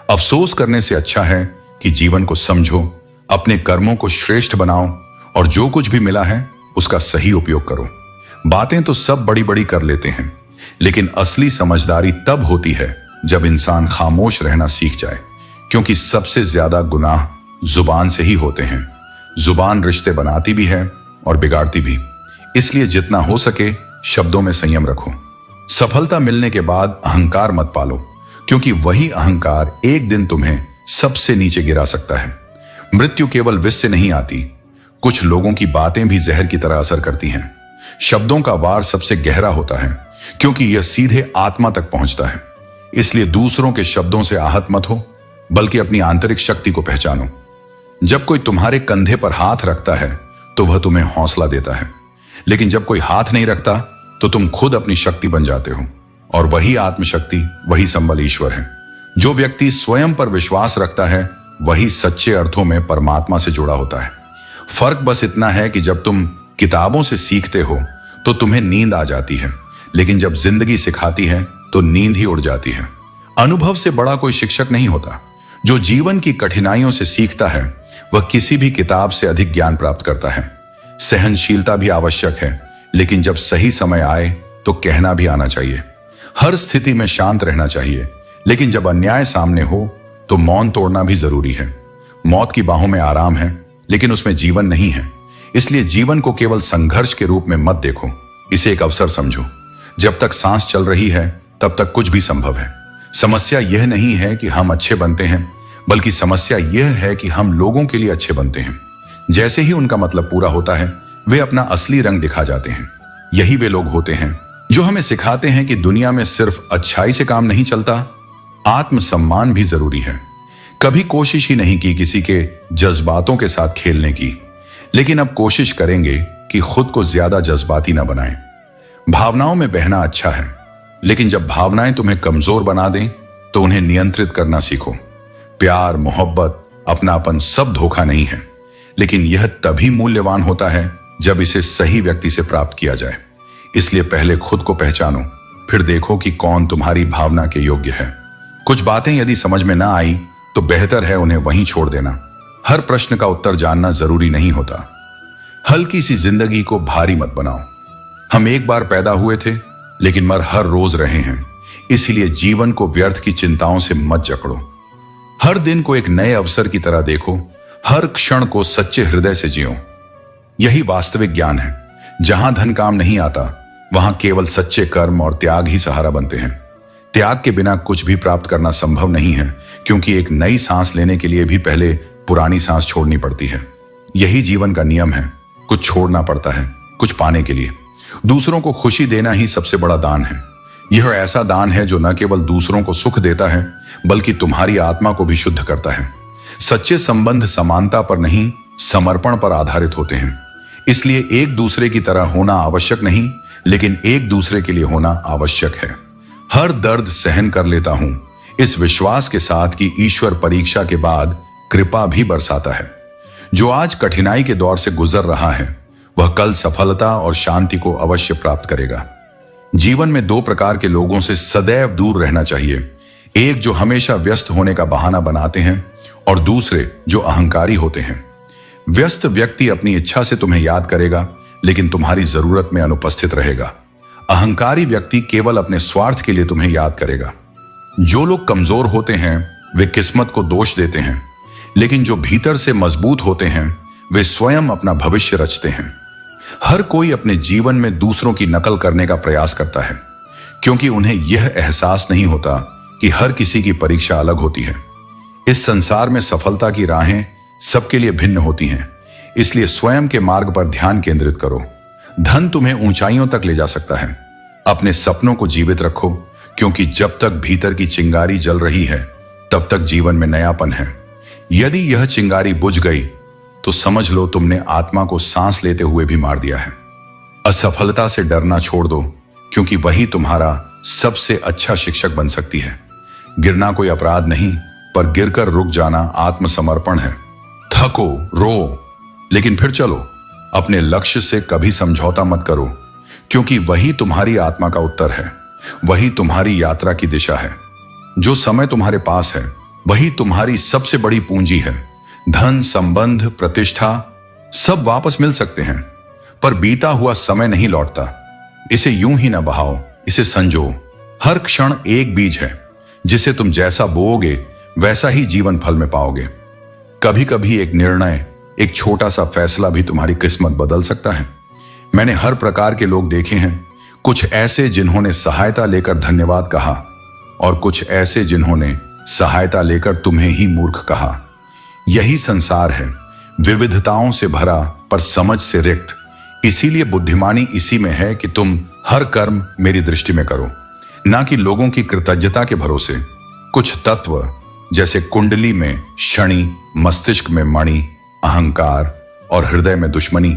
अफसोस करने से अच्छा है कि जीवन को समझो, अपने कर्मों को श्रेष्ठ बनाओ और जो कुछ भी मिला है उसका सही उपयोग करो। बातें तो सब बड़ी बड़ी कर लेते हैं, लेकिन असली समझदारी तब होती है जब इंसान खामोश रहना सीख जाए, क्योंकि सबसे ज्यादा गुनाह जुबान से ही होते हैं। जुबान रिश्ते बनाती भी है और बिगाड़ती भी। इसलिए जितना हो सके शब्दों में संयम रखो। सफलता मिलने के बाद अहंकार मत पालो, क्योंकि वही अहंकार एक दिन तुम्हें सबसे नीचे गिरा सकता है। मृत्यु केवल विष से नहीं आती, कुछ लोगों की बातें भी जहर की तरह असर करती हैं। शब्दों का वार सबसे गहरा होता है, क्योंकि यह सीधे आत्मा तक पहुंचता है। इसलिए दूसरों के शब्दों से आहत मत हो, बल्कि अपनी आंतरिक शक्ति को पहचानो। जब कोई तुम्हारे कंधे पर हाथ रखता है तो वह तुम्हें हौसला देता है, लेकिन जब कोई हाथ नहीं रखता तो तुम खुद अपनी शक्ति बन जाते हो, और वही आत्मशक्ति, वही संबल ईश्वर है। जो व्यक्ति स्वयं पर विश्वास रखता है वही सच्चे अर्थों में परमात्मा से जुड़ा होता है। फर्क बस इतना है कि जब तुम किताबों से सीखते हो तो तुम्हें नींद आ जाती है, लेकिन जब जिंदगी सिखाती है तो नींद ही उड़ जाती है। अनुभव से बड़ा कोई शिक्षक नहीं होता। जो जीवन की कठिनाइयों से सीखता है वह किसी भी किताब से अधिक ज्ञान प्राप्त करता है। सहनशीलता भी आवश्यक है, लेकिन जब सही समय आए तो कहना भी आना चाहिए। हर स्थिति में शांत रहना चाहिए, लेकिन जब अन्याय सामने हो तो मौन तोड़ना भी जरूरी है। मौत की बाहों में आराम है, लेकिन उसमें जीवन नहीं है। इसलिए जीवन को केवल संघर्ष के रूप में मत देखो, इसे एक अवसर समझो। जब तक सांस चल रही है तब तक कुछ भी संभव है। समस्या यह नहीं है कि हम अच्छे बनते हैं, बल्कि समस्या यह है कि हम लोगों के लिए अच्छे बनते हैं। जैसे ही उनका मतलब पूरा होता है वे अपना असली रंग दिखा जाते हैं। यही वे लोग होते हैं जो हमें सिखाते हैं कि दुनिया में सिर्फ अच्छाई से काम नहीं चलता, आत्मसम्मान भी जरूरी है। कभी कोशिश ही नहीं की किसी के जज्बातों के साथ खेलने की, लेकिन अब कोशिश करेंगे कि खुद को ज्यादा जज्बाती ना बनाएं। भावनाओं में बहना अच्छा है, लेकिन जब भावनाएं तुम्हें कमजोर बना दें तो उन्हें नियंत्रित करना सीखो। प्यार, मोहब्बत, अपनापन सब धोखा नहीं है, लेकिन यह तभी मूल्यवान होता है जब इसे सही व्यक्ति से प्राप्त किया जाए। इसलिए पहले खुद को पहचानो, फिर देखो कि कौन तुम्हारी भावना के योग्य है। कुछ बातें यदि समझ में ना आई तो बेहतर है उन्हें वहीं छोड़ देना। हर प्रश्न का उत्तर जानना जरूरी नहीं होता। हल्की सी जिंदगी को भारी मत बनाओ। हम एक बार पैदा हुए थे, लेकिन मर हर रोज रहे हैं। इसीलिए जीवन को व्यर्थ की चिंताओं से मत जकड़ो। हर दिन को एक नए अवसर की तरह देखो, हर क्षण को सच्चे हृदय से जियो। यही वास्तविक ज्ञान है। जहां धन काम नहीं आता वहां केवल सच्चे कर्म और त्याग ही सहारा बनते हैं। त्याग के बिना कुछ भी प्राप्त करना संभव नहीं है, क्योंकि एक नई सांस लेने के लिए भी पहले पुरानी सांस छोड़नी पड़ती है। यही जीवन का नियम है। कुछ छोड़ना पड़ता है कुछ पाने के लिए। दूसरों को खुशी देना ही सबसे बड़ा दान है। यह ऐसा दान है जो न केवल दूसरों को सुख देता है, बल्कि तुम्हारी आत्मा को भी शुद्ध करता है। सच्चे संबंध समानता पर नहीं, समर्पण पर आधारित होते हैं। इसलिए एक दूसरे की तरह होना आवश्यक नहीं, लेकिन एक दूसरे के लिए होना आवश्यक है। हर दर्द सहन कर लेता हूं, इस विश्वास के साथ कि ईश्वर परीक्षा के बाद कृपा भी बरसाता है। जो आज कठिनाई के दौर से गुजर रहा है वह कल सफलता और शांति को अवश्य प्राप्त करेगा। जीवन में दो प्रकार के लोगों से सदैव दूर रहना चाहिए, एक जो हमेशा व्यस्त होने का बहाना बनाते हैं और दूसरे जो अहंकारी होते हैं। व्यस्त व्यक्ति अपनी इच्छा से तुम्हें याद करेगा लेकिन तुम्हारी जरूरत में अनुपस्थित रहेगा। अहंकारी व्यक्ति केवल अपने स्वार्थ के लिए तुम्हें याद करेगा। जो लोग कमजोर होते हैं वे किस्मत को दोष देते हैं, लेकिन जो भीतर से मजबूत होते हैं वे स्वयं अपना भविष्य रचते हैं। हर कोई अपने जीवन में दूसरों की नकल करने का प्रयास करता है क्योंकि उन्हें यह एहसास नहीं होता कि हर किसी की परीक्षा अलग होती है। इस संसार में सफलता की राहें सबके लिए भिन्न होती हैं, इसलिए स्वयं के मार्ग पर ध्यान केंद्रित करो। धन तुम्हें ऊंचाइयों तक ले जा सकता है। अपने सपनों को जीवित रखो क्योंकि जब तक भीतर की चिंगारी जल रही है तब तक जीवन में नयापन है। यदि यह चिंगारी बुझ गई तो समझ लो तुमने आत्मा को सांस लेते हुए भी मार दिया है। असफलता से डरना छोड़ दो क्योंकि वही तुम्हारा सबसे अच्छा शिक्षक बन सकती है। गिरना कोई अपराध नहीं, पर गिरकर रुक जाना आत्मसमर्पण है। थको, रो, लेकिन फिर चलो। अपने लक्ष्य से कभी समझौता मत करो क्योंकि वही तुम्हारी आत्मा का उत्तर है, वही तुम्हारी यात्रा की दिशा है। जो समय तुम्हारे पास है वही तुम्हारी सबसे बड़ी पूंजी है। धन, संबंध, प्रतिष्ठा सब वापस मिल सकते हैं, पर बीता हुआ समय नहीं लौटता। इसे यूं ही ना बहाओ, इसे संजो। हर क्षण एक बीज है जिसे तुम जैसा बोओगे वैसा ही जीवन फल में पाओगे। कभी कभी एक निर्णय, एक छोटा सा फैसला भी तुम्हारी किस्मत बदल सकता है। मैंने हर प्रकार के लोग देखे हैं, कुछ ऐसे जिन्होंने सहायता लेकर धन्यवाद कहा और कुछ ऐसे जिन्होंने सहायता लेकर तुम्हें ही मूर्ख कहा। यही संसार है, विविधताओं से भरा पर समझ से रिक्त। इसीलिए बुद्धिमानी इसी में है कि तुम हर कर्म मेरी दृष्टि में करो, ना कि लोगों की कृतज्ञता के भरोसे। कुछ तत्व जैसे कुंडली में शनि, मस्तिष्क में मणि, अहंकार और हृदय में दुश्मनी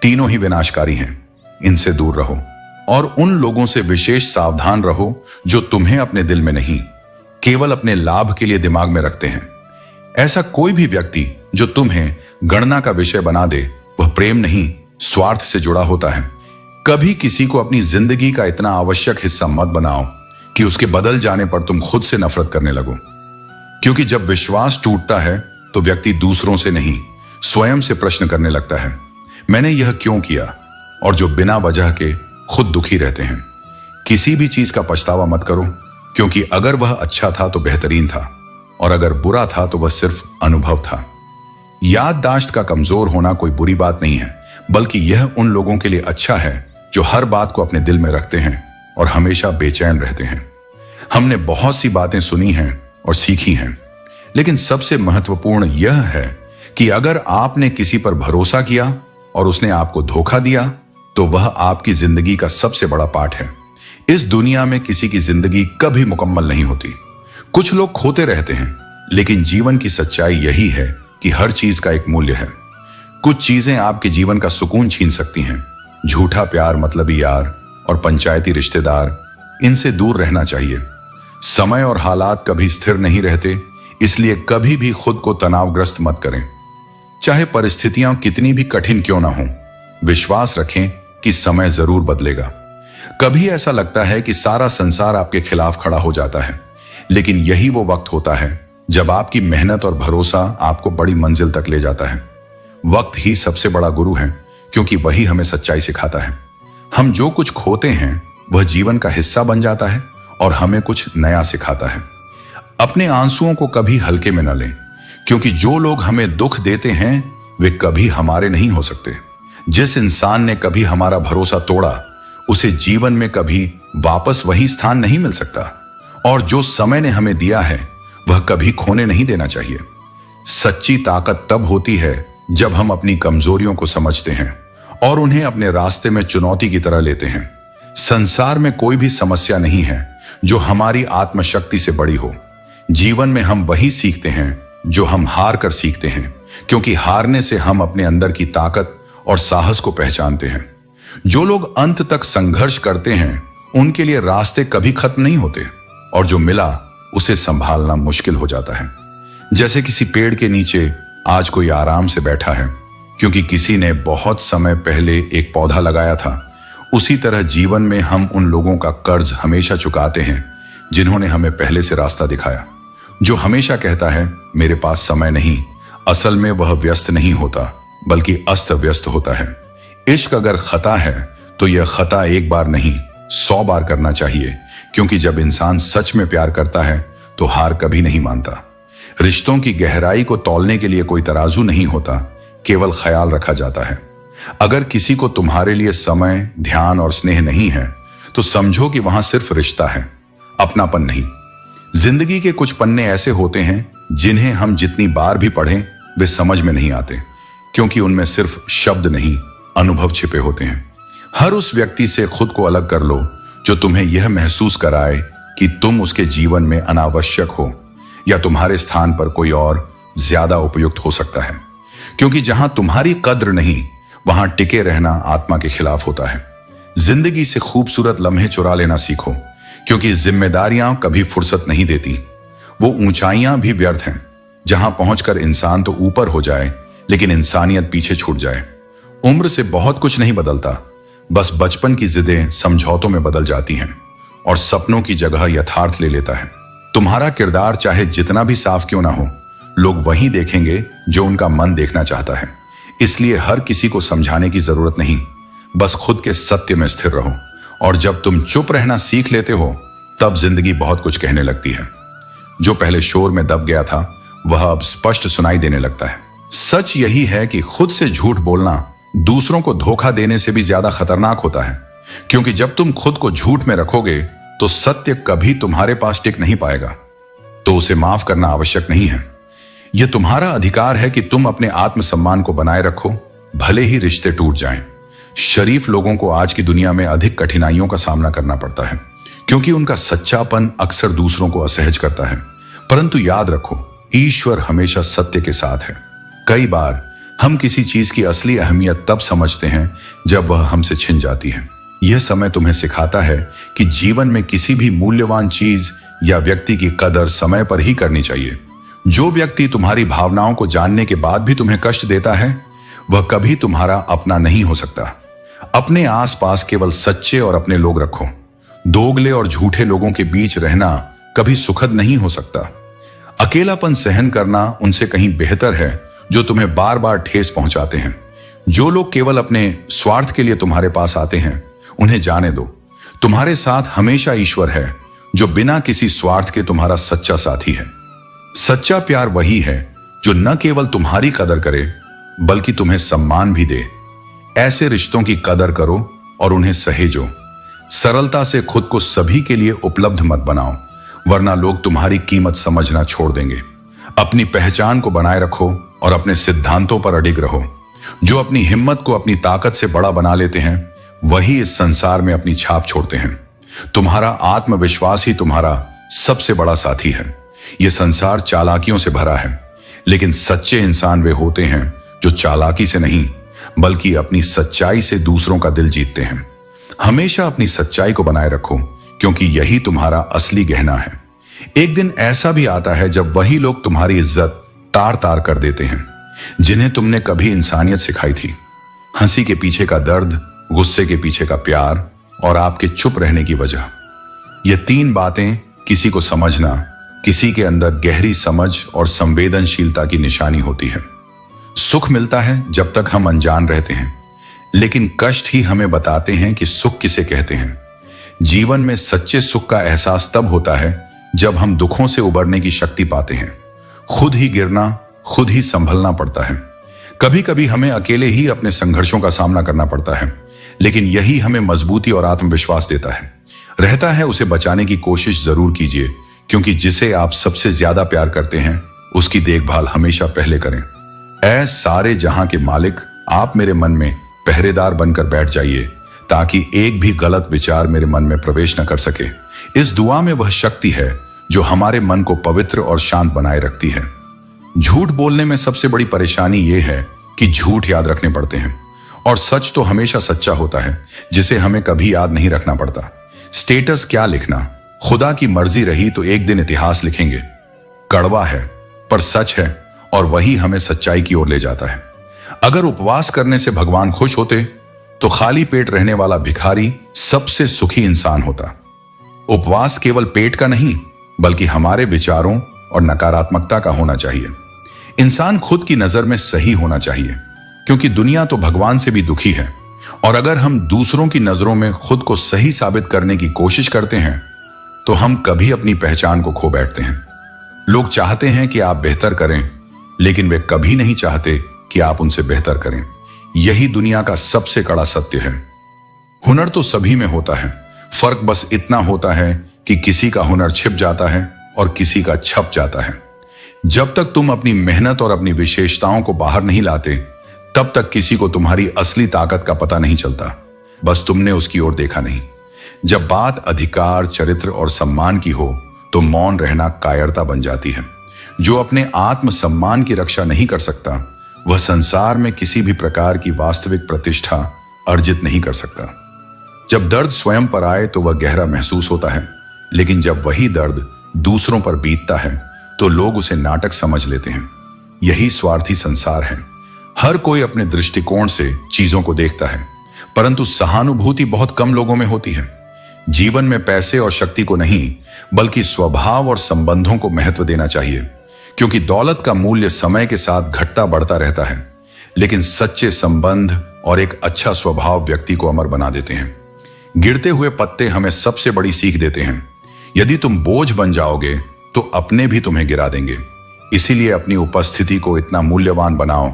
तीनों ही विनाशकारी हैं। इनसे दूर रहो और उन लोगों से विशेष सावधान रहो जो तुम्हें अपने दिल में नहीं, केवल अपने लाभ के लिए दिमाग में रखते हैं। ऐसा कोई भी व्यक्ति जो तुम्हें गणना का विषय बना दे वह प्रेम नहीं, स्वार्थ से जुड़ा होता है। कभी किसी को अपनी जिंदगी का इतना आवश्यक हिस्सा मत बनाओ कि उसके बदल जाने पर तुम खुद से नफरत करने लगो, क्योंकि जब विश्वास टूटता है तो व्यक्ति दूसरों से नहीं स्वयं से प्रश्न करने लगता है, मैंने यह क्यों किया, और जो बिना वजह के खुद दुखी रहते हैं। किसी भी चीज का पछतावा मत करो क्योंकि अगर वह अच्छा था तो बेहतरीन था और अगर बुरा था तो वह सिर्फ अनुभव था। याददाश्त का कमजोर होना कोई बुरी बात नहीं है, बल्कि यह उन लोगों के लिए अच्छा है जो हर बात को अपने दिल में रखते हैं और हमेशा बेचैन रहते हैं। हमने बहुत सी बातें सुनी हैं और सीखी हैं, लेकिन सबसे महत्वपूर्ण यह है कि अगर आपने किसी पर भरोसा किया और उसने आपको धोखा दिया तो वह आपकी जिंदगी का सबसे बड़ा पाठ है। इस दुनिया में किसी की जिंदगी कभी मुकम्मल नहीं होती। कुछ लोग खोते रहते हैं, लेकिन जीवन की सच्चाई यही है कि हर चीज का एक मूल्य है। कुछ चीजें आपके जीवन का सुकून छीन सकती हैं। झूठा प्यार, मतलबी यार और पंचायती रिश्तेदार, इनसे दूर रहना चाहिए। समय और हालात कभी स्थिर नहीं रहते, इसलिए कभी भी खुद को तनावग्रस्त मत करें। चाहे परिस्थितियां कितनी भी कठिन क्यों ना हो, विश्वास रखें कि समय जरूर बदलेगा। कभी ऐसा लगता है कि सारा संसार आपके खिलाफ खड़ा हो जाता है, लेकिन यही वो वक्त होता है जब आपकी मेहनत और भरोसा आपको बड़ी मंजिल तक ले जाता है। वक्त ही सबसे बड़ा गुरु है क्योंकि वही हमें सच्चाई सिखाता है। हम जो कुछ खोते हैं वह जीवन का हिस्सा बन जाता है और हमें कुछ नया सिखाता है। अपने आंसुओं को कभी हल्के में न लें, क्योंकि जो लोग हमें दुख देते हैं वे कभी हमारे नहीं हो सकते। जिस इंसान ने कभी हमारा भरोसा तोड़ा उसे जीवन में कभी वापस वही स्थान नहीं मिल सकता, और जो समय ने हमें दिया है वह कभी खोने नहीं देना चाहिए। सच्ची ताकत तब होती है जब हम अपनी कमजोरियों को समझते हैं और उन्हें अपने रास्ते में चुनौती की तरह लेते हैं। संसार में कोई भी समस्या नहीं है जो हमारी आत्मशक्ति से बड़ी हो। जीवन में हम वही सीखते हैं जो हम हार कर सीखते हैं, क्योंकि हारने से हम अपने अंदर की ताकत और साहस को पहचानते हैं। जो लोग अंत तक संघर्ष करते हैं उनके लिए रास्ते कभी खत्म नहीं होते, और जो मिला उसे संभालना मुश्किल हो जाता है। जैसे किसी पेड़ के नीचे आज कोई आराम से बैठा है क्योंकि किसी ने बहुत समय पहले एक पौधा लगाया था, उसी तरह जीवन में हम उन लोगों का कर्ज हमेशा चुकाते हैं जिन्होंने हमें पहले से रास्ता दिखाया। जो हमेशा कहता है मेरे पास समय नहीं, असल में वह व्यस्त नहीं होता बल्कि अस्त व्यस्त होता है। इश्क अगर खता है तो यह खता एक बार नहीं 100 बार करना चाहिए, क्योंकि जब इंसान सच में प्यार करता है तो हार कभी नहीं मानता। रिश्तों की गहराई को तौलने के लिए कोई तराजू नहीं होता, केवल ख्याल रखा जाता है। अगर किसी को तुम्हारे लिए समय, ध्यान और स्नेह नहीं है तो समझो कि वहां सिर्फ रिश्ता है, अपनापन नहीं। जिंदगी के कुछ पन्ने ऐसे होते हैं जिन्हें हम जितनी बार भी पढ़ें वे समझ में नहीं आते, क्योंकि उनमें सिर्फ शब्द नहीं अनुभव छिपे होते हैं। हर उस व्यक्ति से खुद को अलग कर लो जो तुम्हें यह महसूस कराए कि तुम उसके जीवन में अनावश्यक हो या तुम्हारे स्थान पर कोई और ज्यादा उपयुक्त हो सकता है, क्योंकि जहां तुम्हारी कद्र नहीं वहां टिके रहना आत्मा के खिलाफ होता है। जिंदगी से खूबसूरत लम्हे चुरा लेना सीखो, क्योंकि जिम्मेदारियां कभी फुर्सत नहीं देती। वो ऊंचाइयां भी व्यर्थ हैं जहां पहुंचकर इंसान तो ऊपर हो जाए लेकिन इंसानियत पीछे छूट जाए। उम्र से बहुत कुछ नहीं बदलता, बस बचपन की जिदें समझौतों में बदल जाती हैं और सपनों की जगह यथार्थ ले लेता है। तुम्हारा किरदार चाहे जितना भी साफ क्यों ना हो, लोग वही देखेंगे जो उनका मन देखना चाहता है। इसलिए हर किसी को समझाने की जरूरत नहीं, बस खुद के सत्य में स्थिर रहो। और जब तुम चुप रहना सीख लेते हो तब जिंदगी बहुत कुछ कहने लगती है। जो पहले शोर में दब गया था वह अब स्पष्ट सुनाई देने लगता है। सच यही है कि खुद से झूठ बोलना दूसरों को धोखा देने से भी ज्यादा खतरनाक होता है, क्योंकि जब तुम खुद को झूठ में रखोगे तो सत्य कभी तुम्हारे पास टिक नहीं पाएगा। तो उसे माफ करना आवश्यक नहीं है। यह तुम्हारा अधिकार है कि तुम अपने आत्मसम्मान को बनाए रखो, भले ही रिश्ते टूट जाएं। शरीफ लोगों को आज की दुनिया में अधिक कठिनाइयों का सामना करना पड़ता है, क्योंकि उनका सच्चापन अक्सर दूसरों को असहज करता है। परंतु याद रखो, ईश्वर हमेशा सत्य के साथ है। कई बार हम किसी चीज की असली अहमियत तब समझते हैं जब वह हमसे छिन जाती है। यह समय तुम्हें सिखाता है कि जीवन में किसी भी मूल्यवान चीज या व्यक्ति की कदर समय पर ही करनी चाहिए। जो व्यक्ति तुम्हारी भावनाओं को जानने के बाद भी तुम्हें कष्ट देता है वह कभी तुम्हारा अपना नहीं हो सकता। अपने आसपास केवल सच्चे और अपने लोग रखो। दोगले और झूठे लोगों के बीच रहना कभी सुखद नहीं हो सकता। अकेलापन सहन करना उनसे कहीं बेहतर है जो तुम्हें बार बार ठेस पहुंचाते हैं। जो लोग केवल अपने स्वार्थ के लिए तुम्हारे पास आते हैं उन्हें जाने दो। तुम्हारे साथ हमेशा ईश्वर है जो बिना किसी स्वार्थ के तुम्हारा सच्चा साथी है। सच्चा प्यार वही है जो न केवल तुम्हारी कदर करे बल्कि तुम्हें सम्मान भी दे। ऐसे रिश्तों की कदर करो और उन्हें सहेजो। सरलता से खुद को सभी के लिए उपलब्ध मत बनाओ, वरना लोग तुम्हारी कीमत समझना छोड़ देंगे। अपनी पहचान को बनाए रखो और अपने सिद्धांतों पर अडिग रहो। जो अपनी हिम्मत को अपनी ताकत से बड़ा बना लेते हैं वही इस संसार में अपनी छाप छोड़ते हैं। तुम्हारा आत्मविश्वास ही तुम्हारा सबसे बड़ा साथी है। यह संसार चालाकियों से भरा है, लेकिन सच्चे इंसान वे होते हैं जो चालाकी से नहीं बल्कि अपनी सच्चाई से दूसरों का दिल जीतते हैं। हमेशा अपनी सच्चाई को बनाए रखो, क्योंकि यही तुम्हारा असली गहना है। एक दिन ऐसा भी आता है जब वही लोग तुम्हारी इज्जत तार तार कर देते हैं जिन्हें तुमने कभी इंसानियत सिखाई थी। हंसी के पीछे का दर्द, गुस्से के पीछे का प्यार और आपके चुप रहने की वजह, ये 3 बातें किसी को समझना किसी के अंदर गहरी समझ और संवेदनशीलता की निशानी होती है। सुख मिलता है जब तक हम अनजान रहते हैं, लेकिन कष्ट ही हमें बताते हैं कि सुख किसे कहते हैं। जीवन में सच्चे सुख का एहसास तब होता है जब हम दुखों से उबरने की शक्ति पाते हैं। खुद ही गिरना, खुद ही संभलना पड़ता है। कभी कभी हमें अकेले ही अपने संघर्षों का सामना करना पड़ता है, लेकिन यही हमें मजबूती और आत्मविश्वास देता है। रहता है उसे बचाने की कोशिश जरूर कीजिए, क्योंकि जिसे आप सबसे ज्यादा प्यार करते हैं उसकी देखभाल हमेशा पहले करें। ऐ सारे जहां के मालिक, आप मेरे मन में पहरेदार बनकर बैठ जाइए ताकि एक भी गलत विचार मेरे मन में प्रवेश न कर सके। इस दुआ में वह शक्ति है जो हमारे मन को पवित्र और शांत बनाए रखती है। झूठ बोलने में सबसे बड़ी परेशानी यह है कि झूठ याद रखने पड़ते हैं, और सच तो हमेशा सच्चा होता है जिसे हमें कभी याद नहीं रखना पड़ता। स्टेटस क्या लिखना, खुदा की मर्जी रही तो एक दिन इतिहास लिखेंगे। कड़वा है पर सच है और वही हमें सच्चाई की ओर ले जाता है। अगर उपवास करने से भगवान खुश होते तो खाली पेट रहने वाला भिखारी सबसे सुखी इंसान होता। उपवास केवल पेट का नहीं बल्कि हमारे विचारों और नकारात्मकता का होना चाहिए। इंसान खुद की नजर में सही होना चाहिए, क्योंकि दुनिया तो भगवान से भी दुखी है। और अगर हम दूसरों की नजरों में खुद को सही साबित करने की कोशिश करते हैं तो हम कभी अपनी पहचान को खो बैठते हैं। लोग चाहते हैं कि आप बेहतर करें, लेकिन वे कभी नहीं चाहते कि आप उनसे बेहतर करें। यही दुनिया का सबसे कड़ा सत्य है। हुनर तो सभी में होता है, फर्क बस इतना होता है कि किसी का हुनर छिप जाता है और किसी का छप जाता है। जब तक तुम अपनी मेहनत और अपनी विशेषताओं को बाहर नहीं लाते, तब तक किसी को तुम्हारी असली ताकत का पता नहीं चलता। बस तुमने उसकी ओर देखा नहीं। जब बात अधिकार, चरित्र और सम्मान की हो तो मौन रहना कायरता बन जाती है। जो अपने आत्म सम्मान की रक्षा नहीं कर सकता, वह संसार में किसी भी प्रकार की वास्तविक प्रतिष्ठा अर्जित नहीं कर सकता। जब दर्द स्वयं पर आए तो वह गहरा महसूस होता है, लेकिन जब वही दर्द दूसरों पर बीतता है तो लोग उसे नाटक समझ लेते हैं। यही स्वार्थी संसार है। हर कोई अपने दृष्टिकोण से चीजों को देखता है, परंतु सहानुभूति बहुत कम लोगों में होती है। जीवन में पैसे और शक्ति को नहीं बल्कि स्वभाव और संबंधों को महत्व देना चाहिए, क्योंकि दौलत का मूल्य समय के साथ घटता बढ़ता रहता है, लेकिन सच्चे संबंध और एक अच्छा स्वभाव व्यक्ति को अमर बना देते हैं। गिरते हुए पत्ते हमें सबसे बड़ी सीख देते हैं। यदि तुम बोझ बन जाओगे तो अपने भी तुम्हें गिरा देंगे। इसीलिए अपनी उपस्थिति को इतना मूल्यवान बनाओ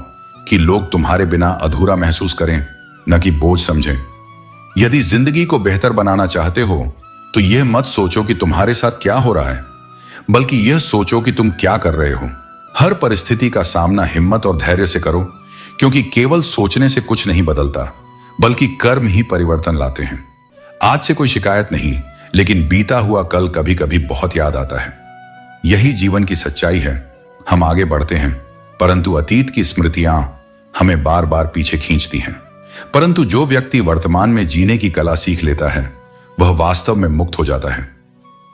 कि लोग तुम्हारे बिना अधूरा महसूस करें, न कि बोझ समझें। यदि जिंदगी को बेहतर बनाना चाहते हो तो यह मत सोचो कि तुम्हारे साथ क्या हो रहा है, बल्कि यह सोचो कि तुम क्या कर रहे हो। हर परिस्थिति का सामना हिम्मत और धैर्य से करो, क्योंकि केवल सोचने से कुछ नहीं बदलता, बल्कि कर्म ही परिवर्तन लाते हैं। आज से कोई शिकायत नहीं, लेकिन बीता हुआ कल कभी कभी बहुत याद आता है। यही जीवन की सच्चाई है। हम आगे बढ़ते हैं, परंतु अतीत की स्मृतियां हमें बार बार पीछे खींचती हैं। परंतु जो व्यक्ति वर्तमान में जीने की कला सीख लेता है, वह वास्तव में मुक्त हो जाता है।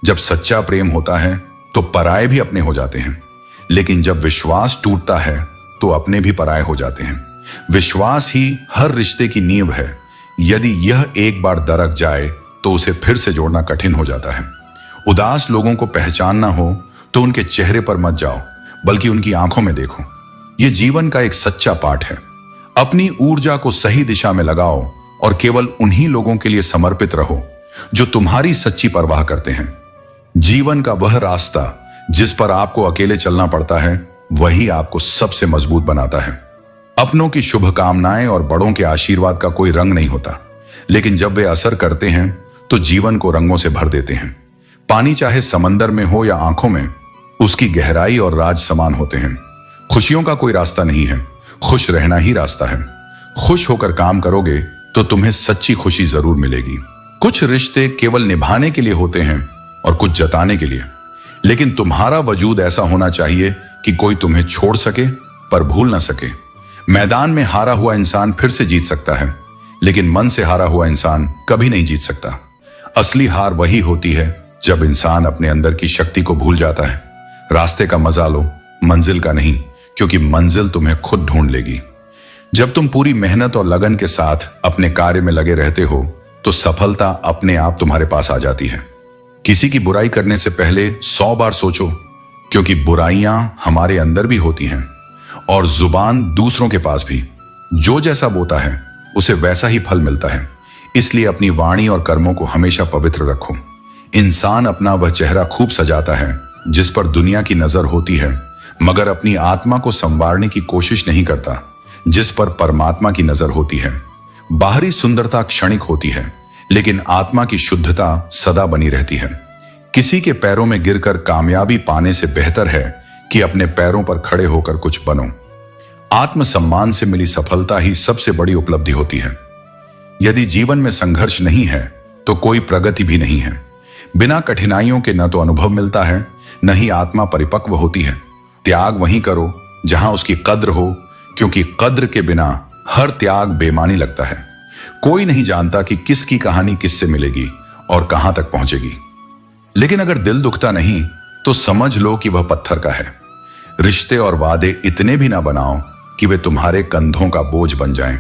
जब सच्चा प्रेम होता है तो पराये भी अपने हो जाते हैं, लेकिन जब विश्वास टूटता है तो अपने भी पराये हो जाते हैं। विश्वास ही हर रिश्ते की नींव है। यदि यह एक बार दरक जाए तो उसे फिर से जोड़ना कठिन हो जाता है। उदास लोगों को पहचानना हो तो उनके चेहरे पर मत जाओ, बल्कि उनकी आंखों में देखो। यह जीवन का एक सच्चा पाठ है। अपनी ऊर्जा को सही दिशा में लगाओ और केवल उन्हीं लोगों के लिए समर्पित रहो जो तुम्हारी सच्ची परवाह करते हैं। जीवन का वह रास्ता जिस पर आपको अकेले चलना पड़ता है, वही आपको सबसे मजबूत बनाता है। अपनों की शुभकामनाएं और बड़ों के आशीर्वाद का कोई रंग नहीं होता, लेकिन जब वे असर करते हैं तो जीवन को रंगों से भर देते हैं। पानी चाहे समंदर में हो या आंखों में, उसकी गहराई और राज समान होते हैं। खुशियों का कोई रास्ता नहीं है, खुश रहना ही रास्ता है। खुश होकर काम करोगे तो तुम्हें सच्ची खुशी जरूर मिलेगी। कुछ रिश्ते केवल निभाने के लिए होते हैं और कुछ जताने के लिए, लेकिन तुम्हारा वजूद ऐसा होना चाहिए कि कोई तुम्हें छोड़ सके पर भूल ना सके। मैदान में हारा हुआ इंसान फिर से जीत सकता है, लेकिन मन से हारा हुआ इंसान कभी नहीं जीत सकता। असली हार वही होती है जब इंसान अपने अंदर की शक्ति को भूल जाता है। रास्ते का मजा लो, मंजिल का नहीं, क्योंकि मंजिल तुम्हें खुद ढूंढ लेगी। जब तुम पूरी मेहनत और लगन के साथ अपने कार्य में लगे रहते हो तो सफलता अपने आप तुम्हारे पास आ जाती है। किसी की बुराई करने से पहले 100 बार सोचो, क्योंकि बुराइयां हमारे अंदर भी होती हैं और जुबान दूसरों के पास भी। जो जैसा बोता है उसे वैसा ही फल मिलता है। इसलिए अपनी वाणी और कर्मों को हमेशा पवित्र रखो। इंसान अपना वह चेहरा खूब सजाता है जिस पर दुनिया की नजर होती है, मगर अपनी आत्मा को संवारने की कोशिश नहीं करता जिस पर परमात्मा की नजर होती है। बाहरी सुंदरता क्षणिक होती है, लेकिन आत्मा की शुद्धता सदा बनी रहती है। किसी के पैरों में गिरकर कामयाबी पाने से बेहतर है कि अपने पैरों पर खड़े होकर कुछ बनो। आत्मसम्मान से मिली सफलता ही सबसे बड़ी उपलब्धि होती है। यदि जीवन में संघर्ष नहीं है तो कोई प्रगति भी नहीं है। बिना कठिनाइयों के न तो अनुभव मिलता है, न ही आत्मा परिपक्व होती है। त्याग वहीं करो जहां उसकी कद्र हो, क्योंकि कद्र के बिना हर त्याग बेमानी लगता है। कोई नहीं जानता कि किसकी कहानी किससे मिलेगी और कहां तक पहुंचेगी। लेकिन अगर दिल दुखता नहीं तो समझ लो कि वह पत्थर का है। रिश्ते और वादे इतने भी ना बनाओ कि वे तुम्हारे कंधों का बोझ बन जाएं।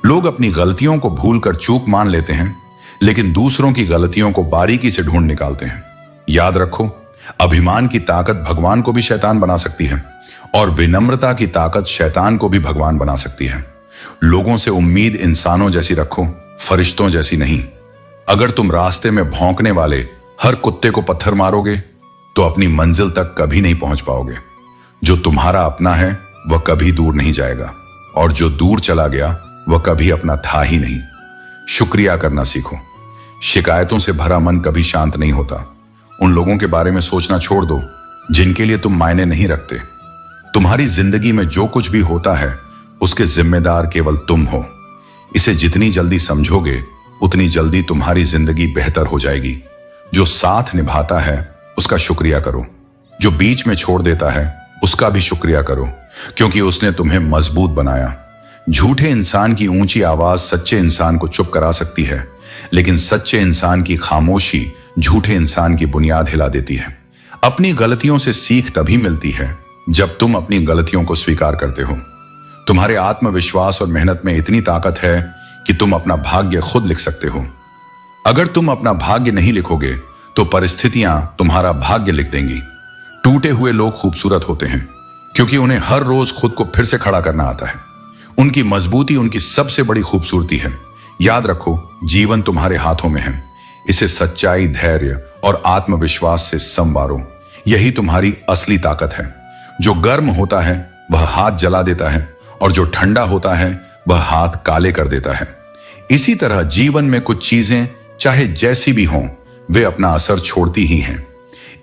लोग अपनी गलतियों को भूलकर चूक मान लेते हैं, लेकिन दूसरों की गलतियों को बारीकी से ढूंढ निकालते हैं। याद रखो, अभिमान की ताकत भगवान को भी शैतान बना सकती है और विनम्रता की ताकत शैतान को भी भगवान बना सकती है। लोगों से उम्मीद इंसानों जैसी रखो, फरिश्तों जैसी नहीं। अगर तुम रास्ते में भौंकने वाले हर कुत्ते को पत्थर मारोगे तो अपनी मंजिल तक कभी नहीं पहुंच पाओगे। जो तुम्हारा अपना है वह कभी दूर नहीं जाएगा, और जो दूर चला गया वह कभी अपना था ही नहीं। शुक्रिया करना सीखो। शिकायतों से भरा मन कभी शांत नहीं होता। उन लोगों के बारे में सोचना छोड़ दो जिनके लिए तुम मायने नहीं रखते। तुम्हारी जिंदगी में जो कुछ भी होता है उसके जिम्मेदार केवल तुम हो। इसे जितनी जल्दी समझोगे उतनी जल्दी तुम्हारी जिंदगी बेहतर हो जाएगी। जो साथ निभाता है उसका शुक्रिया करो, जो बीच में छोड़ देता है उसका भी शुक्रिया करो, क्योंकि उसने तुम्हें मजबूत बनाया। झूठे इंसान की ऊंची आवाज सच्चे इंसान को चुप करा सकती है, लेकिन सच्चे इंसान की खामोशी झूठे इंसान की बुनियाद हिला देती है। अपनी गलतियों से सीख तभी मिलती है जब तुम अपनी गलतियों को स्वीकार करते हो। तुम्हारे आत्मविश्वास और मेहनत में इतनी ताकत है कि तुम अपना भाग्य खुद लिख सकते हो। अगर तुम अपना भाग्य नहीं लिखोगे तो परिस्थितियां तुम्हारा भाग्य लिख देंगी। टूटे हुए लोग खूबसूरत होते हैं क्योंकि उन्हें हर रोज खुद को फिर से खड़ा करना आता है। उनकी मजबूती उनकी सबसे बड़ी खूबसूरती है। याद रखो, जीवन तुम्हारे हाथों में है। इसे सच्चाई, धैर्य और आत्मविश्वास से संवारो। यही तुम्हारी असली ताकत है। जो गर्म होता है वह हाथ जला देता है, और जो ठंडा होता है वह हाथ काले कर देता है। इसी तरह जीवन में कुछ चीजें चाहे जैसी भी हों, वे अपना असर छोड़ती ही हैं।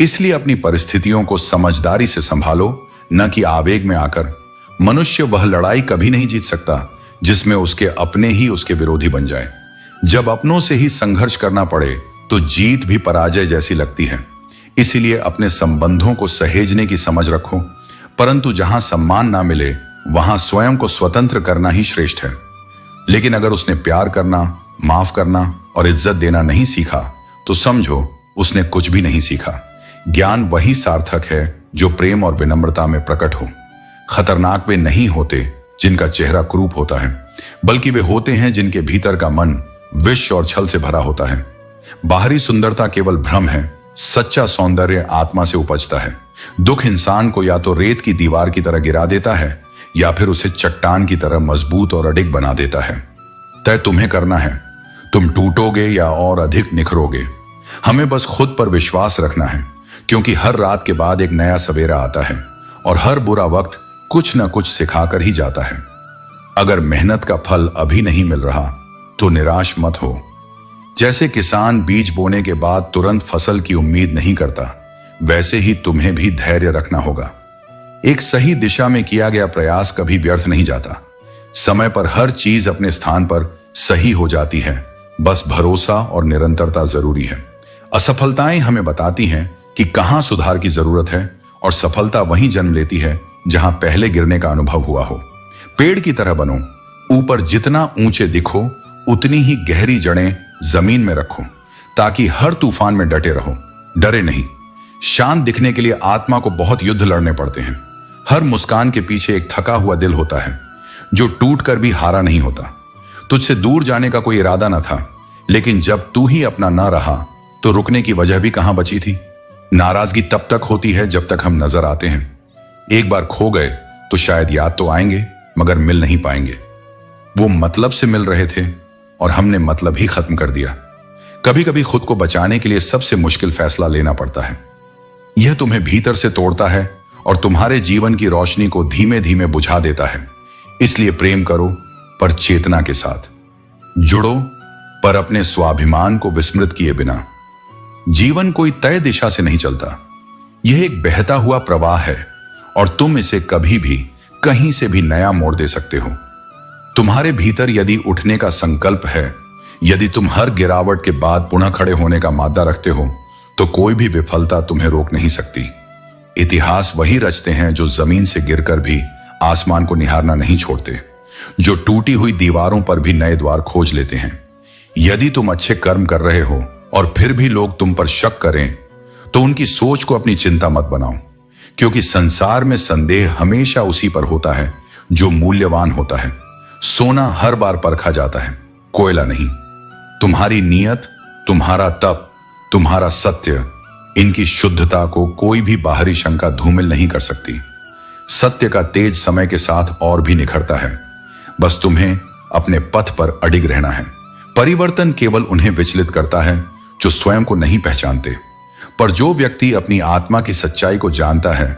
इसलिए अपनी परिस्थितियों को समझदारी से संभालो, न कि आवेग में आकर। मनुष्य वह लड़ाई कभी नहीं जीत सकता जिसमें उसके अपने ही उसके विरोधी बन जाए। जब अपनों से ही संघर्ष करना पड़े तो जीत भी पराजय जैसी लगती है। इसीलिए अपने संबंधों को सहेजने की समझ रखो, परंतु जहां सम्मान ना मिले वहां स्वयं को स्वतंत्र करना ही श्रेष्ठ है। लेकिन अगर उसने प्यार करना, माफ करना और इज्जत देना नहीं सीखा तो समझो उसने कुछ भी नहीं सीखा। ज्ञान वही सार्थक है जो प्रेम और विनम्रता में प्रकट हो। खतरनाक वे नहीं होते जिनका चेहरा क्रूप होता है, बल्कि वे होते हैं जिनके भीतर का मन विष और छल से भरा होता है। बाहरी सुंदरता केवल भ्रम है, सच्चा सौंदर्य आत्मा से उपजता है। दुख इंसान को या तो रेत की दीवार की तरह गिरा देता है या फिर उसे चट्टान की तरह मजबूत और अडिग बना देता है। तय तुम्हें करना है, तुम टूटोगे या और अधिक निखरोगे। हमें बस खुद पर विश्वास रखना है, क्योंकि हर रात के बाद एक नया सवेरा आता है और हर बुरा वक्त कुछ न कुछ सिखाकर ही जाता है। अगर मेहनत का फल अभी नहीं मिल रहा तो निराश मत हो। जैसे किसान बीज बोने के बाद तुरंत फसल की उम्मीद नहीं करता, वैसे ही तुम्हें भी धैर्य रखना होगा। एक सही दिशा में किया गया प्रयास कभी व्यर्थ नहीं जाता। समय पर हर चीज अपने स्थान पर सही हो जाती है, बस भरोसा और निरंतरता जरूरी है। असफलताएं हमें बताती हैं कि कहां सुधार की जरूरत है, और सफलता वहीं जन्म लेती है जहां पहले गिरने का अनुभव हुआ हो। पेड़ की तरह बनो, ऊपर जितना ऊंचे दिखो उतनी ही गहरी जड़ें जमीन में रखो, ताकि हर तूफान में डटे रहो, डरे नहीं। शांत दिखने के लिए आत्मा को बहुत युद्ध लड़ने पड़ते हैं। हर मुस्कान के पीछे एक थका हुआ दिल होता है जो टूट कर भी हारा नहीं होता। तुझसे दूर जाने का कोई इरादा न था, लेकिन जब तू ही अपना न रहा तो रुकने की वजह भी कहां बची थी। नाराजगी तब तक होती है जब तक हम नजर आते हैं। एक बार खो गए तो शायद याद तो आएंगे मगर मिल नहीं पाएंगे। वो मतलब से मिल रहे थे और हमने मतलब ही खत्म कर दिया। कभी कभी खुद को बचाने के लिए सबसे मुश्किल फैसला लेना पड़ता है। यह तुम्हें भीतर से तोड़ता है और तुम्हारे जीवन की रोशनी को धीमे धीमे बुझा देता है। इसलिए प्रेम करो, पर चेतना के साथ। जुड़ो, पर अपने स्वाभिमान को विस्मृत किए बिना। जीवन कोई तय दिशा से नहीं चलता, यह एक बहता हुआ प्रवाह है और तुम इसे कभी भी कहीं से भी नया मोड़ दे सकते हो। तुम्हारे भीतर यदि उठने का संकल्प है, यदि तुम हर गिरावट के बाद पुनः खड़े होने का मादा रखते हो, तो कोई भी विफलता तुम्हें रोक नहीं सकती। इतिहास वही रचते हैं जो जमीन से गिरकर भी आसमान को निहारना नहीं छोड़ते, जो टूटी हुई दीवारों पर भी नए द्वार खोज लेते हैं। यदि तुम अच्छे कर्म कर रहे हो और फिर भी लोग तुम पर शक करें, तो उनकी सोच को अपनी चिंता मत बनाओ, क्योंकि संसार में संदेह हमेशा उसी पर होता है जो मूल्यवान होता है। सोना हर बार परखा जाता है, कोयला नहीं। तुम्हारी नियत, तुम्हारा तप, तुम्हारा सत्य, इनकी शुद्धता को कोई भी बाहरी शंका धूमिल नहीं कर सकती। सत्य का तेज समय के साथ और भी निखरता है। बस तुम्हें अपने पथ पर अडिग रहना है। परिवर्तन केवल उन्हें विचलित करता है जो स्वयं को नहीं पहचानते, पर जो व्यक्ति अपनी आत्मा की सच्चाई को जानता है,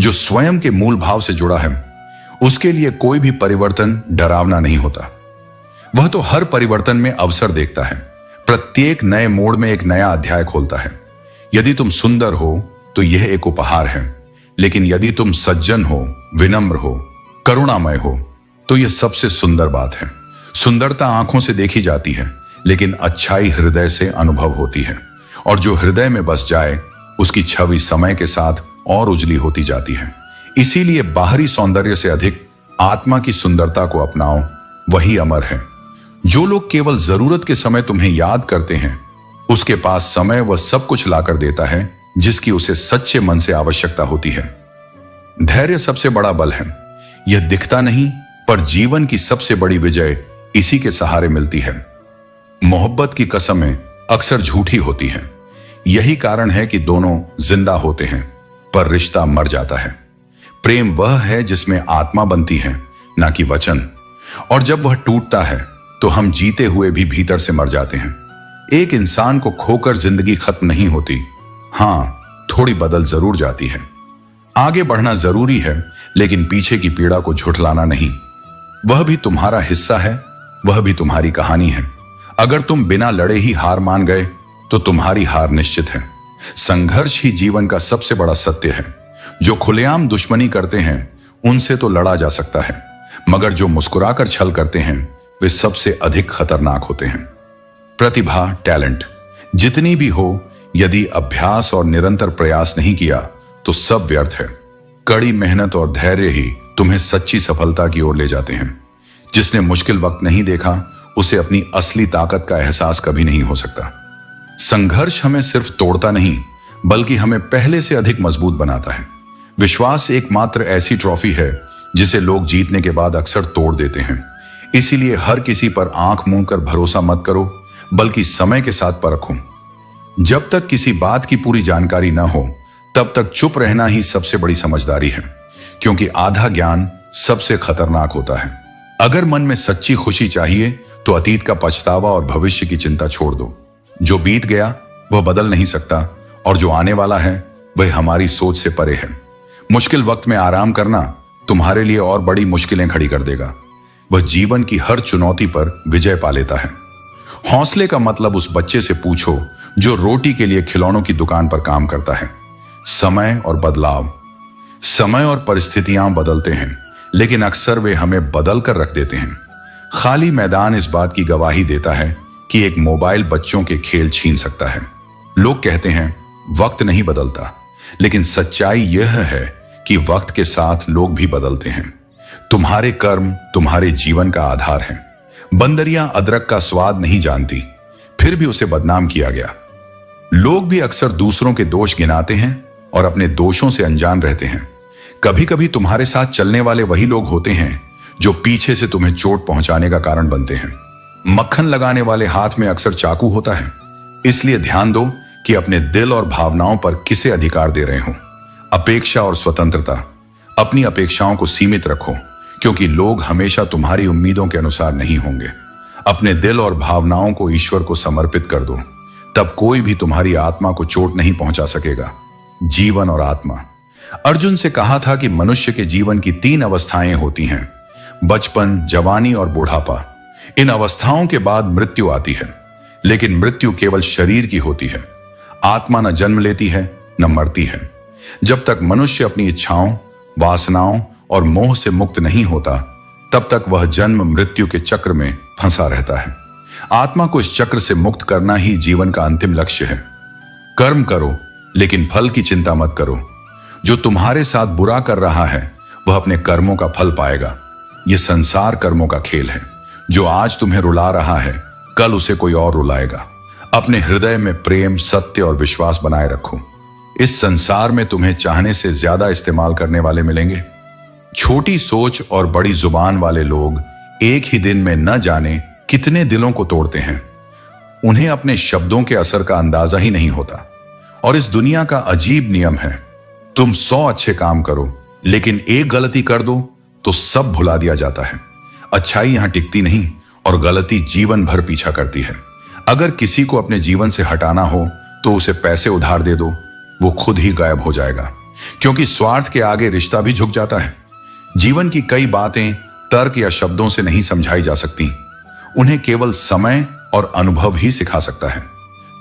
जो स्वयं के मूल भाव से जुड़ा है, उसके लिए कोई भी परिवर्तन डरावना नहीं होता। वह तो हर परिवर्तन में अवसर देखता है, प्रत्येक नए मोड़ में एक नया अध्याय खोलता है। यदि तुम सुंदर हो तो यह एक उपहार है, लेकिन यदि तुम सज्जन हो, विनम्र हो, करुणामय हो, तो यह सबसे सुंदर बात है। सुंदरता आंखों से देखी जाती है, लेकिन अच्छाई हृदय से अनुभव होती है, और जो हृदय में बस जाए उसकी छवि समय के साथ और उजली होती जाती है। इसीलिए बाहरी सौंदर्य से अधिक आत्मा की सुंदरता को अपनाओ, वही अमर है। जो लोग केवल जरूरत के समय तुम्हें याद करते हैं, उसके पास समय वह सब कुछ लाकर देता है जिसकी उसे सच्चे मन से आवश्यकता होती है। धैर्य सबसे बड़ा बल है। यह दिखता नहीं, पर जीवन की सबसे बड़ी विजय इसी के सहारे मिलती है। मोहब्बत की कसमें अक्सर झूठी होती हैं। यही कारण है कि दोनों जिंदा होते हैं, पर रिश्ता मर जाता है। प्रेम वह है जिसमें आत्मा बनती है, ना कि वचन। और जब वह टूटता है तो हम जीते हुए भी भीतर से मर जाते हैं। एक इंसान को खोकर जिंदगी खत्म नहीं होती, हाँ, थोड़ी बदल जरूर जाती है। आगे बढ़ना जरूरी है, लेकिन पीछे की पीड़ा को झुठलाना नहीं। वह भी तुम्हारा हिस्सा है, वह भी तुम्हारी कहानी है। अगर तुम बिना लड़े ही हार मान गए तो तुम्हारी हार निश्चित है। संघर्ष ही जीवन का सबसे बड़ा सत्य है। जो खुलेआम दुश्मनी करते हैं उनसे तो लड़ा जा सकता है, मगर जो मुस्कुराकर छल करते हैं वे सबसे अधिक खतरनाक होते हैं। प्रतिभा, टैलेंट जितनी भी हो, यदि अभ्यास और निरंतर प्रयास नहीं किया तो सब व्यर्थ है। कड़ी मेहनत और धैर्य ही तुम्हें सच्ची सफलता की ओर ले जाते हैं। जिसने मुश्किल वक्त नहीं देखा, उसे अपनी असली ताकत का एहसास कभी नहीं हो सकता। संघर्ष हमें सिर्फ तोड़ता नहीं, बल्कि हमें पहले से अधिक मजबूत बनाता है। विश्वास एकमात्र ऐसी ट्रॉफी है जिसे लोग जीतने के बाद अक्सर तोड़ देते हैं। इसीलिए हर किसी पर आंख मूंद कर भरोसा मत करो, बल्कि समय के साथ परखो। जब तक किसी बात की पूरी जानकारी न हो, तब तक चुप रहना ही सबसे बड़ी समझदारी है, क्योंकि आधा ज्ञान सबसे खतरनाक होता है। अगर मन में सच्ची खुशी चाहिए तो अतीत का पछतावा और भविष्य की चिंता छोड़ दो। जो बीत गया वह बदल नहीं सकता, और जो आने वाला है वह हमारी सोच से परे है। मुश्किल वक्त में आराम करना तुम्हारे लिए और बड़ी मुश्किलें खड़ी कर देगा। वह जीवन की हर चुनौती पर विजय पा लेता है। हौसले का मतलब उस बच्चे से पूछो जो रोटी के लिए खिलौनों की दुकान पर काम करता है। समय और बदलाव, समय और परिस्थितियां बदलते हैं, लेकिन अक्सर वे हमें बदल कर रख देते हैं। खाली मैदान इस बात की गवाही देता है कि एक मोबाइल बच्चों के खेल छीन सकता है। लोग कहते हैं वक्त नहीं बदलता, लेकिन सच्चाई यह है कि वक्त के साथ लोग भी बदलते हैं। तुम्हारे कर्म तुम्हारे जीवन का आधार है। बंदरियां अदरक का स्वाद नहीं जानती, फिर भी उसे बदनाम किया गया। लोग भी अक्सर दूसरों के दोष गिनाते हैं और अपने दोषों से अनजान रहते हैं। कभी कभी तुम्हारे साथ चलने वाले वही लोग होते हैं जो पीछे से तुम्हें चोट पहुंचाने का कारण बनते हैं। मक्खन लगाने वाले हाथ में अक्सर चाकू होता है। इसलिए ध्यान दो कि अपने दिल और भावनाओं पर किसे अधिकार दे रहे हो। अपेक्षा और स्वतंत्रता, अपनी अपेक्षाओं को सीमित रखो, क्योंकि लोग हमेशा तुम्हारी उम्मीदों के अनुसार नहीं होंगे। अपने दिल और भावनाओं को ईश्वर को समर्पित कर दो, तब कोई भी तुम्हारी आत्मा को चोट नहीं पहुंचा सकेगा। जीवन और आत्मा, अर्जुन से कहा था कि मनुष्य के जीवन की 3 अवस्थाएं होती हैं, बचपन, जवानी और बुढ़ापा। इन अवस्थाओं के बाद मृत्यु आती है, लेकिन मृत्यु केवल शरीर की होती है। आत्मा न जन्म लेती है न मरती है। जब तक मनुष्य अपनी इच्छाओं, वासनाओं और मोह से मुक्त नहीं होता, तब तक वह जन्म मृत्यु के चक्र में फंसा रहता है। आत्मा को इस चक्र से मुक्त करना ही जीवन का अंतिम लक्ष्य है। कर्म करो, लेकिन फल की चिंता मत करो। जो तुम्हारे साथ बुरा कर रहा है वह अपने कर्मों का फल पाएगा। यह संसार कर्मों का खेल है। जो आज तुम्हें रुला रहा है, कल उसे कोई और रुलाएगा। अपने हृदय में प्रेम, सत्य और विश्वास बनाए रखो। इस संसार में तुम्हें चाहने से ज्यादा इस्तेमाल करने वाले मिलेंगे। छोटी सोच और बड़ी जुबान वाले लोग एक ही दिन में न जाने कितने दिलों को तोड़ते हैं। उन्हें अपने शब्दों के असर का अंदाजा ही नहीं होता। और इस दुनिया का अजीब नियम है, तुम 100 अच्छे काम करो लेकिन एक गलती कर दो तो सब भुला दिया जाता है। अच्छाई यहां टिकती नहीं और गलती जीवन भर पीछा करती है। अगर किसी को अपने जीवन से हटाना हो तो उसे पैसे उधार दे दो, वो खुद ही गायब हो जाएगा, क्योंकि स्वार्थ के आगे रिश्ता भी झुक जाता है। जीवन की कई बातें तर्क या शब्दों से नहीं समझाई जा सकती, उन्हें केवल समय और अनुभव ही सिखा सकता है।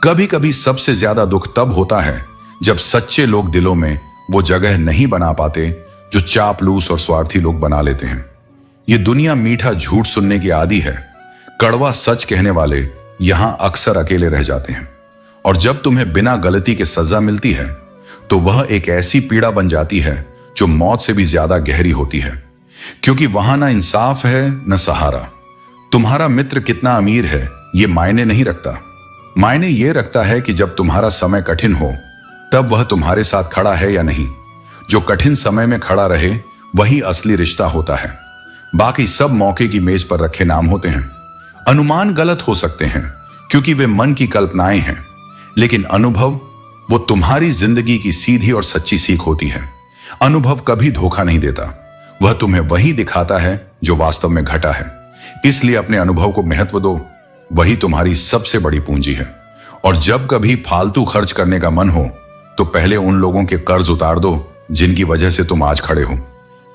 कभी कभी सबसे ज्यादा दुख तब होता है जब सच्चे लोग दिलों में वो जगह नहीं बना पाते जो चापलूस और स्वार्थी लोग बना लेते हैं। ये दुनिया मीठा झूठ सुनने की आदी है। कड़वा सच कहने वाले यहां अक्सर अकेले रह जाते हैं। और जब तुम्हें बिना गलती के सजा मिलती है तो वह एक ऐसी पीड़ा बन जाती है जो मौत से भी ज्यादा गहरी होती है, क्योंकि वहां ना इंसाफ है न सहारा। तुम्हारा मित्र कितना अमीर है ये मायने नहीं रखता। मायने ये रखता है कि जब तुम्हारा समय कठिन हो तब वह तुम्हारे साथ खड़ा है या नहीं। जो कठिन समय में खड़ा रहे वही असली रिश्ता होता है। बाकी सब मौके की मेज पर रखे नाम होते हैं। अनुमान गलत हो सकते हैं क्योंकि वे मन की कल्पनाएं हैं, लेकिन अनुभव वो तुम्हारी जिंदगी की सीधी और सच्ची सीख होती है। अनुभव कभी धोखा नहीं देता, वह तुम्हें वही दिखाता है जो वास्तव में घटा है। इसलिए अपने अनुभव को महत्व दो, वही तुम्हारी सबसे बड़ी पूंजी है। और जब कभी फालतू खर्च करने का मन हो तो पहले उन लोगों के कर्ज उतार दो जिनकी वजह से तुम आज खड़े हो,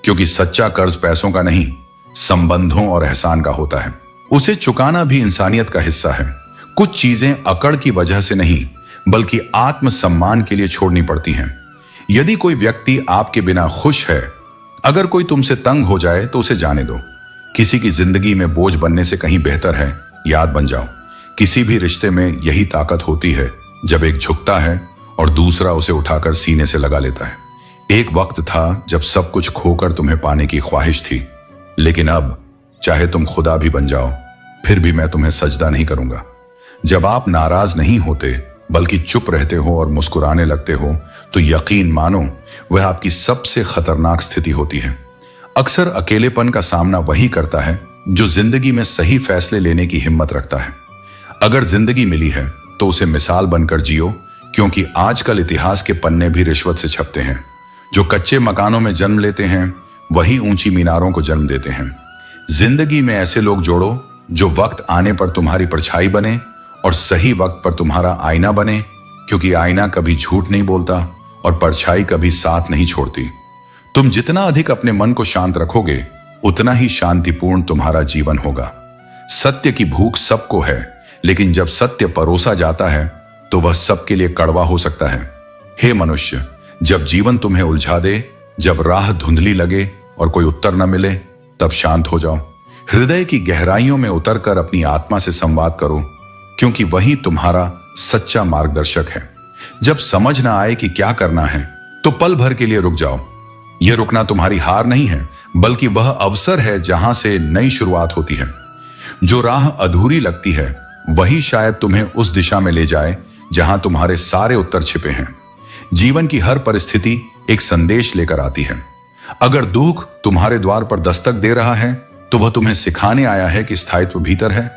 क्योंकि सच्चा कर्ज पैसों का नहीं, संबंधों और एहसान का होता है। उसे चुकाना भी इंसानियत का हिस्सा है। कुछ चीजें अकड़ की वजह से नहीं बल्कि आत्मसम्मान के लिए छोड़नी पड़ती हैं। यदि कोई व्यक्ति आपके बिना खुश है, अगर कोई तुमसे तंग हो जाए तो उसे जाने दो। किसी की जिंदगी में बोझ बनने से कहीं बेहतर है याद बन जाओ। किसी भी रिश्ते में यही ताकत होती है जब एक झुकता है और दूसरा उसे उठाकर सीने से लगा लेता है। एक वक्त था जब सब कुछ खोकर तुम्हें पाने की ख्वाहिश थी, लेकिन अब चाहे तुम खुदा भी बन जाओ फिर भी मैं तुम्हें सजदा नहीं करूंगा। जब आप नाराज नहीं होते बल्कि चुप रहते हो और मुस्कुराने लगते हो तो यकीन मानो वह आपकी सबसे खतरनाक स्थिति होती है। अक्सर अकेलेपन का सामना वही करता है जो जिंदगी में सही फैसले लेने की हिम्मत रखता है। अगर जिंदगी मिली है तो उसे मिसाल बनकर जियो, क्योंकि आजकल इतिहास के पन्ने भी रिश्वत से छपते हैं। जो कच्चे मकानों में जन्म लेते हैं वही ऊंची मीनारों को जन्म देते हैं। जिंदगी में ऐसे लोग जोड़ो जो वक्त आने पर तुम्हारी परछाई बने और सही वक्त पर तुम्हारा आईना बने, क्योंकि आईना कभी झूठ नहीं बोलता और परछाई कभी साथ नहीं छोड़ती। तुम जितना अधिक अपने मन को शांत रखोगे उतना ही शांतिपूर्ण तुम्हारा जीवन होगा। सत्य की भूख सबको है, लेकिन जब सत्य परोसा जाता है तो वह सबके लिए कड़वा हो सकता है। हे मनुष्य, जब जीवन तुम्हें उलझा दे, जब राह धुंधली लगे और कोई उत्तर न मिले, तब शांत हो जाओ। हृदय की गहराइयों में उतरकर अपनी आत्मा से संवाद करो, क्योंकि वही तुम्हारा सच्चा मार्गदर्शक है। जब समझ ना आए कि क्या करना है तो पल भर के लिए रुक जाओ। यह रुकना तुम्हारी हार नहीं है, बल्कि वह अवसर है जहां से नई शुरुआत होती है। जो राह अधूरी लगती है वही शायद तुम्हें उस दिशा में ले जाए जहां तुम्हारे सारे उत्तर छिपे हैं। जीवन की हर परिस्थिति एक संदेश लेकर आती है। अगर दुख तुम्हारे द्वार पर दस्तक दे रहा है तो वह तुम्हें सिखाने आया है कि स्थायित्व भीतर है।